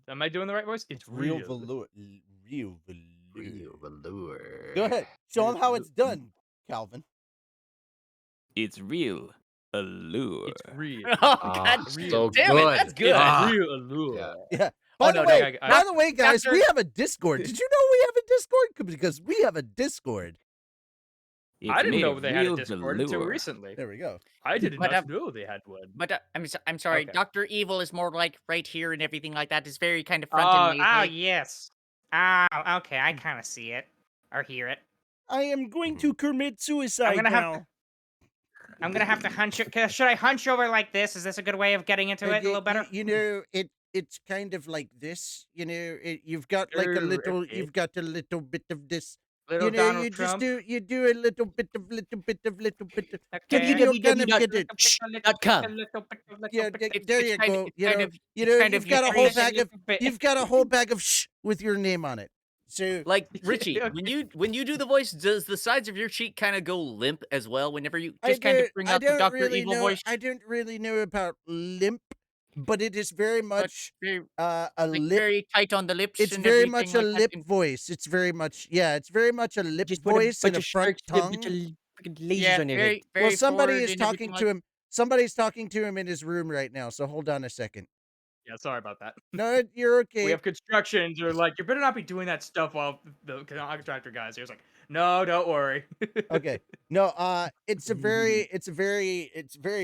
Am I doing the right voice? It's Real real. velour. Real Real velour. velour. Go ahead. Show him how it's done, Calvin. It's real allure. It's real. Oh Ah, god, so damn it, good. that's good. Ah, Real allure. yeah. Yeah. Oh, By no, the no, way, I- by the way, guys, Doctor- we have a Discord. Did you know we have a Discord? Because we have a Discord. It's I didn't made know of they had a real Discord until velour. recently. There we go. I did But, not know they had one. But I'm sorry, Okay. Doctor Evil is more like right here and everything like that. Is very kind of front and nasally. yes. Oh, okay, I kind of see it. Or hear it. I am going to commit suicide I'm gonna have now. I'm gonna have to hunch it. Should I hunch over like this? Is this a good way of getting into it a little better? You know, it's kind of like this. You know, you've got like a little, okay. you've got a little bit of this. Little You know, Donald you Trump. just do a little bit of. Okay. You're gonna get it. www.com. Yeah, there you go. it's You kind know, of- you've got a whole bag of, you've got a whole bag of shh with your name on it. So Like Richie, Okay. when you do the voice, does the sides of your cheek kind of go limp as well? Whenever you I just kind of don't- bring I out the don't Doctor really Evil know. voice, I don't really know about limp, but it is very but much very, a like lip. very tight on the lips. It's and very everything much a like that, lip and- voice. It's very much, yeah, it's very much a lip Just put a voice and bunch a of front sharks and a bunch tongue. of freaking lasers yeah, on your head. very Well, somebody forward is and talking everything to him. Somebody's talking to him in his room right now. So hold on a second. Yeah, sorry about that. No, you're okay. We have constructions. They're like, you better not be doing that stuff while the contractor guys. He was like, no, don't worry. Okay. No, it's very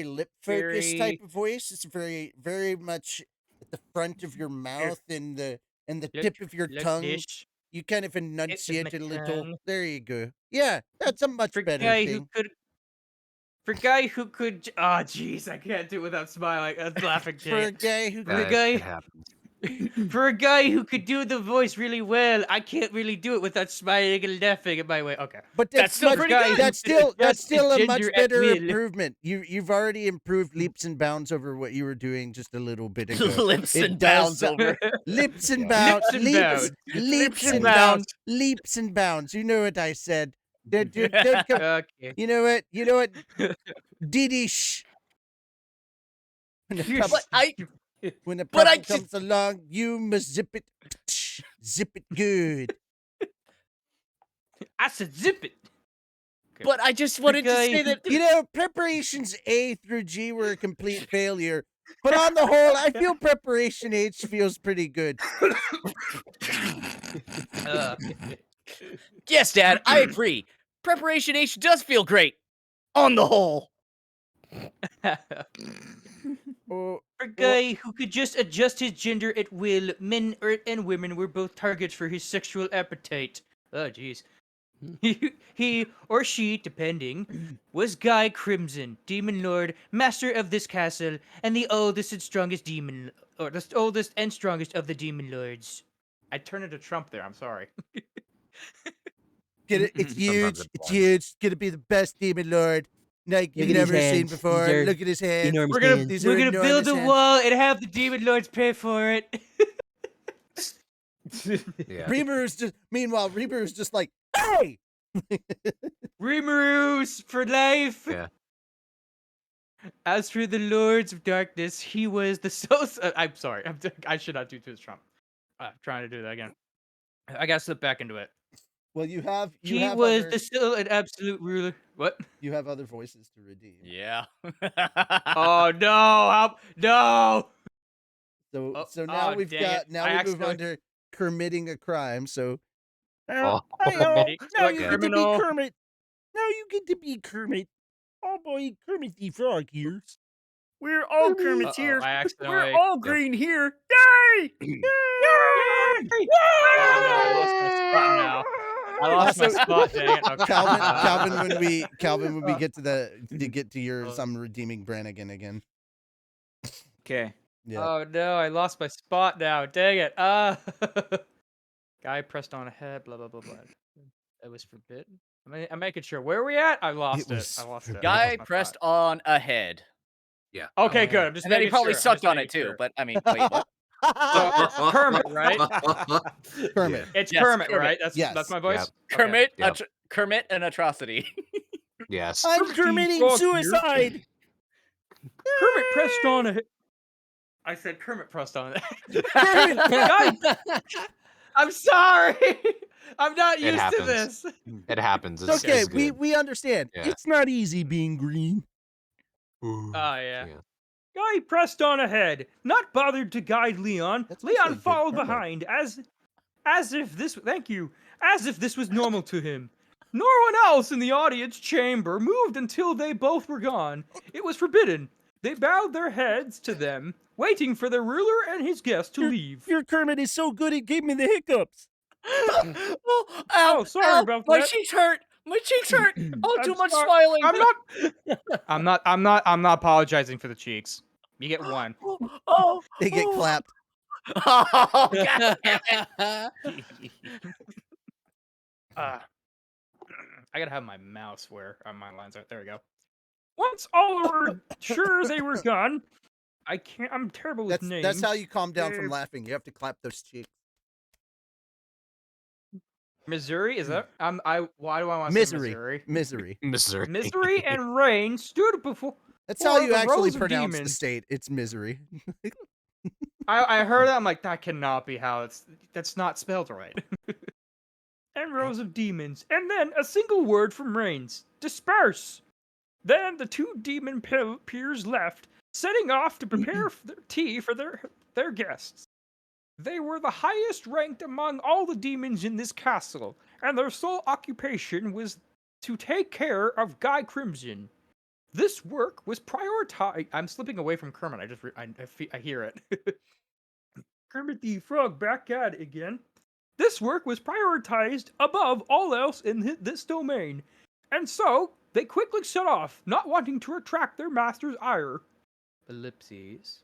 lip focused type Very- of voice. It's very much at the front of your mouth and the Look- tip of your Like tongue. this. You kind of my enunciate it a little. tongue. There you go. Yeah, that's a much For better guy thing. who could. For guy who could. Oh, jeez, I can't do it without smiling. Laughing. For a guy who For a could, guy- It happens. For a guy who could do the voice really well, I can't really do it without smiling and laughing in my way. Okay. but That's still much- pretty good. That's still Adjust his a much gender at better will. improvement. You've already improved leaps and bounds over what you were doing just a little bit ago. lips It and does bounds over. Lips and Yeah. bounds. Lips and bounds. Leaps and and bounds. Leaps and bounds. You know what I said. Don't come- Okay. You know what? Diddy shh. When the You're problem, when the but I problem comes along, you must zip it. Zip it good. I said zip it. But I just wanted to guy say who that. You know, preparations A through G were a complete failure. But on the whole, I feel preparation H feels pretty good. Yes, Dad, I agree. Preparation H does feel great. On the whole. Oh, For a guy who could just adjust his gender at will, men and women were both targets for his sexual appetite. Oh, jeez. He or she, depending, was Guy Crimson, Demon Lord, master of this castle, and the oldest and strongest demon, or the oldest and strongest of the Demon Lords. I turned into Trump there. I'm sorry. get it? It's huge. Sometimes It's it's huge. It's gonna be the best demon lord like Look you've at his never seen hands. before. These are Look at his hands. Enormous We're gonna hands. These we're are gonna build enormous a hands. wall and have the Demon Lords pay for it. Yeah. Reamer's just meanwhile, Reamer's just like, hey! Remoose for life. Yeah. As for the Lords of Darkness, he was the soul. I'm sorry. I should not do this, Trump. I'm trying to do that again. I gotta slip back into it. Well, you have He was the sole and absolute ruler. What? you have other voices to redeem. Yeah. Oh no! No! So Oh, so now oh, we've dang got it. now I we move on accidentally- to committing a crime. So Oh. Committing now to you a get to be criminal. Kermit. Now you get to be Kermit. Oh boy, Kermit the Frog here. We're all Kermit's Kermit's here. I accidentally. We're all green here. Yay! Oh, no, I lost my So- spot now. I lost my spot. Dang it. Okay. Calvin, when we get to yours, I'm redeeming Brannigan again. Okay. Yeah. Oh no, I lost my spot now. Dang it. Guy pressed on ahead. Blah blah blah blah. It was forbidden. I'm making sure. Where are we at? I lost it. was I lost it. I Guy lost my pressed spot. on ahead. Yeah. Okay, good. I'm just And then he making probably sure. I'm sucked just on it making too. sure. But I mean, wait, what? So, it's Kermit, right? Kermit. It's Yes, Kermit, Kermit. right? That's Yes. my voice. Yep. Okay. Kermit, Yep. Kermit, an atrocity. Yes. I'm Frog committing here. suicide. Kermit pressed on a. I said Kermit pressed on it. Kermit, guys, I'm sorry. I'm not It used to happens. this. It happens. It's okay. It's good. We understand. Yeah. It's not easy being green. Oh yeah. Guy pressed on ahead, not bothered to guide Leon. That's Leon actually good followed promo. behind as if this was normal to him. No one else in the audience chamber moved until they both were gone. It was forbidden. They bowed their heads to them, waiting for their ruler and his guests to leave. Your Kermit is so good it gave me the hiccups. Oh, sorry about my that. cheeks hurt. My cheeks hurt. Oh, too I'm much sorry. smiling. I'm not apologizing for the cheeks. You get one. Oh, They get clapped. Oh, God damn it. I gotta have my mouse where my lines are. There we go. Once all were sure they were gone, I'm terrible with names. That's how you calm down from laughing. You have to clap those cheeks. Missouri is that? Why do I want to say Misery. Missouri? Misery. Misery and Rain stood before. That's how you the actually rows of pronounce the demons. state. It's misery. I heard that. I'm like, that cannot be how that's not spelled right. And rows of demons, and then a single word from Reigns: disperse. Then the two demon peers left, setting off to prepare their tea for their guests. They were the highest ranked among all the demons in this castle, and their sole occupation was to take care of Guy Crimson. This work was prioritized. I'm slipping away from Kermit. I hear it. Kermit the Frog back at it again. This work was prioritized above all else in this domain, and so they quickly set off, not wanting to attract their master's ire. Ellipses.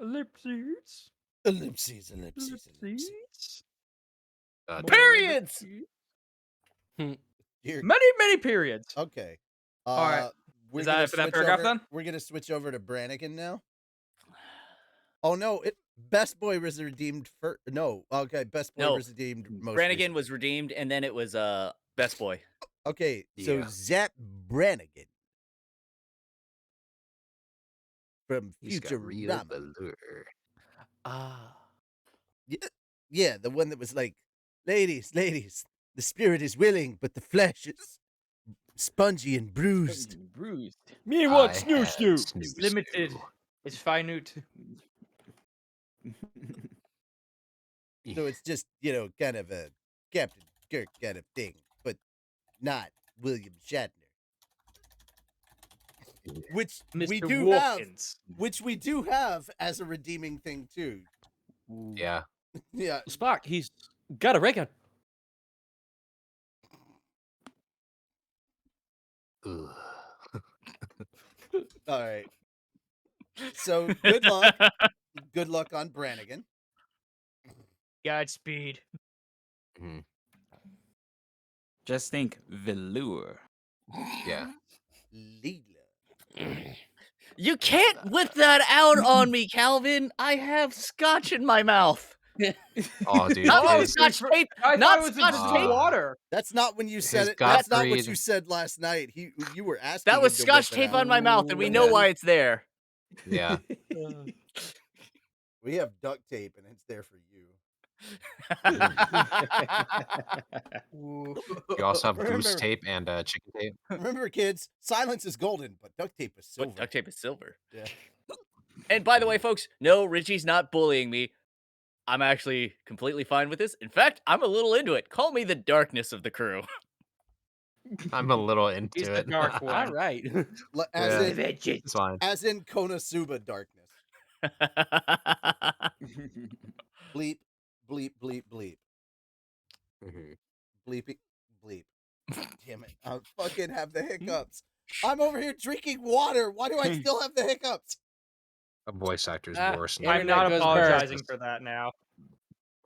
Ellipses. Ellipses, ellipses, ellipses. Periods. Many periods. Okay. All right. We're Is that it for that paragraph then? We're gonna switch over to Brannigan now. Oh no! Best Boy was redeemed for no. Okay, Best Boy was redeemed. Brannigan was redeemed, and then it was Best Boy. Okay, so Zap Brannigan from Futurama. Yeah, the one that was like, ladies, the spirit is willing, but the flesh is spongy and bruised. Me want snoo. It's limited. It's finite. So it's just, kind of a Captain Kirk kind of thing, but not William Shatner. Which we Mr. do Wilkins. have. Which we do have as a redeeming thing too. Yeah. Yeah. Spock, he's got a ray gun. All right. So good luck. Good luck on Brannigan. Godspeed. Mm-hmm. Just think velour. Yeah. Leela. You can't whip that out on me, Calvin. I have scotch in my mouth. Oh, dude. Not please. scotch tape. I Not thought it was scotch just tape. water. That's not when you said His it. That's not what Gottfried. you said last night. You were asking. That was him to whip scotch it tape out. on my mouth, and we know why it's there. Yeah. We have duct tape, and it's there for you. You also have goose tape and chicken tape. Remember, kids, silence is golden, but duct tape is silver. But duct tape is silver. Yeah. And by the way, folks, no, Richie's not bullying me. I'm actually completely fine with this. In fact, I'm a little into it. Call me the darkness of the crew. I'm a little into He's it. the dark one. All right. It's fine. As in Konosuba darkness. Bleep, bleep, bleep, bleep. Bleepy, bleep. Damn it. I fucking have the hiccups. I'm over here drinking water. Why do I still have the hiccups? A voice actor's worse. I'm not apologizing for that now.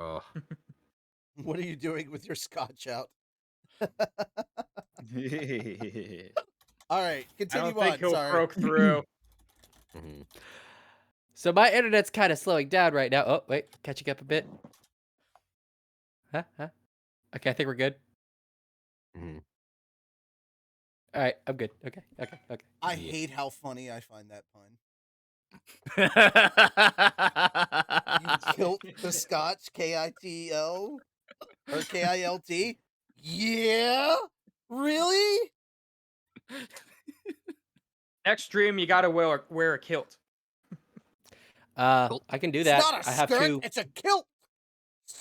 Oh. What are you doing with your scotch out? All right, continue I don't think on. he'll Sorry. broke through. So my internet's kind of slowing down right now. Oh, wait. Catching up a bit. Huh? Okay, I think we're good. All right, I'm good. Okay. I hate how funny I find that pun. You kilt the Scotch, K-I-T-L or K-I-L-T? Yeah? Really? Next stream, you gotta wear a kilt. I can do It's that. not a I have skirt, to. it's a kilt.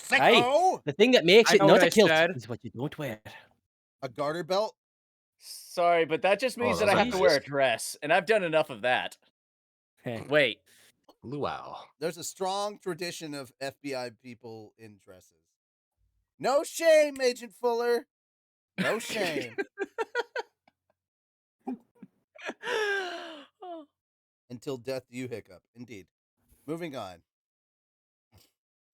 Hey, Sicko! the thing that makes I it know not what a I kilt said. is what you don't wear. A garter belt? Sorry, but that just means that I those are have to wear a nice. dress, and I've done enough of that. Hey. Wait. Luau. There's a strong tradition of FBI people in dresses. No shame, Agent Fuller. No shame. Until death do you hiccup. Indeed. Moving on.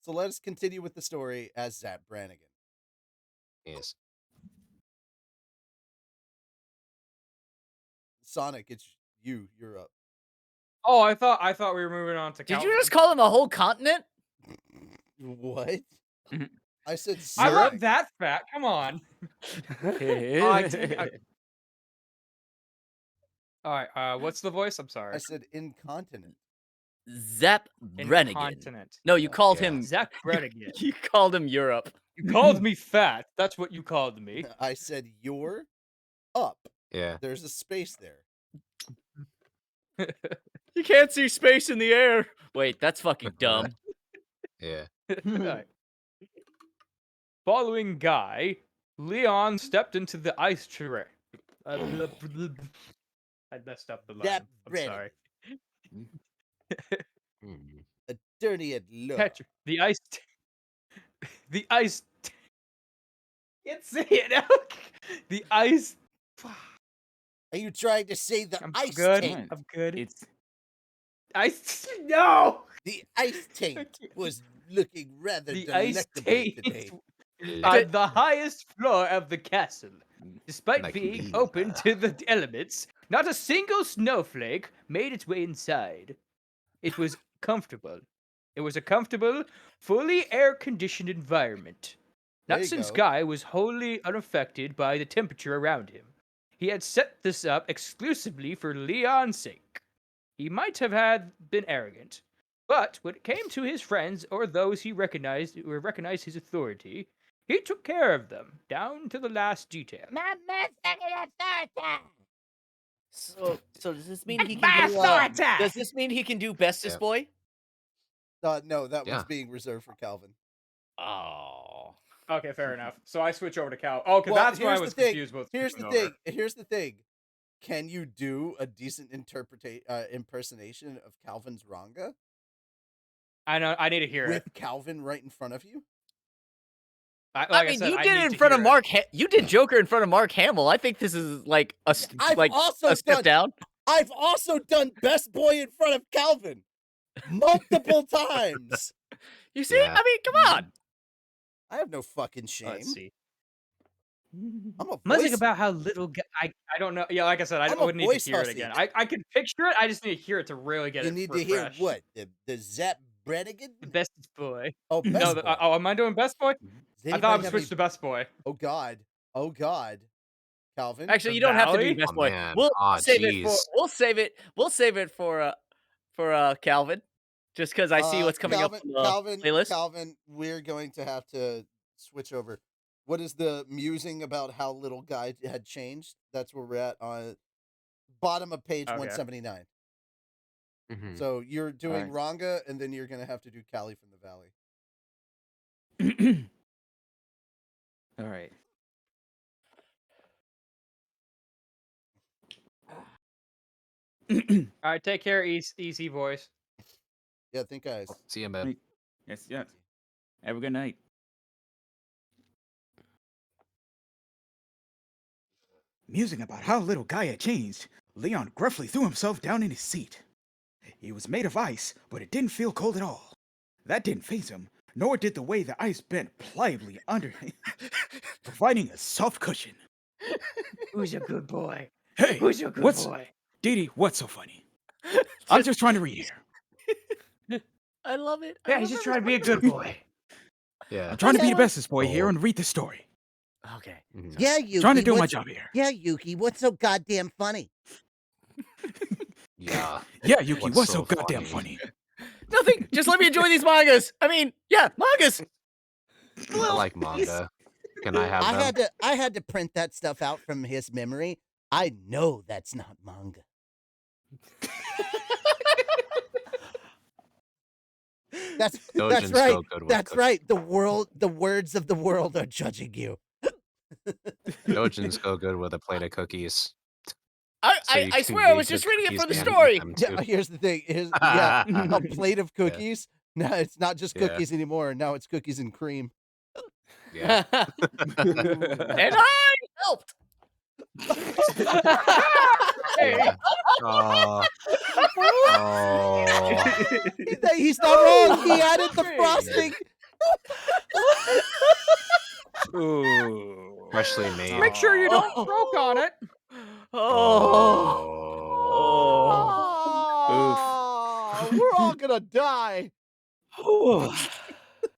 So let us continue with the story as Zap Brannigan. Yes. Sonic, it's you. You're up. Oh, I thought we were moving on to. Did you Calvin. just call him a whole continent? What? I said I'm Sonic. not that fat. Come on. All right. What's the voice? I'm sorry. I said incontinent. Zap Brannigan. Incontinent. No, you called Yeah. him. Zach Brannigan. You called him Europe. You called me fat. That's what you called me. I said you're up. Yeah. There's a space there. You can't see space in the air. Wait, that's fucking dumb. Yeah. Alright. Following Guy, Leon stepped into the ice tray. I messed up the line. Zap I'm Brannigan. sorry. A dirty at low. Patrick, the ice. The ice. Can't say it. The ice. Are you trying to say the I'm ice good. tank? I'm good. It's Ice. No. The ice tank was looking rather The ice delectable tank today. on the highest floor of the castle. Despite Like being me. open to the elements, not a single snowflake made its way inside. It was comfortable. It was a comfortable, fully air-conditioned environment. There you Nutson's go. Guy was wholly unaffected by the temperature around him. He had set this up exclusively for Leon's sake. He might have been arrogant, but when it came to his friends or those he recognized his authority, he took care of them down to the last detail. So does this mean he can do? Does this mean he can do bestest Yeah. boy? No, that was Yeah. being reserved for Calvin. Oh. Okay, fair enough. So I switch over to Cal. Oh, because Well, that's why I here's was the thing. confused with. Here's the thing. Here's the thing. Can you do a decent impersonation of Calvin's Ranga I know. I need to hear it. with Calvin right in front of you? I mean, you did it in front of Mark. You did Joker in front of Mark Hamill. I think this is like a step down. I've also done Best Boy in front of Calvin multiple times. You see? Yeah. I mean, come on. I have no fucking shame. Let's see. I'm a Music voice. about how little. I don't know. Yeah, like I said, I I'm a would need voice to hear it hussy. again. I can picture it. I just need to hear it to really get You it. need to hear refreshed. what? The Zap Brannigan? The Best Boy. Oh, Best No, Boy. am I doing Best Boy? Does I thought I anybody was have switched to Best Boy. Oh God. Oh God. Calvin? Actually, The you don't have to be Valley? best Oh, boy. man. We'll Aw, save it for. jeez. We'll save it for Calvin, just because I see what's coming Calvin, up on the Calvin, playlist. Calvin, we're going to have to switch over. What is the musing about how little Guy had changed? That's where we're at on bottom of page Okay. 179. Mhm. So you're doing Alright. Ranga, and then you're going to have to do Callie from the Valley. All right. All right, take care, easy voice. Yeah, think guys. See you, man. Yes. Have a good night. Musing about how little Guy had changed, Leon gruffly threw himself down in his seat. He was made of ice, but it didn't feel cold at all. That didn't faze him, nor did the way the ice bent pliably under him, providing a soft cushion. Who's a good boy? Hey, Who's a good what's boy? Didi? What's so funny? I'm just trying to read here. I love it. Yeah, he's just trying to be a good boy. Yeah. I'm trying to be the bestest boy here and read the story. Okay. Yeah, Yuki. Trying to do my job here. Yeah, Yuki. What's so goddamn funny? Yeah. Yeah, Yuki, what's so so goddamn funny? Nothing. Just let me enjoy these mangas. I mean, yeah, mangas. I like manga. Can I have them? I had to print that stuff out from his memory. I know that's not manga. That's Dojin's right. so good with That's cookies. right. The words of the world are judging you. Dojin's so good with a plate of cookies. So I you can swear I read was the just reading it cookies for the and eat story. them, Yeah, too. here's the thing. A plate of cookies. No, it's not just Yeah. cookies anymore. Now it's cookies and cream. Yeah. And I helped. Yeah. Oh. He's not wrong. He added the frosting. Ooh. Freshly made. Make sure you don't croak on it. Oh, we're all gonna die.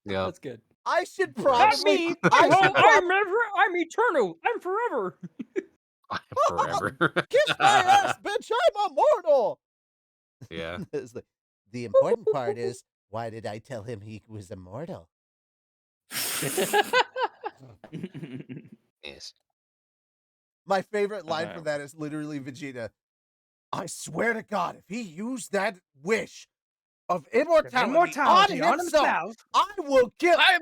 Yeah. That's good. I should Not probably. me. I'm eternal. I'm forever. Forever. Kiss my ass, bitch. I'm immortal. Yeah. It's like, the important part is, why did I tell him he was immortal? Yes. My favorite line from that is literally Vegeta. I swear to God, if he used that wish of immortality, on himself, I will kill. I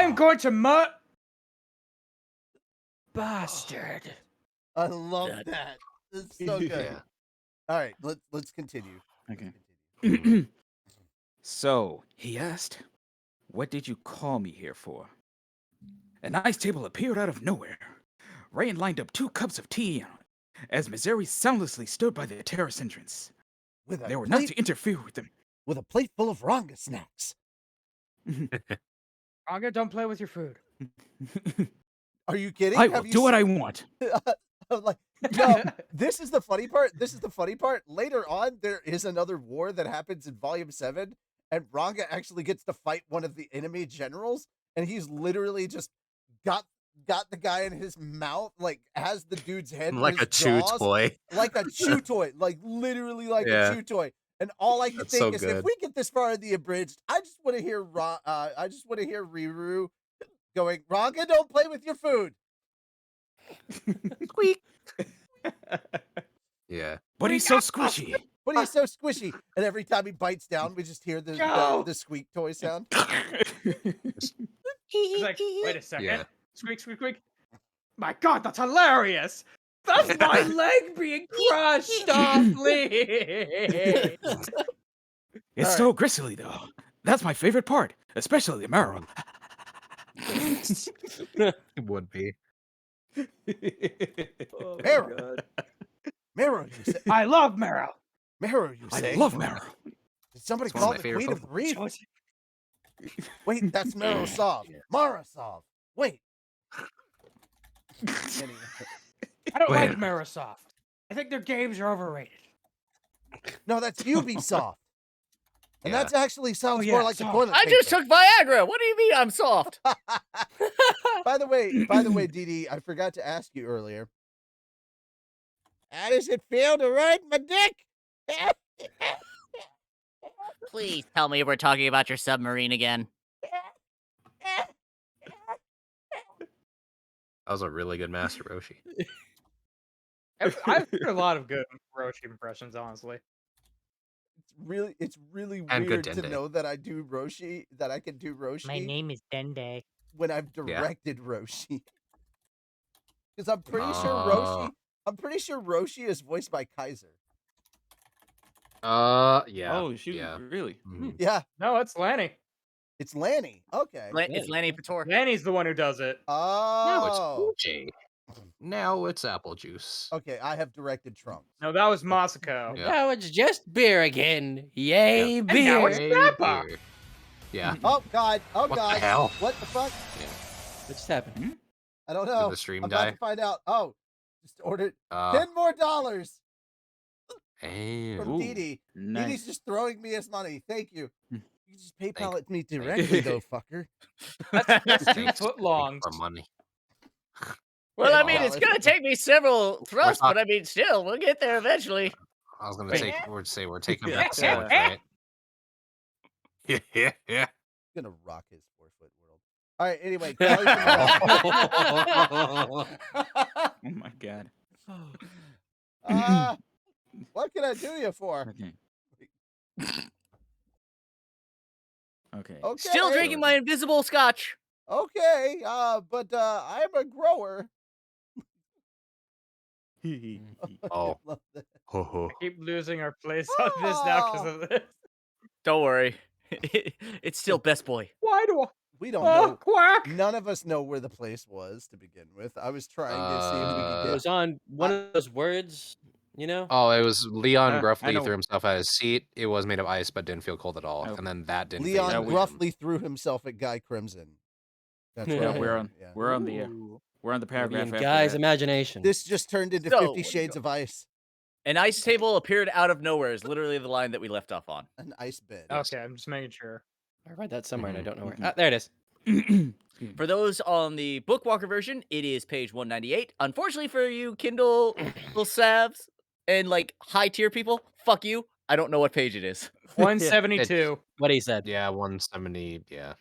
am going to bastard. I love that. It's so good. Yeah. All right, let's continue. Okay. So, he asked, what did you call me here for? A nice table appeared out of nowhere. Rain lined up 2 cups of tea as Missouri soundlessly stood by the terrace entrance. They were not to interfere with them. With a plate full of Ranga snacks. Ranga, don't play with your food. Are you kidding? I will do what I want. I'm like, no, this is the funny part. This is the funny part. Later on, there is another war that happens in Volume 7, and Ranga actually gets to fight one of the enemy generals, and he's literally just got the guy in his mouth, like has the dude's head in Like his a chew jaws, toy. like a chew toy, like literally like Yeah. a chew toy. And all I can That's think so is, if good. we get this far in the abridged, I just want to hear Riru going, Ranga, don't play with your food. Squeak. Yeah. But he's so squishy. But he's so squishy. And every time he bites down, we just hear the squeak toy sound. It's like, wait a second. Yeah. Squeak, squeak, squeak. My God, that's hilarious. That's my leg being crushed. Stop, please. It's so gristly, though. That's my favorite part, especially the marrow. It would be. Marrow. Marrow, you say. I love marrow. Marrow, you say. I love marrow. Did somebody It's one of call my the favorite Queen of the Reef? Choice. Wait, that's Marosov. Marosov. Wait. Anyway. I don't like Wait. Marasoft. I think their games are overrated. No, that's Ubisoft. And Yeah. that's actually sounds yeah, more like the soft. toilet I just paper. took Viagra. What do you mean I'm soft? By the way, Dee, I forgot to ask you earlier. How does it feel to ride my dick? Please tell me we're talking about your submarine again. That was a really good Master Roshi. I've heard a lot of good Roshi impressions, honestly. It's really And good weird to Dende. know that I do Roshi, that I can do Roshi is Dende. when I've directed Roshi. Because I'm pretty sure Roshi is voiced by Kaiser. Yeah. Oh, shoot. Yeah. Really? Mhm. Yeah, No, it's Lanny. it's Lanny. Okay. It's Lanny Pator. Lanny's the one who does it. Now it's Oh. Fuji. Now it's apple juice. Okay, I have directed Trunks. No, that was Masako. Yeah. Now it's just beer again. Yay, Yeah. And beer. now it's Hey, Nappa. dear. Yeah. Oh God! Oh What God! the hell? What the fuck? What just happened? I don't know. Did the stream I'm about die? to find out. Oh, just ordered Uh, $10 more from Ooh. Dee Dee. Dee Dee's Nice. just throwing me his money. Thank you. You can just PayPal it me directly, though, fucker. That's 2 Thanks. foot long. For money. Well, I Yeah, mean, it's well, gonna take me several thrusts, talk- but I mean, still, we'll get there eventually. I was gonna Wait. we're taking back the sandwich, right? Yeah. Gonna rock his 4-foot world. All right. Anyway, Callie from Oh my god. what can I do you for? Okay. Okay. Still drinking my invisible scotch. Okay. But I'm a grower. Oh. Love that. Ho ho. I keep losing our place on this now because of this. Don't worry. It's still best boy. Why do I? We don't Oh, know. quack! None of us know where the place was to begin with. I was trying to see if we could It get. was on one of those words, you know? Oh, it was Leon I gruffly know. threw himself at his seat. It was made of ice, but didn't feel cold at all. Oh. And then that didn't. Leon phase him. gruffly threw himself at Guy Crimson. That's Yeah, right. we're on Yeah. we're on the Ooh. we're on the Maybe paragraph in after Guy's that. imagination. This just turned into So, 50 Shades of Ice. An ice table appeared out of nowhere is literally the line that we left off on. An ice bed. Okay, I'm just making sure. I read that somewhere and I don't know where. Mhm. Ah, there it is. For those on the Bookwalker version, it is page 198. Unfortunately for you Kindle little savs and like high tier people, fuck you. I don't know what page it is. 172. What he said. Yeah, 170. Yeah,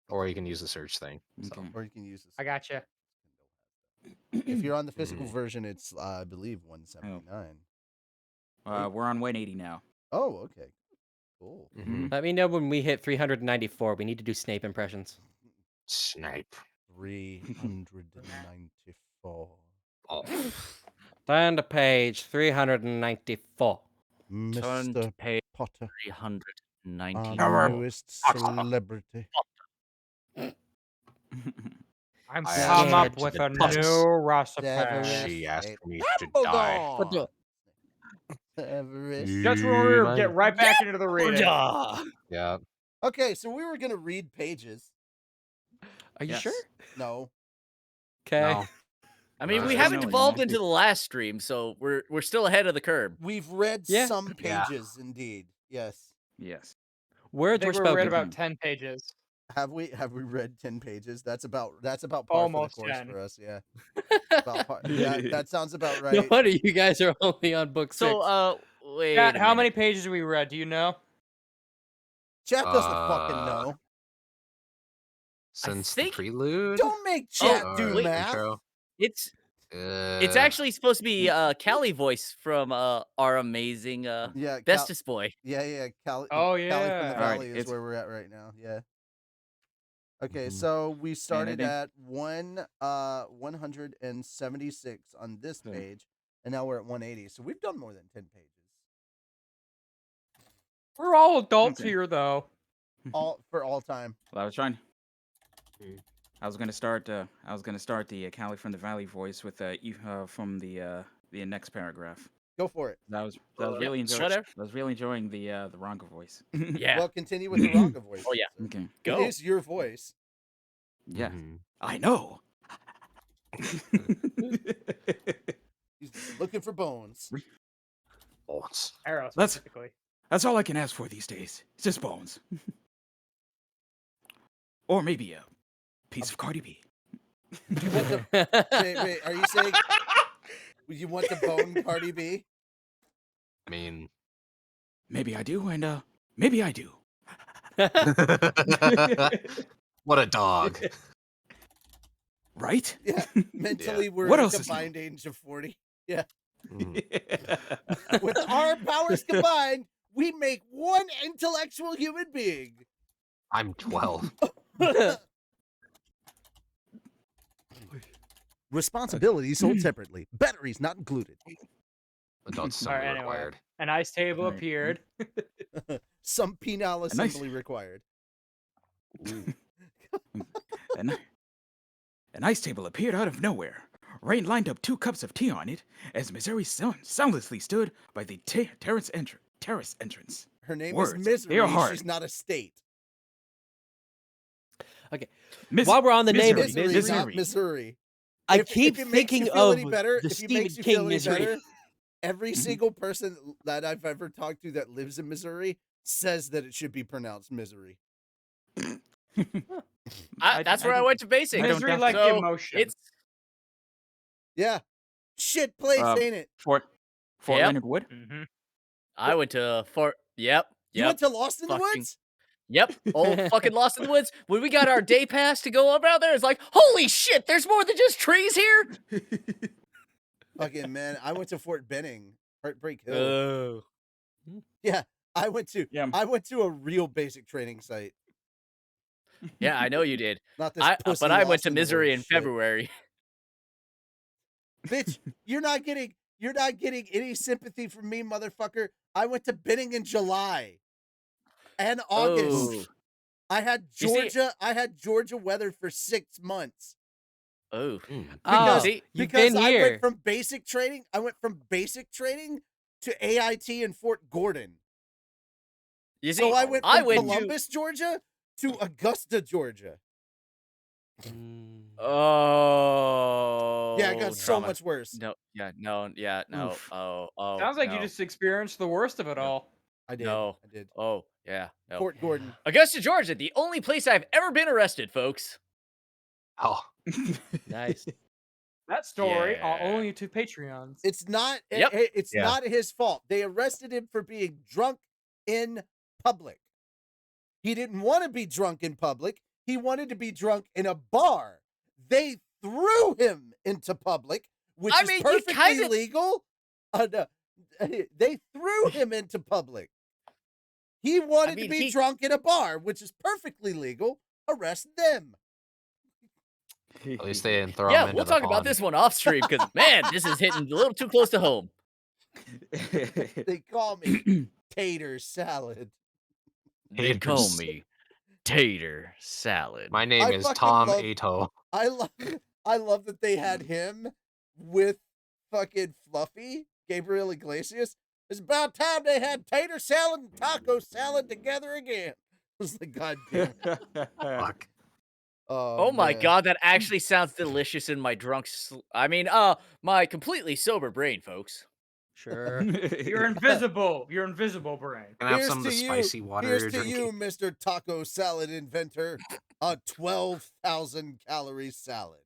or you can use the search thing. So. Okay. Or you can use this. I gotcha. If you're on the physical Mhm. version, it's I believe 179. We're on 180 now. Oh, okay. Cool. Mhm. Let me know when we hit 394. We need to do Snape impressions. Snipe. 394. Oh. Turn to page 394. Turn to Mr. page Potter, 390. our newest celebrity. I'm I come asked up with the a pups. new recipe. Severus She asked Snape. me to die. Dumbledore! Severus. Just when we were get right back into the reading. Yeah. Okay, so we were gonna read pages. Are you Yes. sure? No. Okay. No. I mean, No, we I haven't know, evolved you know. into the last stream, so we're still ahead of the curve. We've read Yeah. some Yeah. pages, indeed. Yes. Yes. I Words were think we read spoken. about 10 pages. Have we read 10 pages? That's about par Almost for the course 10. for us, yeah. About par. Yeah, that sounds about No right. wonder you guys are only on book 6. So, wait. Chat, a how many minute. pages we read? Do you know? Chat doesn't fucking Uh, know. Since think- the prelude. Don't make chat Oh, do wait. math. Intro. It's It's actually supposed to be Callie voice from our amazing Yeah, bestest boy. yeah. Callie Oh, from the yeah. Valley Alright, is it's- where we're at right now. Yeah. Okay, Mhm. so we started think- at 176 on this Yeah. page, and now we're at 180. So we've done more than 10 pages. We're all adults Okay. here, though. All for all time. Well, I was trying. Mm. I was gonna start. I was gonna start the Callie from the Valley voice with from the next paragraph. Go for it. I was Yep, really enjoying. whatever. I was really enjoying the Ronka voice. Yeah. Well, continue with the Ronka voice. Oh, yeah. sir. Okay. It Go. is your voice. Yeah. Mhm. I know. He's looking for bones. Bones. Arrow Let's- specifically. That's all I can ask for these days. It's just bones. Or maybe a piece of Cardi B. You want the wait, are you saying you want the bone Cardi B? I mean, Maybe I do, and maybe I do. what a dog. Right? Yeah. Mentally, we're What at a else is new? combined age of 40. Yeah. Mhm. With our powers combined, we make one intellectual human being. I'm 12. Responsibilities sold separately. Batteries not included. Adult Alright, assembly anyway. required. An ice table Right. appeared. Some penile nice- assembly required. An ice table appeared out of nowhere. Rain lined up 2 cups of tea on it as Missouri soundlessly stood by the terrace entrance. Her name Words, is they Misery. are hard. She's not a state. While we're on the name of Misery, Misery, not Missouri. I If keep it makes you thinking feel of any better, the if it Stephen makes you King feel any Misery. better, every single person that I've ever talked to that lives in Missouri says that it should be pronounced misery. That's where I went to basic. Misery doubt like So, emotion. It's Yeah. Shit place, ain't it? Fort Yep. Leonard Wood. Mm-hmm. I went to Fort. Yep. You went to Lost in the Fucking- Woods? Yep. Old fucking Lost in the Woods. When we got our day pass to go around there, it's like, holy shit, there's more than just trees here. Fucking man, I went to Fort Benning, Heartbreak Hill. Oh. Yeah, I went to Yeah. I went to a real basic training site. Yeah, I know you did. Not this pussy But I went Lost to in the Misery in Woods shit. February. Bitch, you're not getting any sympathy from me, motherfucker. I went to Benning in July and August. Oh. I had You see- Georgia weather for 6 months. Oh. Because, See, you've because been I here. went from basic training. I went from basic training to AIT in Fort Gordon. you see, So I went from to. Columbus, Georgia to Augusta, Georgia. Oh. Yeah, it got so trauma. much worse. No, no. Oof. Oh. Sounds like you no. just experienced the worst of it all. I did. No. I did. Oh, yeah. No. Fort Gordon. Augusta, Georgia, the only place I've ever been arrested, folks. Oh, Nice. That story Yeah. only to Patreons. It's not. Yep. It's Yeah. not his fault. They arrested him for being drunk in public. He didn't want to be drunk in public. He wanted to be drunk in a bar. They threw him into public, which I is mean, he perfectly kinda- legal. No, they threw him into public. He wanted to mean, be he- drunk in a bar, which is perfectly legal. Arrest them. at least they didn't throw him Yeah, into we'll the talk about pond. this one off stream because, man, this is hitting a little too close to home. They call me tater salad. They call Haters. me Tater Salad. My name I is fucking Tom love- Ato. I love that they had him with fucking Fluffy, Gabriel Iglesias. It's about time they had tater salad and taco salad together again. It was like, goddamn. Fuck. Oh my man. god, that actually sounds delicious in my my completely sober brain, folks. Sure. You're invisible. You're invisible, brain. Can I have Here's some of the to you. spicy water Here's you're to you, drinking? Mr. Taco Salad Inventor. A 12,000 calorie salad.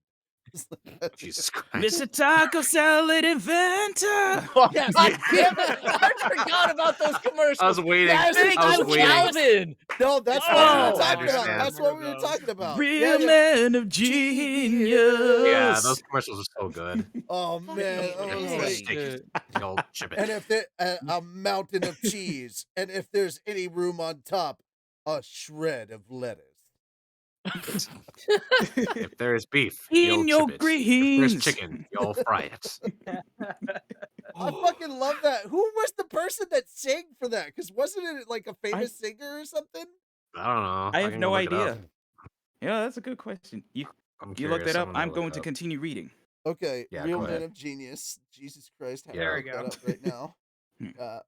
Jesus Christ. Mr. Taco Salad Inventor. Yes. God damn it! I forgot about those commercials. I was waiting. Yes, Thank I was you, waiting. Calvin. No, that's Oh, what we I were talking about. understand. That's what we were talking about. Real Yeah. man of genius. Yeah, those commercials are so good. Oh man. It's Oh, so like- sticky. You'll chip and it. if there a mountain of cheese, and if there's any room on top, a shred of lettuce. If there's beef, In you'll your chip it. If greens. there's chicken, you'll fry it. I fucking love that. Who was the person that sang for that? Because wasn't it like a famous singer or something? I don't know. I have can no go look it up. idea. Yeah, that's a good question. You I'm look that curious. up. gonna I'm look going it to up. continue reading. Okay, Yeah, Real go Men ahead. of Genius. Jesus Christ, how Yeah. do I There we look that go. up right now? Hmm. Uh,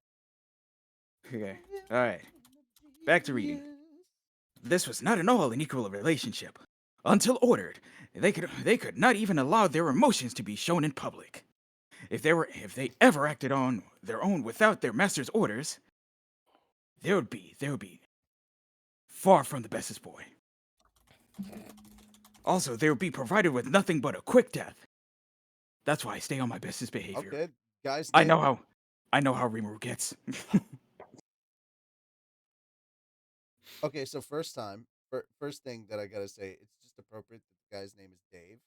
Okay. All right. Back to reading. This was not at all an equal relationship. Until ordered, they could not even allow their emotions to be shown in public. If they ever acted on their own without their master's orders, they would be far from the bestest boy. Also, they would be provided with nothing but a quick death. That's why I stay on my bestest behavior. Okay, guys. I know how Rimuru gets. Okay, so first thing that I gotta say, it's just appropriate that the guy's name is Dave.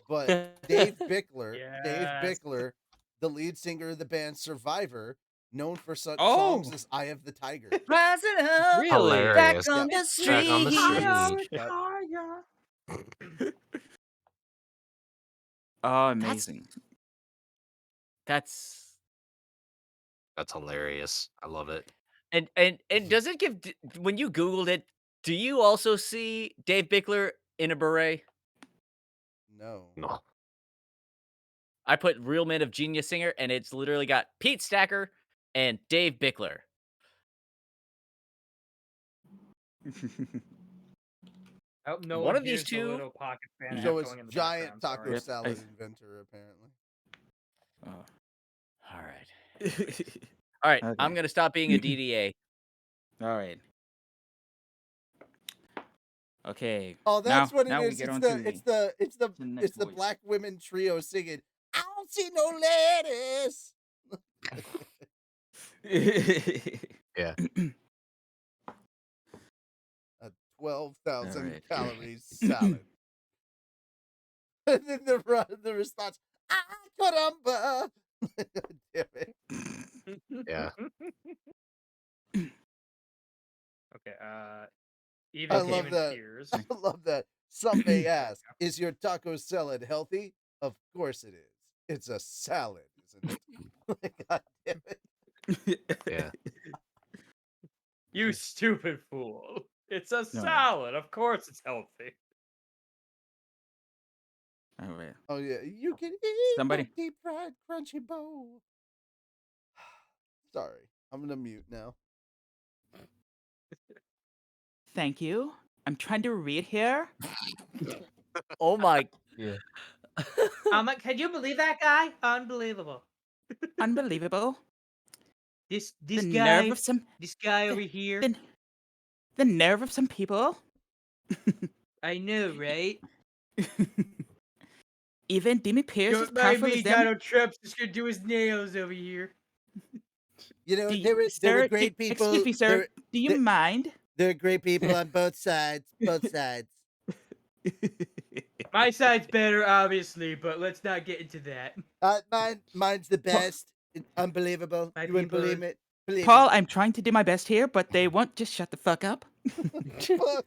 But Dave Bickler, Yes. the lead singer of the band Survivor, known for such Oh. songs as "Eye of the Tiger." Rising up, Really? Hilarious. back on the Back on the street. street. Oh, amazing. That's That's hilarious. I love it. and does it give when you Googled it? Do you also see Dave Bickler in a beret? No. No. I put Real Men of Genius Singer, and it's literally got Pete Stacker and Dave Bickler. I hope no One one of these hears the two- little pocket fan app So it's going in the giant background, taco sorry. Yep, salad I- inventor, apparently. All right. All right, Okay. I'm gonna stop being a DDA. All right. Okay. Oh, that's what it now we is. get It's on the to it's the it's the the next it's the voice. black women trio singing. I don't see no ladies. Yeah. A 12,000 right. calories salad. And then the response, caramba. Damn it. Yeah. Okay. I Even love Demon that. Tears. I love that. Some may ask, is your taco salad healthy? Of course it is. It's a salad, isn't it? God damn it. Yeah. You stupid fool. It's a No. salad. Of course it's healthy. All right. Oh yeah, you can eat Somebody. that deep fried crunchy bowl. Sorry, I'm gonna mute now. Thank you. I'm trying to read here. Oh my! Yeah. Can you believe that guy? Unbelievable. Unbelievable. This The guy, nerve of some this guy over here. the nerve of some people. I know, right? Even Demi Pierce is Don't mind powerful me, as them. Donald Trump's just gonna do his nails over here. You know, Do they were sir, great people. Excuse me, sir. Do you mind? They're great people on both sides. Both sides. My side's better, obviously, but let's not get into that. Mine's the best. It's unbelievable. My You wouldn't people. believe it. Believe Paul, I'm trying to do my best here, but they won't just shut the fuck up. it. Fuck.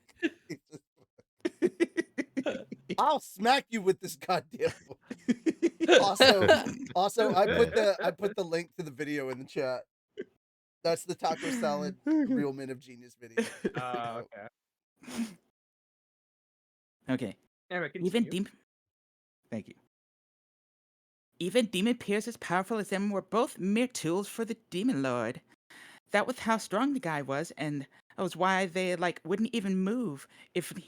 I'll smack you with this goddamn book. Also, I put the link to the video in the chat. That's the taco salad real men of genius video. Okay. Okay. Anyway, Even continue. Thank you. Even Demon Pierce as powerful as them were both mere tools for the Demon Lord. That was how strong the guy was, and that was why they wouldn't even move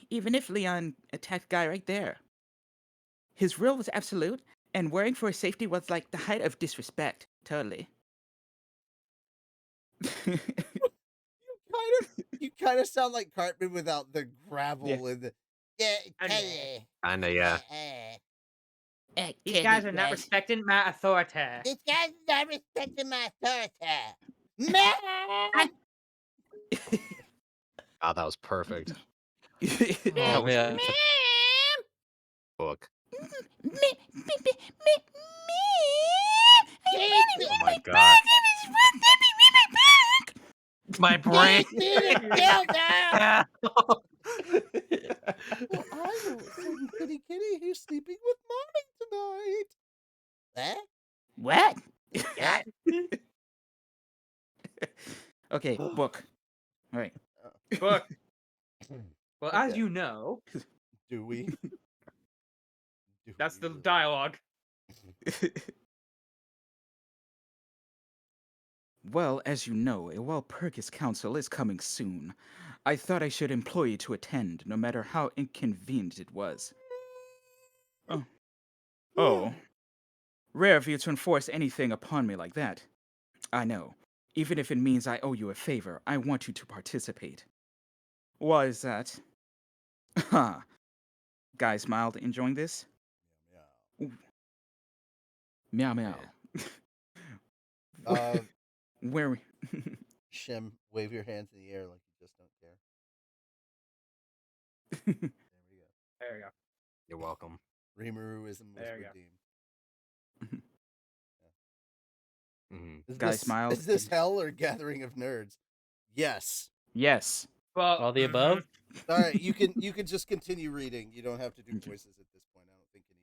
even if Leon attacked the guy right there. His rule was absolute, and worrying for his safety was like the height of disrespect. Totally. You kind of sound like Cartman without the gravel and the Kinda, yeah. These guys are not respecting my authority. These guys are not respecting my authority. Man! Oh, that was perfect. Oh man. Book. Oh my god. My brain. Well, I know some kitty who's sleeping with mommy tonight. What? Okay, book. All right. Book. Well, as Okay. you know, Do we? that's the dialogue. Well, as you know, a Walpurgis Council is coming soon. I thought I should employ you to attend, no matter how inconvenient it was. Oh. Rare of you to enforce anything upon me like that. I know. Even if it means I owe you a favor, I want you to participate. Why is that? Ha! Guy smiled, enjoying this. Meow meow. Where we... Shim, wave your hands in the air like you just don't care. There we go. There you go. You're welcome. Remuruism was There you go. redeemed. Mm-hmm. Guy smiled. Is this hell or gathering of nerds? Yes. Yes. Well, All the above? All right, you can just continue reading. You don't have to do voices at this point. I don't think any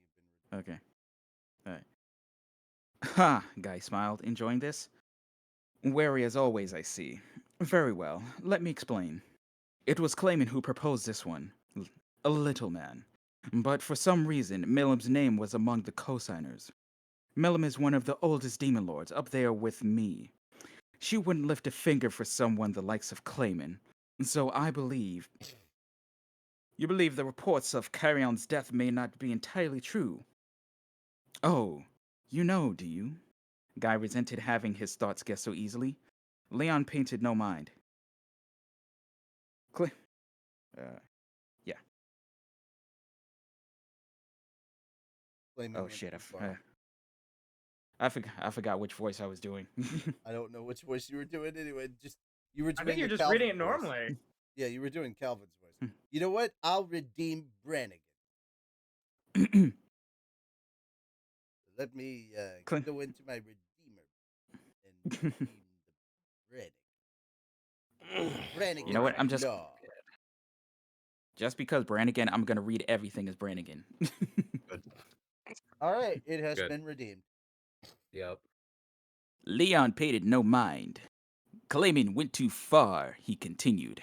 have been. Okay. All right. Ha! Guy smiled, enjoying this. Wary as always, I see. Very well. Let me explain. It was Clayman who proposed this one. A little man. But for some reason, Milim's name was among the co-signers. Milim is one of the oldest demon lords, up there with me. She wouldn't lift a finger for someone the likes of Clayman. So I believe... You believe the reports of Carrion's death may not be entirely true. Oh, you know, do you? Guy resented having his thoughts guessed so easily. Leon painted no mind. Cl- yeah. Flaming Oh went shit! too far. I forgot which voice I was doing. I don't know which voice you were doing anyway. You were I doing think you're the just reading Calvin it voice. normally. Yeah, you were doing Calvin's voice. You know what? I'll redeem Brannigan. Let me go into my redeemer and redeem the Brannigan. You know what? I'm just Law. because Brannigan, I'm gonna read everything as Brannigan. Good. All right, it has Good. been redeemed. Yep. Leon paid it no mind. Claiming went too far, he continued.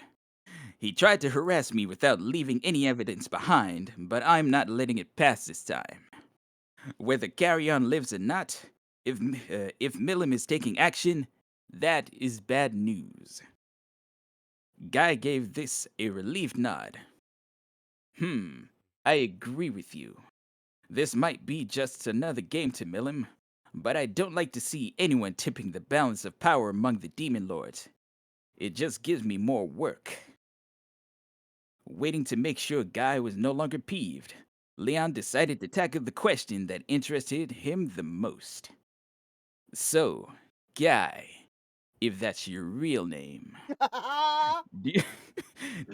He tried to harass me without leaving any evidence behind, but I'm not letting it pass this time. Whether Carrion lives or not, if Milam is taking action, that is bad news. Guy gave this a relieved nod. I agree with you. This might be just another game to Milam, but I don't like to see anyone tipping the balance of power among the Demon Lords. It just gives me more work. Waiting to make sure Guy was no longer peeved, Leon decided to tackle the question that interested him the most. So, Guy, if that's your real name, do you,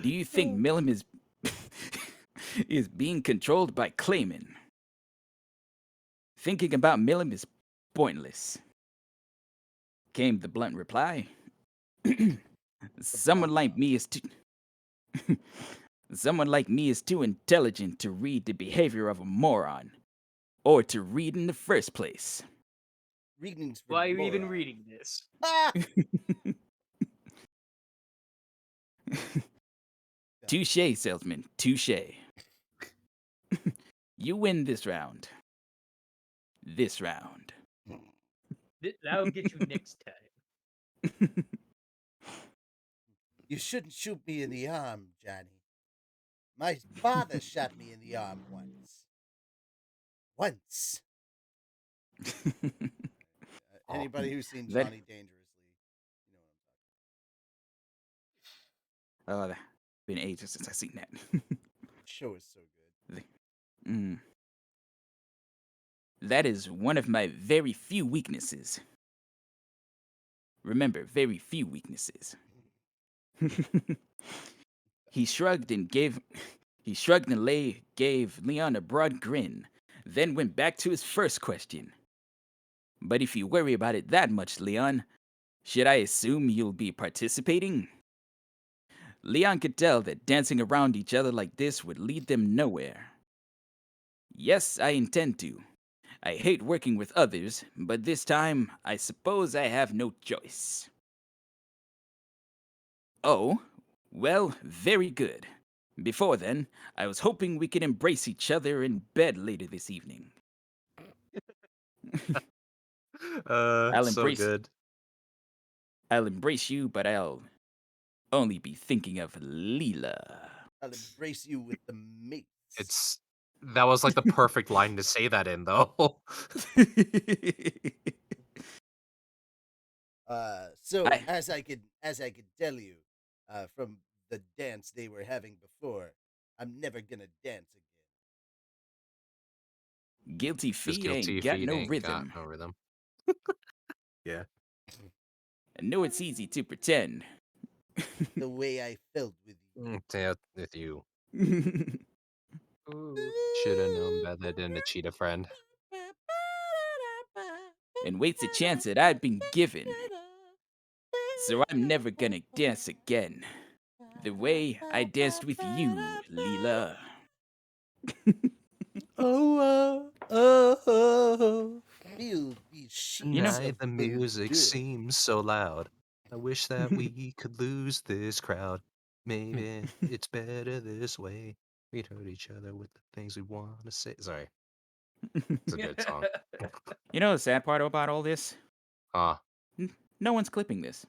do you think Milam is is being controlled by Clayman? Thinking about Milam is pointless, came the blunt reply. Someone like me is too Someone like me is too intelligent to read the behavior of a moron, or to read in the first place. Readings for Why are you even morons. reading this? Touche, salesman, touche. You win this round. This round. That'll get you next time. You shouldn't shoot me in the arm, Johnny. My father shot me in the arm once. Once. Anybody who's seen That- Johnny Dangerously, you know what I'm talking about. Been ages since I've seen that. The show is so good. That is one of my very few weaknesses. Remember, very few weaknesses. He shrugged and gave Leon a broad grin, then went back to his first question. But if you worry about it that much, Leon, should I assume you'll be participating? Leon could tell that dancing around each other like this would lead them nowhere. Yes, I intend to. I hate working with others, but this time, I suppose I have no choice. Oh, well, very good. Before then, I was hoping we could embrace each other in bed later this evening. I'll So embrace good. I'll embrace you, but I'll only be thinking of Leela. I'll embrace you with the mates. That was like the perfect line to say that in, though. So as I could tell you, from the dance they were having before, I'm never gonna dance again. Guilty His feet guilty ain't got feet no ain't rhythm. got no rhythm. Yeah. I know it's easy to pretend. The way I felt with you. With you. Ooh. Should have known better than to cheat a friend. And waste a chance that I'd been given. So I'm never gonna dance again. The way I danced with you, Leela. Feel these sheets Tonight of the music endurance. seems so loud. I wish that we could lose this crowd. Maybe it's better this way. We'd hurt each other with the things we want to say. Sorry. It's a good song. You know the sad part about all this? Huh. No one's clipping this.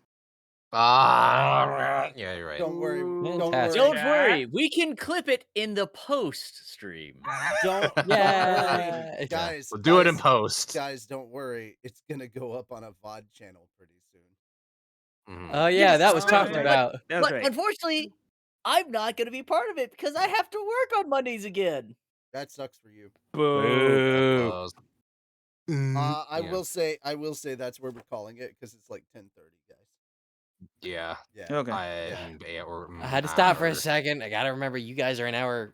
Yeah, you're right. Don't worry. Don't Fantastic. worry. Don't worry, we can clip it in the post stream. Don't worry, Yeah. guys. We'll do it in guys, post. Guys, don't worry. It's gonna go up on a VOD channel pretty soon. Mhm. Oh yeah, Yes, that was oh, talked yeah. about. That's But right. unfortunately, I'm not going to be part of it because I have to work on Mondays again. That sucks for you. Boo. Close. I Yeah. will say that's where we're calling it because it's like 10:30, guys. Yeah. Yeah. Okay. I had to stop for a second. I gotta remember you guys are an hour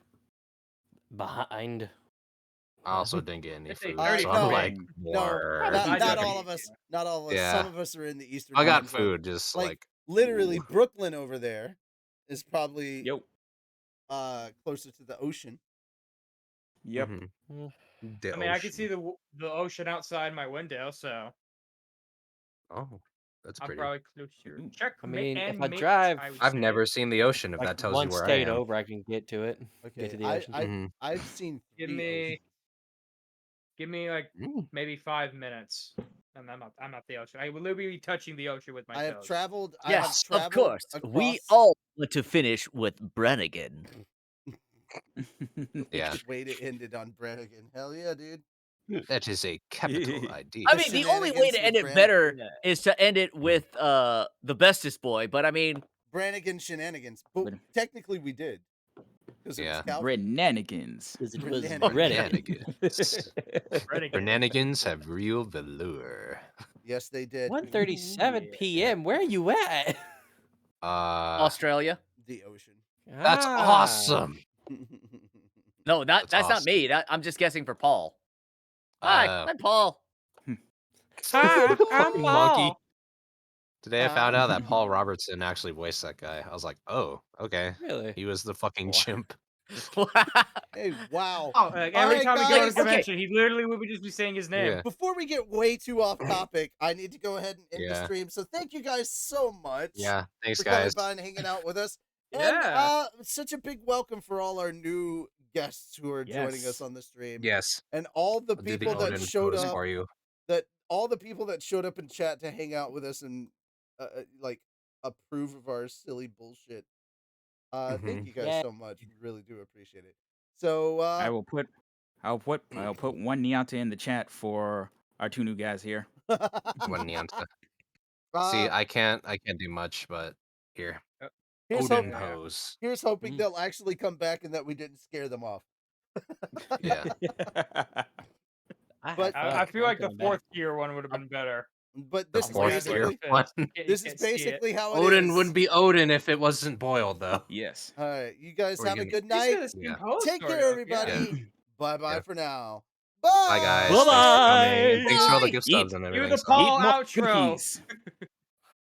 behind. I also didn't get any It's a food, 30 so I'm no, like, No, more. not Not all of us. Not all of us. Yeah. Some of us are in the Eastern. I got time zone. food, just like literally ooh. Brooklyn over there is probably Yo. closer to the ocean. Yep. Mhm. I mean, I can see the ocean outside my window, so Oh, that's I'm pretty. probably closer. Ooh. Check I mean, and if I mate, drive I would I've say. never seen the ocean. If like that tells one you where I state am. over, I can get to it. Get to Okay, the ocean. Mhm. I've seen Give 3 oceans. me like Mm. maybe 5 minutes, and I'm not the ocean. I will literally be touching the ocean with my I have toes. traveled. I have Yes, of traveled course. across. We all want to finish with Brannigan. Yeah, Which way to end it on Brannigan? Hell yeah, dude. that is a capital idea. I The mean, the only way shenanigans to end with it better Yeah. is to end it with the bestest boy. But I mean, Brannigan shenanigans. But technically, we did because it was Yeah. Calvin. Because Brenanigans. it was Brannigan. Reddit. Shenanigans have real velour. Yes, they did. 1:37 p.m. Where are you at? Australia. The ocean. That's awesome. No, that's not awesome. me. I'm just guessing for Paul. Hi, I'm Paul. Hi, I'm Monkey. Paul. Today I found out that Paul Robertson actually voiced that guy. I was like, oh, okay. Really? He was the fucking chimp. Hey, wow. Oh, like every Alright, time we go to a guys. convention, he literally would just be saying his name. Yeah. Before we get way too off topic, I need to go ahead and end the Yeah. stream. So thank you guys so much Yeah. Thanks, for coming guys. by and hanging out with us. Yeah. And such a big welcome for all our new guests who are joining us Yes. on the stream. Yes. And all the I'll do the people that Odin showed pose up, for you. all the people that showed up in chat to hang out with us and like approve of our silly bullshit. Thank you guys Yeah. so much. We really do appreciate it. So I'll put one Nianta in the chat for our 2 new guys here. One Nianta. See, I can't do much, but here. here's Odin hope- pose. Here's hoping they'll actually come back and that we didn't scare them off. Yeah. But I feel like the 4th tier one would have been better. But The this is fourth tier basically one. this is basically how it is. Odin wouldn't be Odin if it wasn't boiled, though. Yes. All right, you guys Or have a you- good He's night. gonna Yeah. Take story care, up, everybody. yeah. Bye bye Yeah. for now. Bye, guys. Bye-bye. Thanks for coming. And thanks for all the gift You subs and the everything. so- Paul Eat more outro. cookies.